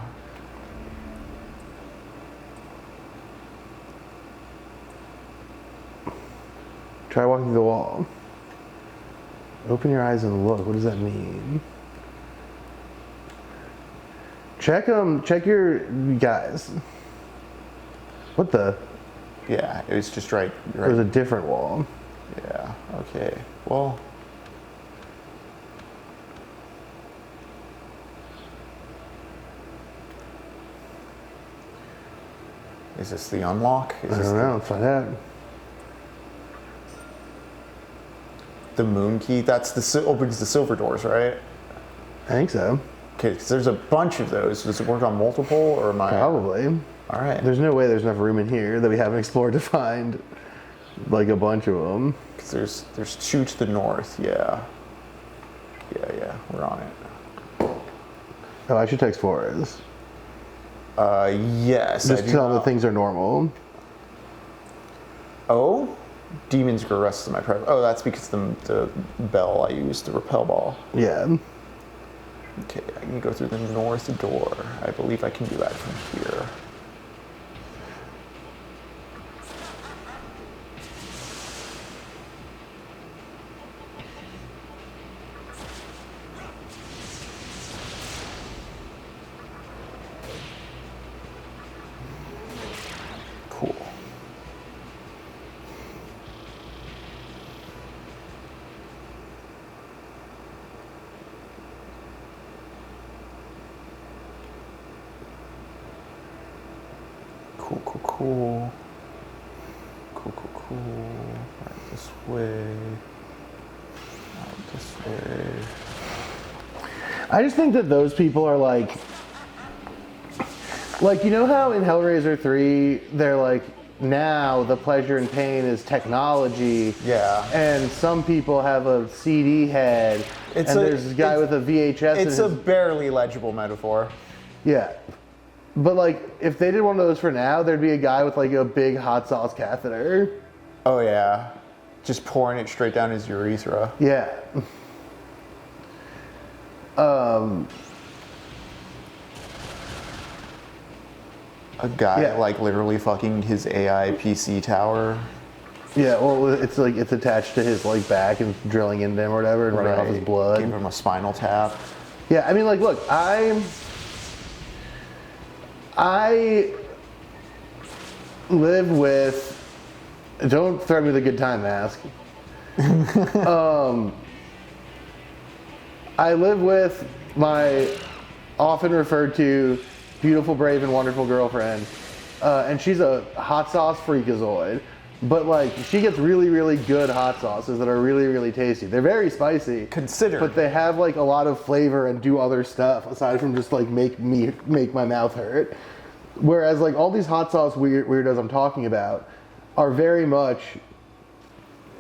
Try walking through the wall. Open your eyes and look. What does that mean? Check your guys. What the? Yeah, it was just right. There's a different wall. Yeah, okay. Well, is this the unlock? I don't know. Let's find out. The moon key? That's opens the silver doors, right? I think so. Okay, because there's a bunch of those. Does it work on multiple, or am I? Probably. All right. There's no way there's enough room in here that we haven't explored to find like a bunch of them. Because there's two to the north. Yeah. We're on it. Oh, I should text Flores. Yes. Just I do tell them know. that things are normal. Oh, demons grow restless in my presence. Oh, that's because the bell I used, the repel ball. Yeah. Okay, I can go through the north door. I believe I can do that from here. Cool. Cool. Right this way. Right this way. I just think that those people are like, you know how in Hellraiser 3 they're like, now the pleasure and pain is technology. Yeah. And some people have a CD head. It's and a- there's a guy it's- with a VHS in It's his... a barely legible metaphor. Yeah. But like, if they did one of those for now, there'd be a guy with like a big hot sauce catheter. Oh yeah. Just pouring it straight down his urethra. Yeah. A guy Yeah. like literally fucking his AI PC tower. Yeah, well, it's like, it's attached to his like back and drilling into him or whatever and running off his Give blood. him a spinal tap. Yeah, I mean, like, look, I live with, don't threaten me with a good time mask. I live with my often referred to beautiful, brave, and wonderful girlfriend. And she's a hot sauce freakazoid. But like, she gets really, really good hot sauces that are really, really tasty. They're very spicy. Considered. But they have like a lot of flavor and do other stuff aside from just like make my mouth hurt. Whereas like all these hot sauce weirdos I'm talking about are very much,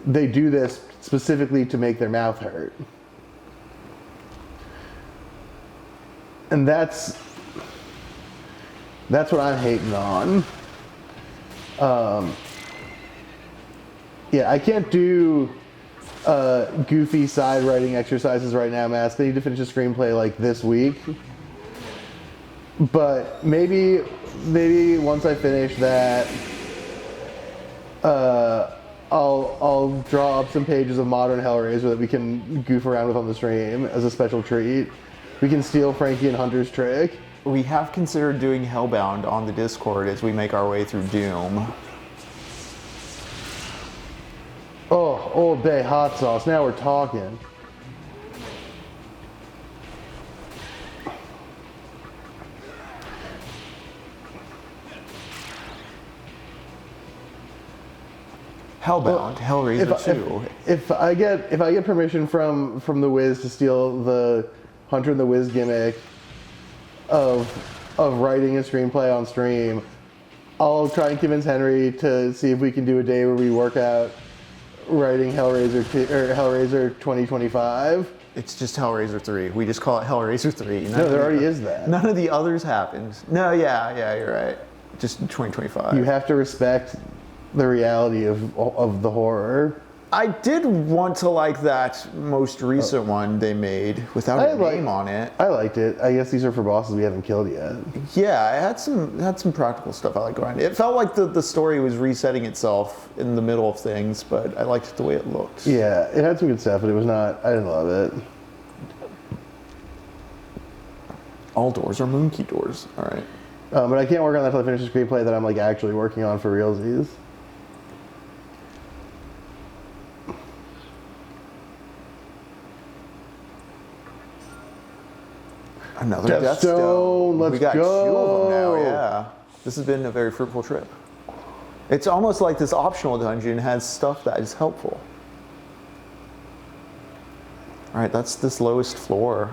they do this specifically to make their mouth hurt. And that's what I'm hating on. Yeah, I can't do goofy side writing exercises right now, Mask. I need to finish a screenplay like this week. But maybe once I finish that, I'll draw up some pages of modern Hellraiser that we can goof around with on the stream as a special treat. We can steal Frankie and Hunter's trick. We have considered doing Hellbound on the Discord as we make our way through Doom. Oh, Old Bay hot sauce. Now we're talking. Hellbound, Hellraiser 2. If I get permission from the Wiz to steal the Hunter and the Wiz gimmick of writing a screenplay on stream, I'll try and convince Henry to see if we can do a day where we work out writing Hellraiser 2025. It's just Hellraiser 3. We just call it Hellraiser 3. No, there already is that. None of the others happened. No, yeah, you're right. Just 2025. You have to respect the reality of the horror. I did want to like that most recent one they made without a name on it. I liked it. I guess these are for bosses we haven't killed yet. Yeah, it had some practical stuff I like going. It felt like the story was resetting itself in the middle of things, but I liked the way it looked. Yeah, it had some good stuff, but it was not. I didn't love it. All doors are Moonkey doors. All right. But I can't work on that until I finish the screenplay that I'm like actually working on for realsies. Another Death Death Stone, Stone. let's We got go. 2 of them now, yeah. This has been a very fruitful trip. It's almost like this optional dungeon has stuff that is helpful. All right, that's this lowest floor.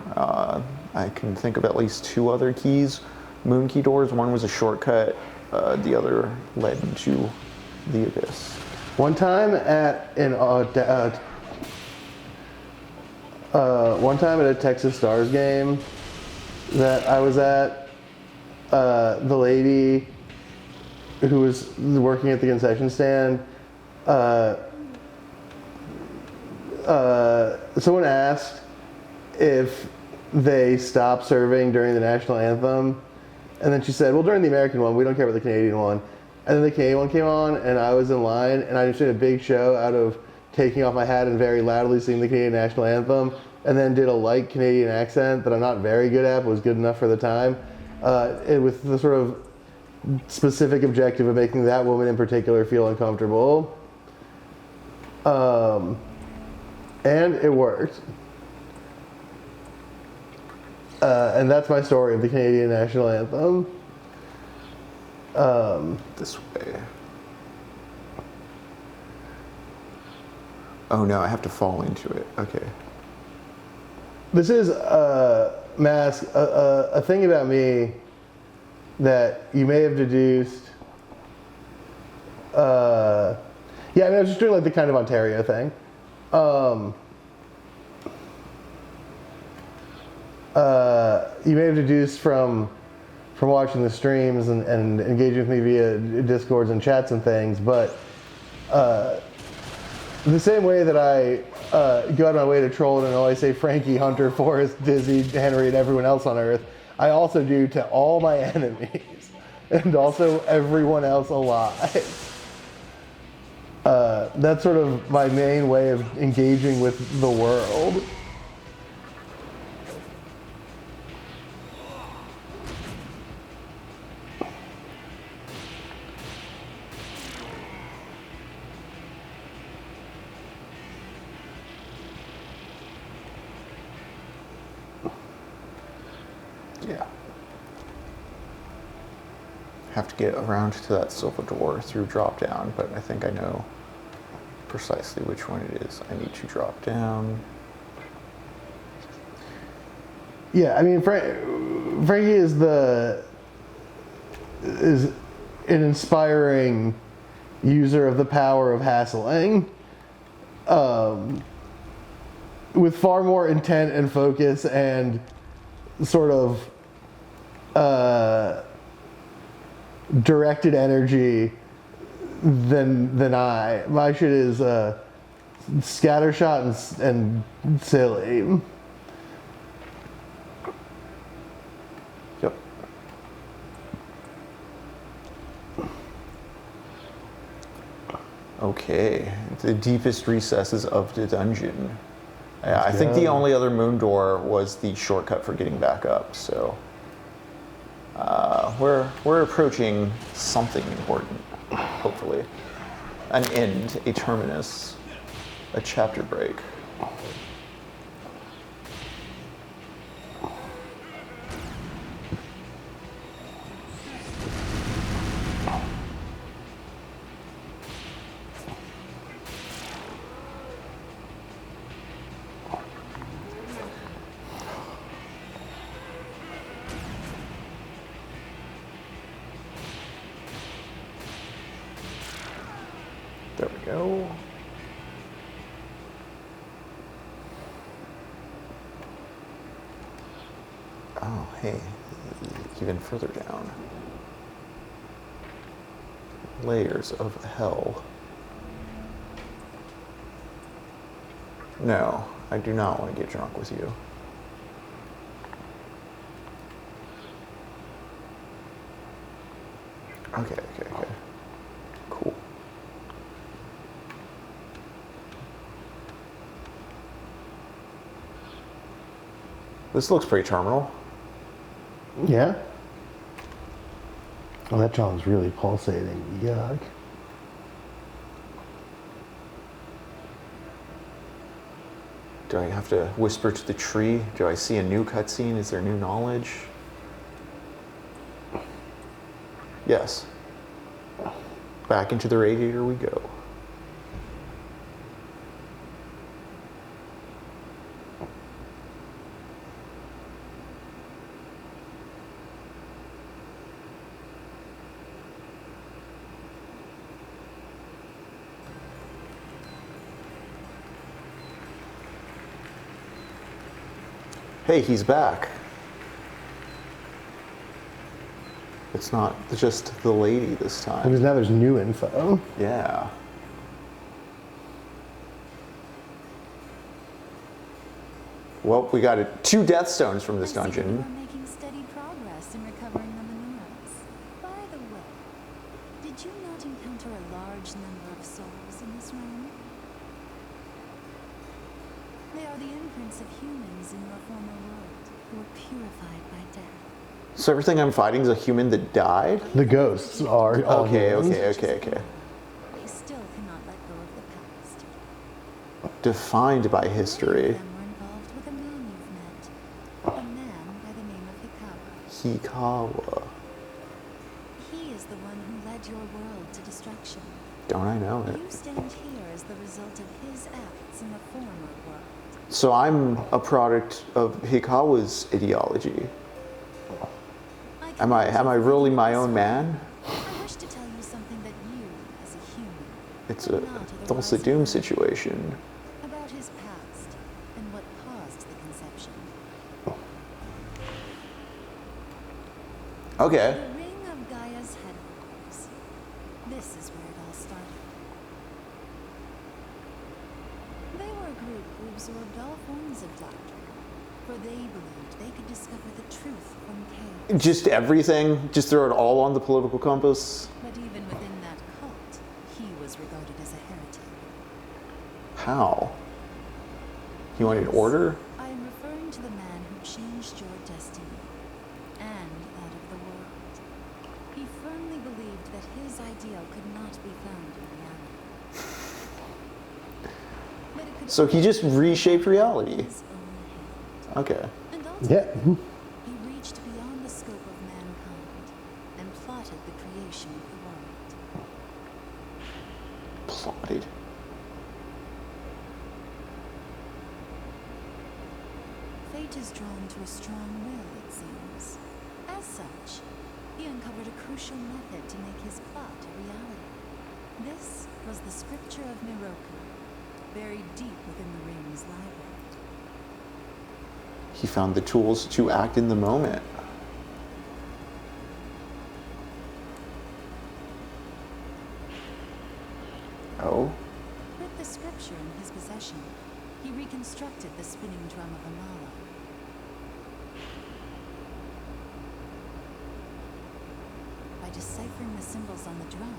I can think of at least 2 other keys. Moonkey doors. One was a shortcut. The other led into the abyss. One time at a Texas Stars game that I was at, the lady who was working at the concession stand, someone asked if they stopped serving during the national anthem, and then she said, well, during the American one, we don't care about the Canadian one. And then the Canadian one came on, and I was in line, and I just did a big show out of taking off my hat and very loudly singing the Canadian national anthem, and then did a light Canadian accent that I'm not very good at, but was good enough for the time, with the sort of specific objective of making that woman in particular feel uncomfortable. And it worked. And that's my story of the Canadian national anthem. This way. Oh no, I have to fall into it. Okay. This is Mask, a thing about me that you may have deduced. Yeah, I mean, I was just doing like the kind of Ontario thing. You may have deduced from watching the streams and engaging with me via Discords and chats and things, but the same way that I go out of my way to troll and always say Frankie, Hunter, Forrest, Dizzy, Henry, and everyone else on Earth, I also do to all my enemies and also everyone else alive. That's sort of my main way of engaging with the world. Yeah. Have to get around to that silver door through drop down, but I think I know precisely which one it is. I need to drop down. Yeah, I mean, Frankie is an inspiring user of the power of hassling, with far more intent and focus and sort of directed energy than I. My shit is scattershot and silly. Yep. Okay, the deepest recesses of the dungeon. Yeah, I think the only other moon door was the shortcut for getting back up, so we're approaching something important, hopefully. An end, a terminus, a chapter break. go. Oh, hey, even further down. Layers of hell. No, I do not want to get drunk with you. Okay. Cool. This looks pretty terminal. Yeah. Oh, that John's really pulsating. Yuck. Do I have to whisper to the tree? Do I see a new cutscene? Is there new knowledge? Yes. Back into the radiator we go. Hey, he's back. It's not just the lady this time. Because now there's new info. Yeah. Well, we got 2 death stones from this I see that you dungeon. are making steady progress in recovering the menorahs. By the way, did you not encounter a large number of souls in this realm? They are the imprints of humans in your former world who were purified by death. So everything I'm fighting is a human that died? The ghosts are all humans. Okay. They still cannot let go of the past. Defined by Many of history. them were involved with a man you've met. A man by the name of Hikawa. Hikawa. He is the one who led your world to destruction. Don't I know it? You stand here as the result of his acts in the former world. So I'm a product of Hikawa's ideology. Am I really my own man? I wish to tell you something that you, as a human, It's would a not Thulsa otherwise Doom know situation. about his past and what caused the conception. Okay. The ring of Gaia's headquarters. This is where it all started. They were a group who absorbed all forms of doctrine, for they believed they could discover the truth from chaos. Just everything? Just throw it all on the political compass? But even within that cult, he was regarded as a heretic. How? He wanted order? I am referring to the man who changed your destiny and that of the world. He firmly believed that his ideal could not be found in reality. But it could So he just reshaped reality. his own hand. Okay. And Yeah. ultimately, he reached beyond the scope of mankind and plotted the creation of the world. Plotted. Fate is drawn to a strong will, it seems. As such, he uncovered a crucial method to make his plot a reality. This was the scripture of Miroku, buried deep within the ring's library. He found the tools to act in the moment. Oh? With the scripture in his possession, he reconstructed the spinning drum of Amala. By deciphering the symbols on the drum,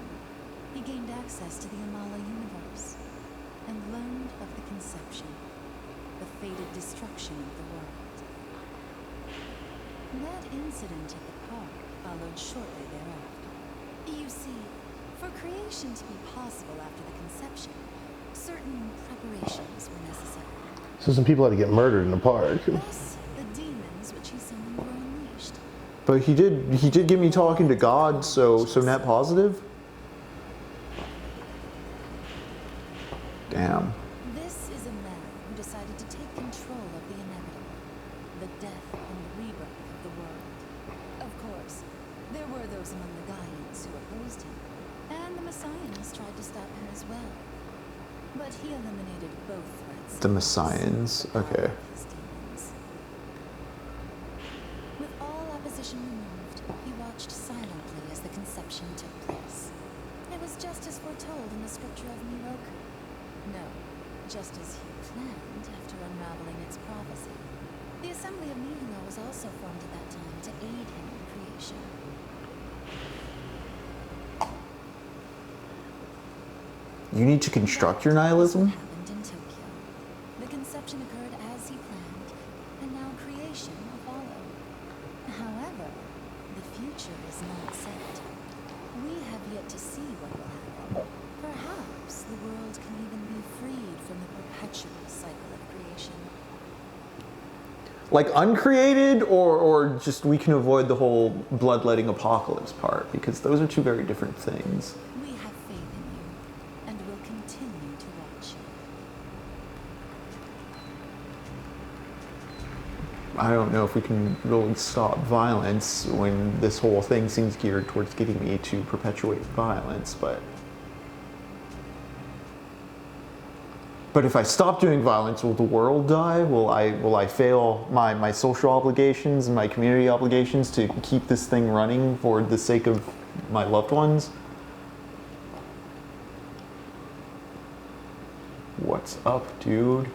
he gained access to the Amala universe and learned of the conception, the fated destruction of the world. That incident at the park followed shortly thereafter. You see, for creation to be possible after the conception, certain preparations were necessary. So some people had to get murdered in the park. Thus, the demons which he summoned were unleashed. But he did get me talking to God, so net positive? Damn. This is a man who decided to take control of the inevitable, the death and rebirth of the world. Of course, there were those among the Gaians who opposed him, and the Messiahs tried to stop him as well. But he eliminated both threats. The Messiahs, okay. His demons. With all opposition removed, he watched silently as the conception took place. It was just as foretold in the scripture of Miroku. No, just as he planned after unraveling its prophecy. The assembly of Nihilo was also formed at that time to aid him in creation. You need to construct your nihilism? Happened in Tokyo. The conception occurred as he planned, and now creation will follow. However, the future is not set. We have yet to see what will happen. Perhaps the world can even be freed from the perpetual cycle of creation. Like uncreated, or just we can avoid the whole bloodletting apocalypse part? Because those are two very different things. We have faith in you, and will continue to watch you. I don't know if we can really stop violence when this whole thing seems geared towards getting me to perpetuate violence, but if I stop doing violence, will the world die? Will I fail my social obligations and my community obligations to keep this thing running for the sake of my loved ones? What's up, dude?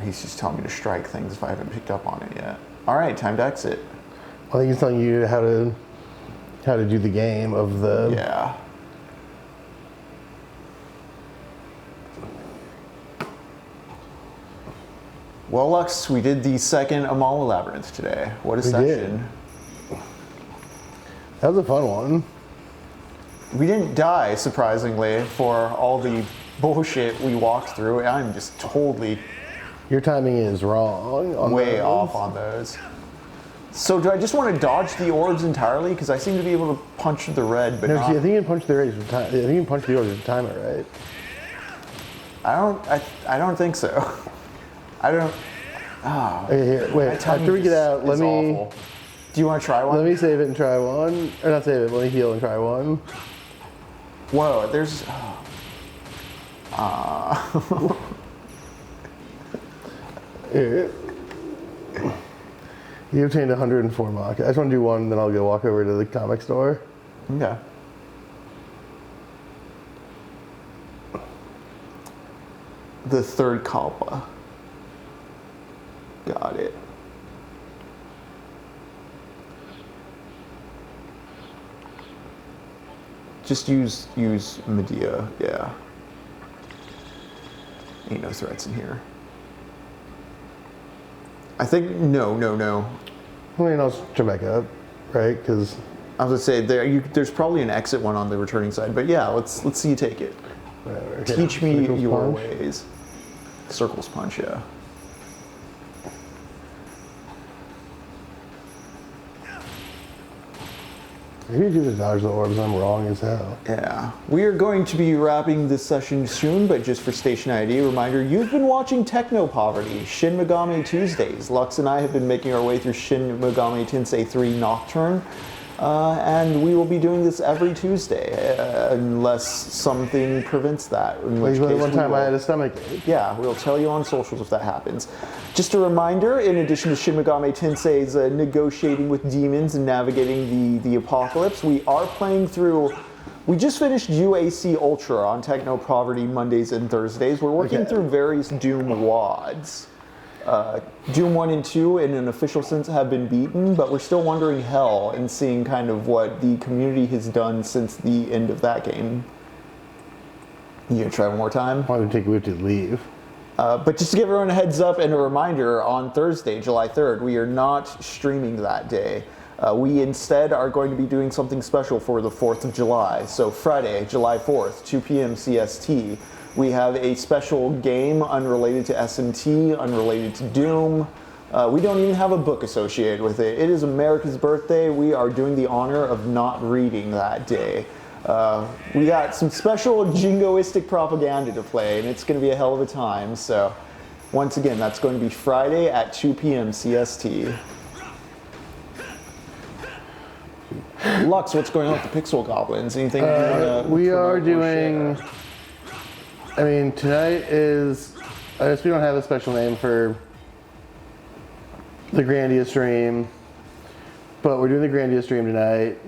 He's just telling me to strike things if I haven't picked up on it yet. All right, time to exit. I think he's telling you how to do the game of the. Yeah. Well, Lux, we did the second Amala Labyrinth today. What a section. That was a fun one. We didn't die, surprisingly, for all the bullshit we walked through. I'm just totally Your timing is wrong. way off on those. So do I just want to dodge the orbs entirely? Because I seem to be able to punch the red, but No, not... see, I think you can punch the orbs with time. I think you can punch the orbs with timer, right? I don't think so. I don't... Oh, Okay, here, wait. After we get out, let me. Awful. Do you want to try one? Let me save it and try one. Or not save it. Let me heal and try one. Whoa, there's... Here. You obtained 104 mock. I just want to do one, then I'll go walk over to the comic store. Okay. The third Kalpa. Got it. Just use Medea, yeah. Ain't no threats in here. I think, no. I mean, I'll turn back up, right? Because I was gonna say there's probably an exit one on the returning side, but yeah, let's see you take it. whatever. Teach me Circles your punch. ways. Circles punch, yeah. If you do the dodge the orbs, I'm wrong as hell. Yeah. We are going to be wrapping this session soon, but just for station ID, reminder, you've been watching TechnoPoverty, Shin Megami Tuesdays. Lux and I have been making our way through Shin Megami Tensei III Nocturne, and we will be doing this every Tuesday, unless something prevents that. In which Like case one we time I will- had a stomach ache. Yeah, we'll tell you on socials if that happens. Just a reminder, in addition to Shin Megami Tensei's negotiating with demons and navigating the apocalypse, we are playing through... We just finished UAC Ultra on TechnoPoverty Mondays and Thursdays. We're working Okay. through various Doom WADs. Doom 1 and 2, in an official sense, have been beaten, but we're still wondering Hell and seeing kind of what the community has done since the end of that game. You gonna try one more time? I would take a whip to leave. But just to give everyone a heads up and a reminder, on Thursday, July 3rd, we are not streaming that day. We instead are going to be doing something special for the 4th of July. So Friday, July 4th, 2 p.m. CST, we have a special game unrelated to SMT, unrelated to Doom. We don't even have a book associated with it. It is America's birthday. We are doing the honor of not reading that day. We got some special jingoistic propaganda to play, and it's going to be a hell of a time. So, once again, that's going to be Friday at 2 p.m. CST. Lux, what's going on with the Pixel Goblins? Anything you want to We are promote or doing. share? I mean, tonight is. I guess we don't have a special name for the Grandia stream, but we're doing the Grandia stream tonight.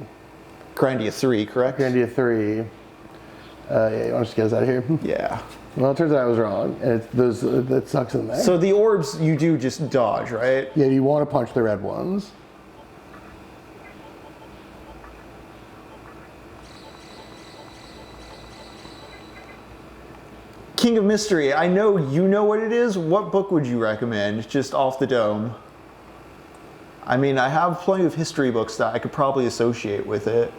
Grandia 3, correct? Grandia 3. Yeah, you want to just get us out of here? Yeah. Well, it turns out I was wrong, and that sucks in the neck. So the orbs you do just dodge, right? Yeah, you want to punch the red ones. King of Mystery, I know you know what it is. What book would you recommend, just off the dome? I mean, I have plenty of history books that I could probably associate with it.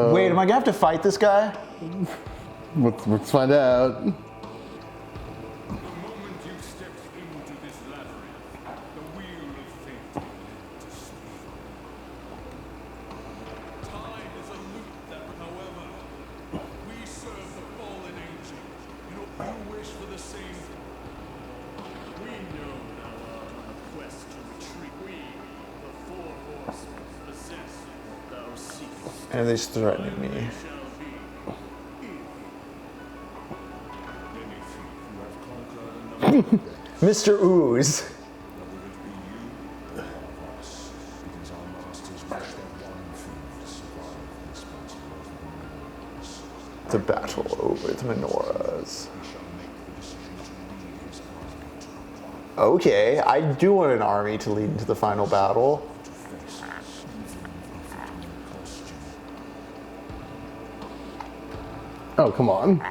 Wait, am I gonna have to fight this guy? Let's find out. The moment you stepped into this labyrinth, the wheel of fate began to spin. Time is a loop that, however, we serve the fallen ancient. You wish for the same. We know thou art on a quest to retreat. We, the four horsemen, possess what thou seekest. And they're threatening me. Shall be. Many think you have conquered a number. Mr. Ooze. Whether it be you or us, it is our masters wish that one thing to survive this battle. The battle over the menorahs. We shall make the decision to lead his army to Okay, I do want an army to lead into the final battle. face us, even if it may cost you. Oh, come on.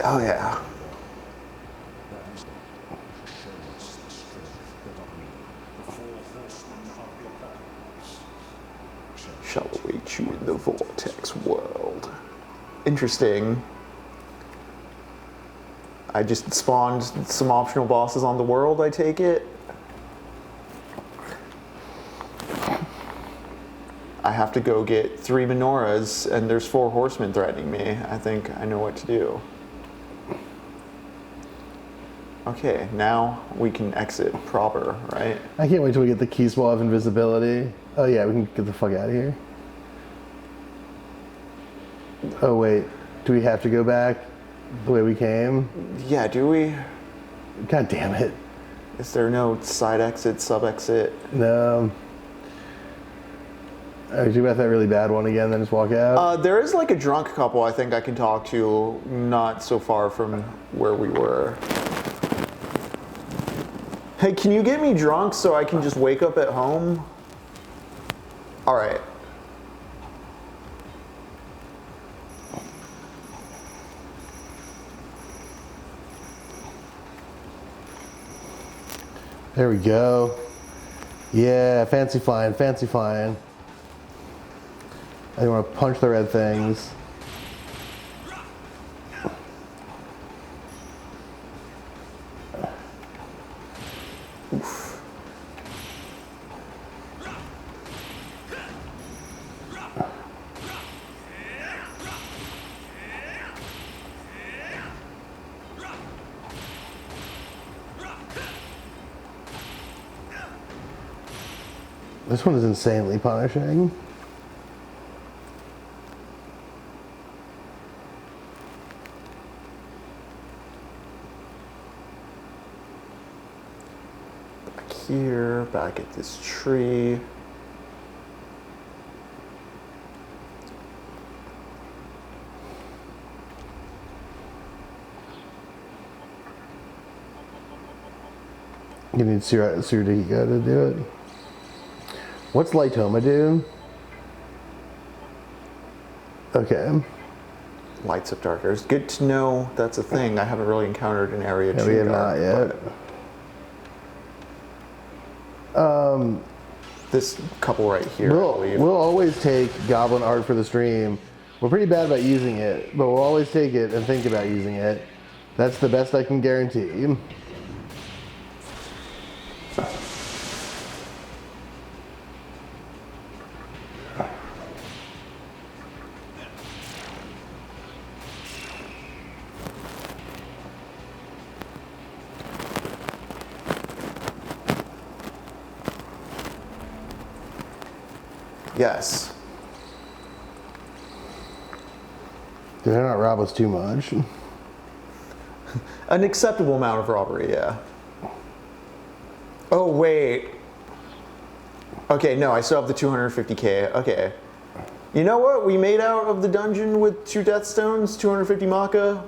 Oh yeah. That is show us the strength that the four horsemen of the apocalypse Shall await you in the vortex world. Interesting. I just spawned some optional bosses on the world, I take it. I have to go get 3 menorahs, and there's 4 horsemen threatening me. I think I know what to do. Okay, now we can exit proper, right? I can't wait till we get the key swell of invisibility. Oh yeah, we can get the fuck out of here. Oh wait, do we have to go back the way we came? Yeah, do we? God damn it. Is there no side exit, sub exit? No. Are you talking about that really bad one again, then just walk out? There is like a drunk couple I think I can talk to not so far from where we were. Hey, can you get me drunk so I can just wake up at home? All right. There we go. Yeah, fancy flying, fancy flying. I want to punch the red things. Oof. This one is insanely punishing. Back here, back at this tree. You need Surdiga to do it. What's Lightoma do? Okay. Lights up darker. It's good to know that's a thing. I haven't really encountered an area Yeah, too we have dark, not yet. but this couple right here, I believe. We'll always take Goblin Art for the stream. We're pretty bad about using it, but we'll always take it and think about using it. That's the best I can guarantee. Yes. Did I not rob us too much? An acceptable amount of robbery, yeah. Oh, wait. Okay, no, I still have the 250k. Okay. You know what? We made out of the dungeon with 2 death stones, 250 Maka.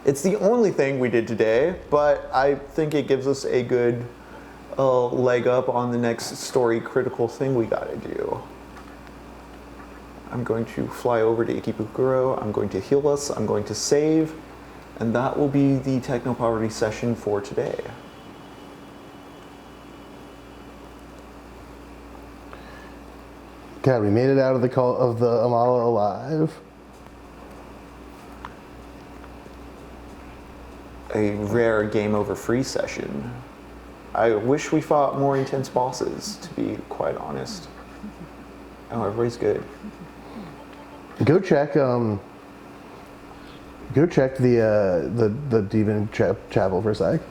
It's the only thing we did today, but I think it gives us a good leg up on the next story critical thing we gotta do. I'm going to fly over to Ikebukuro, I'm going to heal us, I'm going to save, and that will be the TechnoPoverty session for today. God, we made it out of the Amala alive. A rare game over free session. I wish we fought more intense bosses, to be quite honest. Oh, everybody's good. Go check the demon chapel for a sec.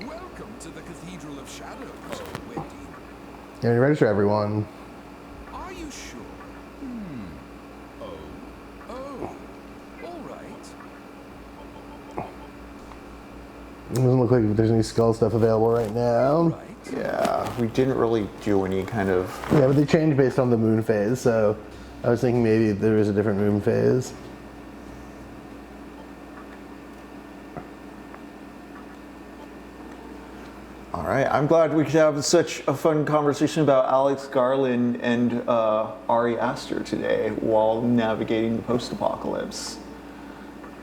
Welcome to the Cathedral of Shadows, Wendy. Yeah, you register everyone. Are you sure? Oh. All right. It doesn't look like there's any skull stuff available right now. Right. Yeah, we didn't really do any kind of... Yeah, but they changed based on the moon phase, so I was thinking maybe there is a different moon phase. All right, I'm glad we could have such a fun conversation about Alex Garland and Ari Aster today while navigating the post-apocalypse.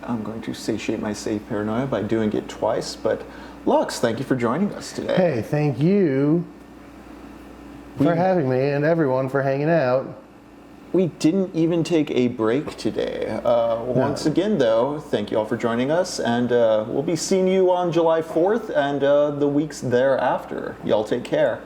I'm going to satiate my safe paranoia by doing it twice, but Lux, thank you for joining us today. Hey, thank you for having me and everyone for hanging out. We didn't even take a break today. Once again, though, thank you all for joining us, and we'll be seeing you on July 4th and the weeks thereafter. Y'all take care.